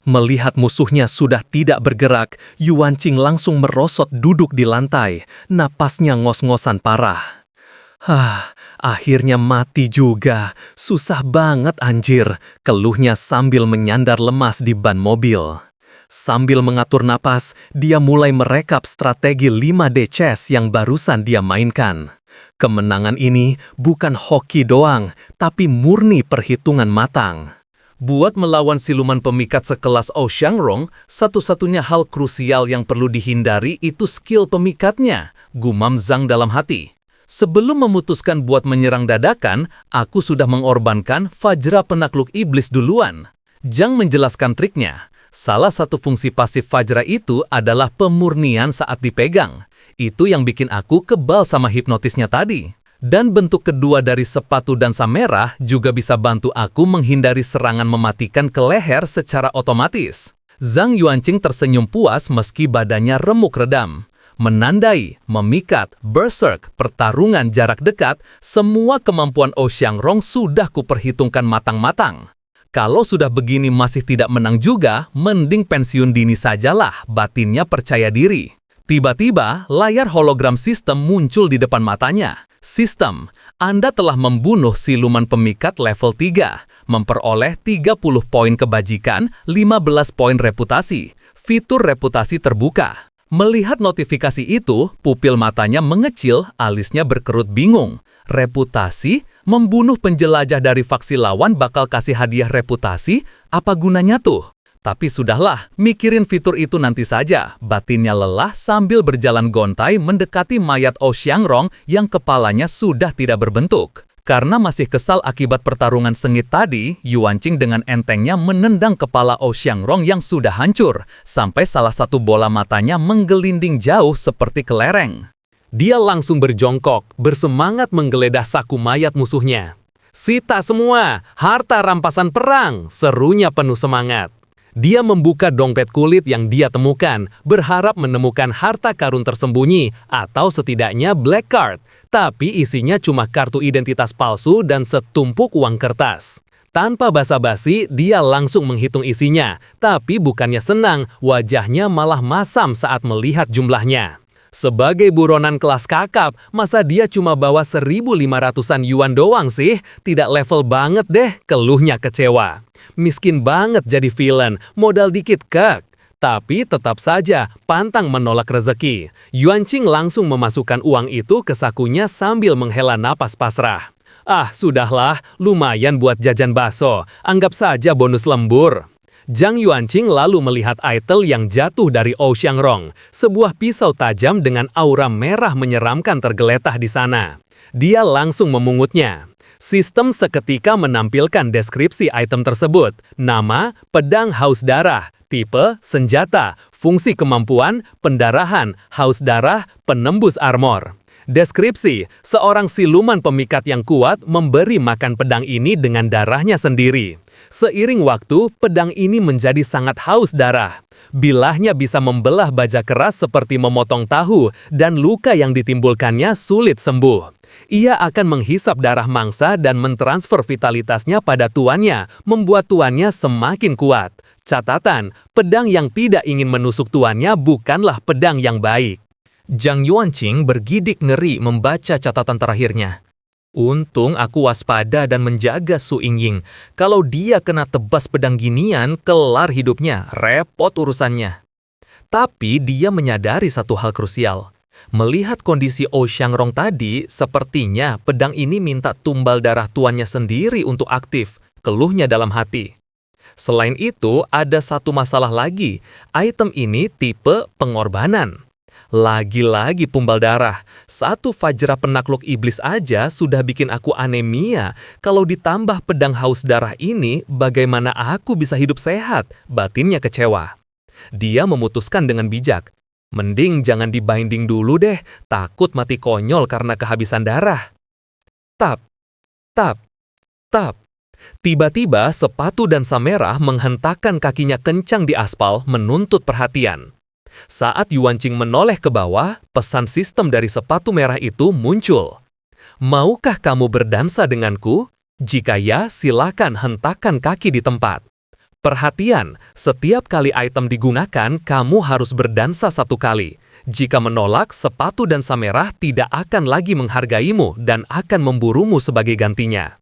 Melihat musuhnya sudah tidak bergerak, Yuanqing langsung merosot duduk di lantai, napasnya ngos-ngosan parah. Akhirnya mati juga. Susah banget anjir, keluhnya sambil menyandar lemas di ban mobil. Sambil mengatur napas, dia mulai merekap strategi 5D chess yang barusan dia mainkan. Kemenangan ini bukan hoki doang, tapi murni perhitungan matang. Buat melawan siluman pemikat sekelas Oh Xiangrong, satu-satunya hal krusial yang perlu dihindari itu skill pemikatnya, gumam Zhang dalam hati. Sebelum memutuskan buat menyerang dadakan, aku sudah mengorbankan Fajra penakluk iblis duluan. Zhang menjelaskan triknya. Salah satu fungsi pasif Fajra itu adalah pemurnian saat dipegang. Itu yang bikin aku kebal sama hipnotisnya tadi. Dan bentuk kedua dari sepatu dansa merah juga bisa bantu aku menghindari serangan mematikan ke leher secara otomatis. Zhang Yuanqing tersenyum puas meski badannya remuk redam. Menandai, memikat, berserk, pertarungan jarak dekat, semua kemampuan Oh Xiangrong sudah kuperhitungkan matang-matang. Kalau sudah begini masih tidak menang juga, mending pensiun dini sajalah, batinnya percaya diri. Tiba-tiba, layar hologram sistem muncul di depan matanya. Sistem, Anda telah membunuh siluman pemikat level 3, memperoleh 30 poin kebajikan, 15 poin reputasi. Fitur reputasi terbuka. Melihat notifikasi itu, pupil matanya mengecil, alisnya berkerut bingung. Reputasi? Membunuh penjelajah dari faksi lawan bakal kasih hadiah reputasi? Apa gunanya tuh? Tapi sudahlah, mikirin fitur itu nanti saja. Batinnya lelah sambil berjalan gontai mendekati mayat Oh Xiangrong yang kepalanya sudah tidak berbentuk. Karena masih kesal akibat pertarungan sengit tadi, Yuanqing dengan entengnya menendang kepala Ou Xiangrong yang sudah hancur, sampai salah satu bola matanya menggelinding jauh seperti kelereng. Dia langsung berjongkok, bersemangat menggeledah saku mayat musuhnya. "Sita semua, harta rampasan perang," serunya penuh semangat. Dia membuka dompet kulit yang dia temukan, berharap menemukan harta karun tersembunyi atau setidaknya black card, tapi isinya cuma kartu identitas palsu dan setumpuk uang kertas. Tanpa basa-basi, dia langsung menghitung isinya, tapi bukannya senang, wajahnya malah masam saat melihat jumlahnya. Sebagai buronan kelas kakap, masa dia cuma bawa 1.500-an yuan doang sih? Tidak level banget deh, keluhnya kecewa. Miskin banget jadi villain, modal dikit kek. Tapi tetap saja pantang menolak rezeki. Yuanqing langsung memasukkan uang itu ke sakunya sambil menghela napas pasrah. "Ah, sudahlah, lumayan buat jajan bakso. Anggap saja bonus lembur." Zhang Yuanqing lalu melihat item yang jatuh dari Ou Xiangrong, sebuah pisau tajam dengan aura merah menyeramkan tergeletak di sana. Dia langsung memungutnya. Sistem seketika menampilkan deskripsi item tersebut, nama, pedang haus darah, tipe, senjata, fungsi kemampuan, pendarahan, haus darah, penembus armor. Deskripsi, seorang siluman pemikat yang kuat memberi makan pedang ini dengan darahnya sendiri. Seiring waktu, pedang ini menjadi sangat haus darah. Bilahnya bisa membelah baja keras seperti memotong tahu, dan luka yang ditimbulkannya sulit sembuh. Ia akan menghisap darah mangsa dan mentransfer vitalitasnya pada tuannya, membuat tuannya semakin kuat. Catatan, pedang yang tidak ingin menusuk tuannya bukanlah pedang yang baik. Zhang Yuanqing bergidik ngeri membaca catatan terakhirnya. Untung aku waspada dan menjaga Su Yingying. Kalau dia kena tebas pedang ginian, kelar hidupnya, repot urusannya. Tapi dia menyadari satu hal krusial. Melihat kondisi Ou Xiangrong tadi, sepertinya pedang ini minta tumbal darah tuannya sendiri untuk aktif, keluhnya dalam hati. Selain itu, ada satu masalah lagi. Item ini tipe pengorbanan. Lagi-lagi tumbal darah. Satu Fajra penakluk iblis aja sudah bikin aku anemia. Kalau ditambah pedang haus darah ini, bagaimana aku bisa hidup sehat? Batinnya kecewa. Dia memutuskan dengan bijak. Mending jangan dibinding dulu deh, takut mati konyol karena kehabisan darah. Tap, tap, tap. Tiba-tiba sepatu dansa merah menghentakkan kakinya kencang di aspal menuntut perhatian. Saat Yuanqing menoleh ke bawah, pesan sistem dari sepatu merah itu muncul. "Maukah kamu berdansa denganku? Jika ya, silakan hentakkan kaki di tempat." Perhatian, setiap kali item digunakan, kamu harus berdansa satu kali. Jika menolak, sepatu dansa merah tidak akan lagi menghargaimu dan akan memburumu sebagai gantinya.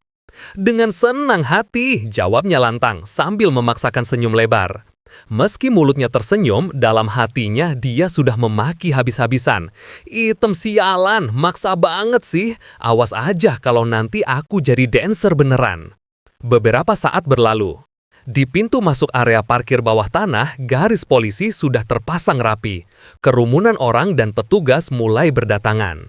Dengan senang hati, jawabnya lantang sambil memaksakan senyum lebar. Meski mulutnya tersenyum, dalam hatinya dia sudah memaki habis-habisan. "Item sialan, maksa banget sih. Awas aja kalau nanti aku jadi dancer beneran." Beberapa saat berlalu. Di pintu masuk area parkir bawah tanah, garis polisi sudah terpasang rapi. Kerumunan orang dan petugas mulai berdatangan.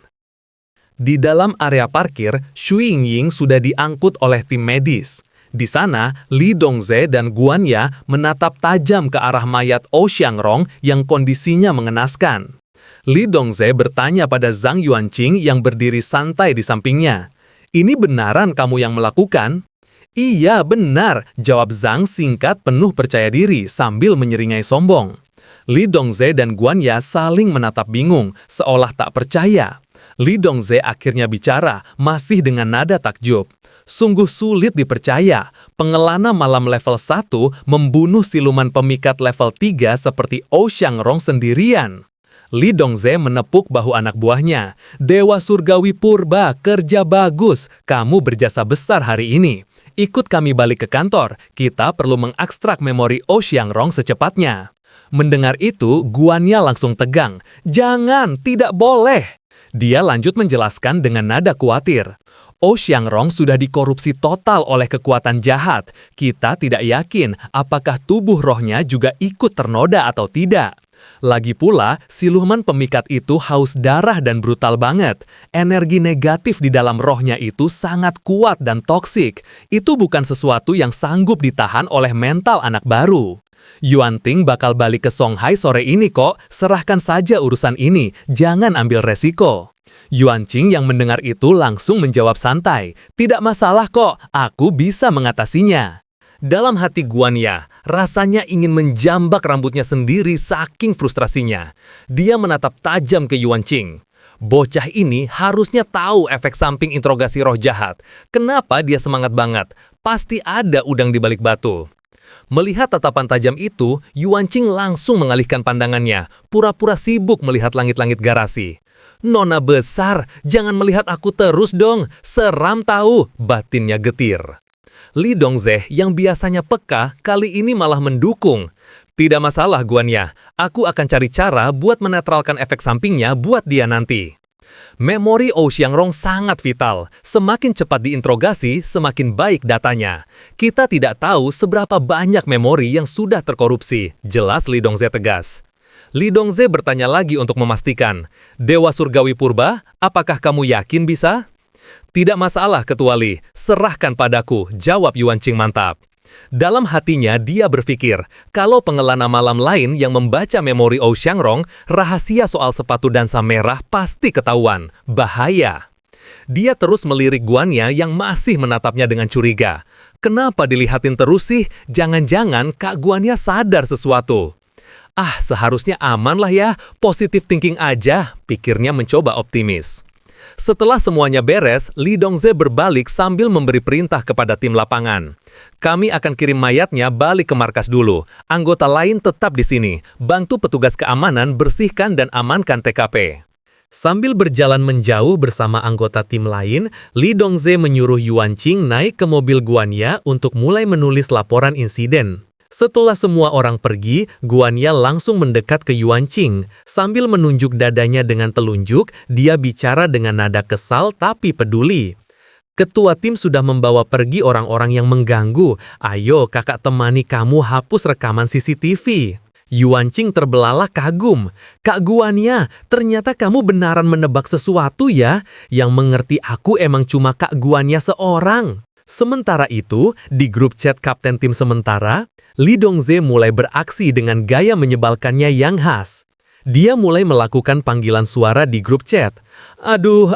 Di dalam area parkir, Xu Yingying sudah diangkut oleh tim medis. Di sana, Li Dongze dan Guanya menatap tajam ke arah mayat Ou Xiangrong yang kondisinya mengenaskan. Li Dongze bertanya pada Zhang Yuanqing yang berdiri santai di sampingnya. "Ini benaran kamu yang melakukan?" "Iya, benar," jawab Zhang singkat penuh percaya diri sambil menyeringai sombong. Li Dongze dan Guanya saling menatap bingung, seolah tak percaya. Li Dongze akhirnya bicara, masih dengan nada takjub. "Sungguh sulit dipercaya, pengelana malam level 1 membunuh siluman pemikat level 3 seperti Ou Xiangrong sendirian." Li Dongze menepuk bahu anak buahnya. "Dewa Surgawi Purba, kerja bagus, kamu berjasa besar hari ini. Ikut kami balik ke kantor, kita perlu mengekstrak memori Ou Xiangrong secepatnya." Mendengar itu, Guanya langsung tegang. "Jangan, tidak boleh." Dia lanjut menjelaskan dengan nada khawatir. "Ou Xiangrong sudah dikorupsi total oleh kekuatan jahat. Kita tidak yakin apakah tubuh rohnya juga ikut ternoda atau tidak. Lagi pula, siluman pemikat itu haus darah dan brutal banget. Energi negatif di dalam rohnya itu sangat kuat dan toksik. Itu bukan sesuatu yang sanggup ditahan oleh mental anak baru. Yuan Ting bakal balik ke Songhai sore ini kok, serahkan saja urusan ini, jangan ambil resiko. Yuan Qing yang mendengar itu langsung menjawab santai, tidak masalah kok, aku bisa mengatasinya. Dalam hati Guanya, rasanya ingin menjambak rambutnya sendiri saking frustrasinya. Dia menatap tajam ke Yuan Qing. Bocah ini harusnya tahu efek samping interogasi roh jahat. Kenapa dia semangat banget? Pasti ada udang di balik batu. Melihat tatapan tajam itu, Yuan Qing langsung mengalihkan pandangannya, pura-pura sibuk melihat langit-langit garasi. Nona besar, jangan melihat aku terus dong, seram tahu, batinnya getir. Li Dongze yang biasanya peka, kali ini malah mendukung. Tidak masalah Guanya, aku akan cari cara buat menetralkan efek sampingnya buat dia nanti. Memori Oxiangrong sangat vital. Semakin cepat diinterogasi, semakin baik datanya. Kita tidak tahu seberapa banyak memori yang sudah terkorupsi. Jelas Li Dongze tegas. Li Dongze bertanya lagi untuk memastikan. Dewa Surgawi Purba, apakah kamu yakin bisa? Tidak masalah Ketua Li, serahkan padaku, jawab Yuan Qing mantap. Dalam hatinya dia berpikir, kalau pengelana malam lain yang membaca memori Oxiangrong, rahasia soal sepatu dansa merah pasti ketahuan. Bahaya. Dia terus melirik Guanya yang masih menatapnya dengan curiga. Kenapa dilihatin terus sih? Jangan-jangan Kak Guanya sadar sesuatu. Ah, seharusnya aman lah ya, positive thinking aja, pikirnya mencoba optimis. Setelah semuanya beres, Li Dongze berbalik sambil memberi perintah kepada tim lapangan. Kami akan kirim mayatnya balik ke markas dulu. Anggota lain tetap di sini. Bantu petugas keamanan bersihkan dan amankan TKP. Sambil berjalan menjauh bersama anggota tim lain, Li Dongze menyuruh Yuan Qing naik ke mobil Guanya untuk mulai menulis laporan insiden. Setelah semua orang pergi, Guanya langsung mendekat ke Yuan Qing. Sambil menunjuk dadanya dengan telunjuk, dia bicara dengan nada kesal tapi peduli. Ketua tim sudah membawa pergi orang-orang yang mengganggu. Ayo kakak temani kamu hapus rekaman CCTV. Yuan Qing terbelalak kagum. Kak Guanya, ternyata kamu benaran menebak sesuatu ya. Yang mengerti aku emang cuma Kak Guanya seorang. Sementara itu, di grup chat kapten tim sementara, Li Dongze mulai beraksi dengan gaya menyebalkannya yang khas. Dia mulai melakukan panggilan suara di grup chat. Aduh,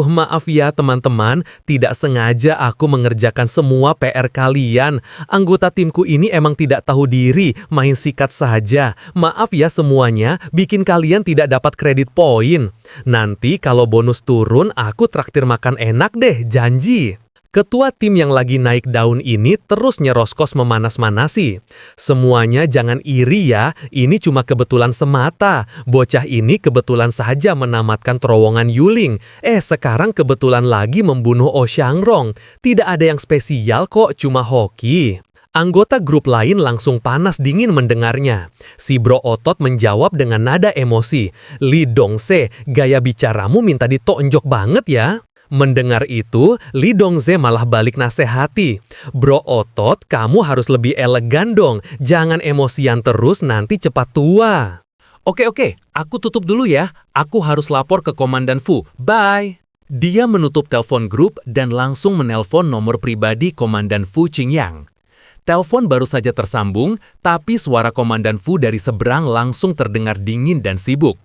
maaf ya teman-teman, tidak sengaja aku mengerjakan semua PR kalian. Anggota timku ini emang tidak tahu diri, main sikat saja. Maaf ya semuanya, bikin kalian tidak dapat kredit poin. Nanti kalau bonus turun, aku traktir makan enak deh, janji. Ketua tim yang lagi naik daun ini terus nyeroskos memanas-manasi. Semuanya jangan iri ya, ini cuma kebetulan semata. Bocah ini kebetulan saja menamatkan terowongan Yuling. Sekarang kebetulan lagi membunuh Oxiangrong. Tidak ada yang spesial kok, cuma hoki. Anggota grup lain langsung panas dingin mendengarnya. Si Bro Otot menjawab dengan nada emosi. Li Dongze, gaya bicaramu minta ditonjok banget ya. Mendengar itu, Li Dongze malah balik nasehati. Bro Otot, kamu harus lebih elegan dong. Jangan emosian terus nanti cepat tua. Oke, aku tutup dulu ya. Aku harus lapor ke Komandan Fu. Bye. Dia menutup telepon grup dan langsung menelpon nomor pribadi Komandan Fu Qingyang. Telepon baru saja tersambung, tapi suara Komandan Fu dari seberang langsung terdengar dingin dan sibuk.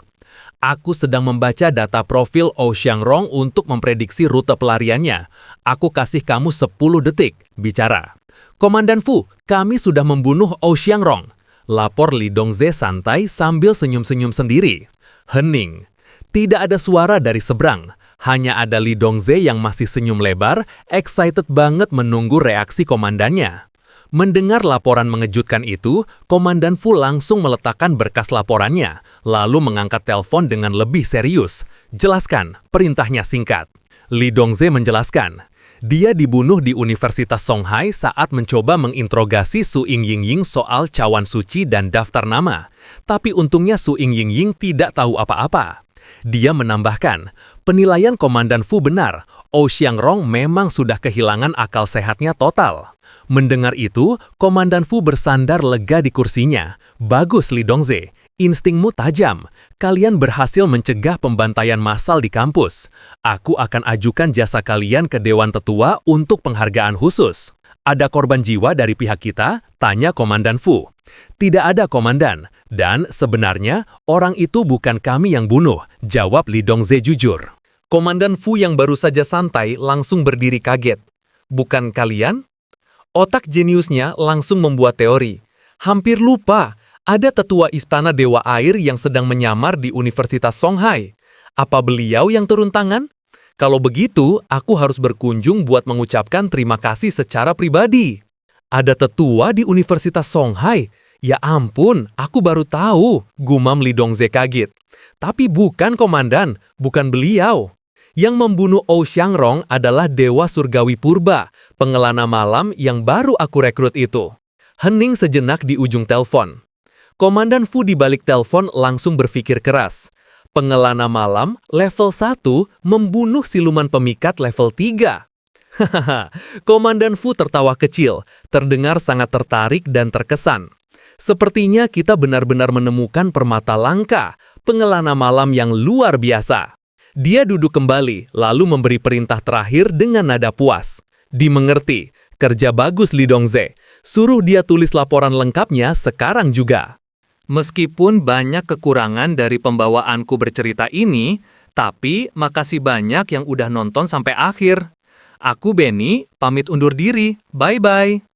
Aku sedang membaca data profil Oxiangrong untuk memprediksi rute pelariannya. Aku kasih kamu 10 detik. Bicara. Komandan Fu, kami sudah membunuh Oxiangrong. Lapor Li Dongze santai sambil senyum-senyum sendiri. Hening. Tidak ada suara dari seberang. Hanya ada Li Dongze yang masih senyum lebar, excited banget menunggu reaksi komandannya. Mendengar laporan mengejutkan itu, Komandan Fu langsung meletakkan berkas laporannya, lalu mengangkat telepon dengan lebih serius. Jelaskan, perintahnya singkat. Li Dongze menjelaskan, dia dibunuh di Universitas Songhai saat mencoba menginterogasi Su Yingying soal cawan suci dan daftar nama. Tapi untungnya Su Yingying tidak tahu apa-apa. Dia menambahkan, penilaian Komandan Fu benar, Oxiangrong memang sudah kehilangan akal sehatnya total. Mendengar itu, Komandan Fu bersandar lega di kursinya. Bagus Li Dongze, Instingmu tajam. Kalian berhasil mencegah pembantaian massal di kampus. Aku akan ajukan jasa kalian ke Dewan Tetua untuk penghargaan khusus. Ada korban jiwa dari pihak kita? Tanya Komandan Fu. Tidak ada, Komandan. Dan sebenarnya, orang itu bukan kami yang bunuh, jawab Li Dongze jujur. Komandan Fu yang baru saja santai langsung berdiri kaget. Bukan kalian? Otak jeniusnya langsung membuat teori. Hampir lupa, ada tetua Istana Dewa Air yang sedang menyamar di Universitas Songhai. Apa beliau yang turun tangan? Kalau begitu, aku harus berkunjung buat mengucapkan terima kasih secara pribadi. Ada tetua di Universitas Songhai? Ya ampun, aku baru tahu, gumam Li Dongze kaget. Tapi bukan, Komandan, bukan beliau. Yang membunuh Ou Xiangrong adalah Dewa Surgawi Purba, pengelana malam yang baru aku rekrut itu. Hening sejenak di ujung telepon. Komandan Fu di balik telepon langsung berpikir keras. Pengelana malam level 1 membunuh siluman pemikat level 3. Hahaha, Komandan Fu tertawa kecil, terdengar sangat tertarik dan terkesan. Sepertinya kita benar-benar menemukan permata langka, pengelana malam yang luar biasa. Dia duduk kembali, lalu memberi perintah terakhir dengan nada puas. Dimengerti, kerja bagus Li Dongze. Suruh dia tulis laporan lengkapnya sekarang juga. Meskipun banyak kekurangan dari pembawaanku bercerita ini, tapi makasih banyak yang udah nonton sampai akhir. Aku Benny, pamit undur diri. Bye-bye.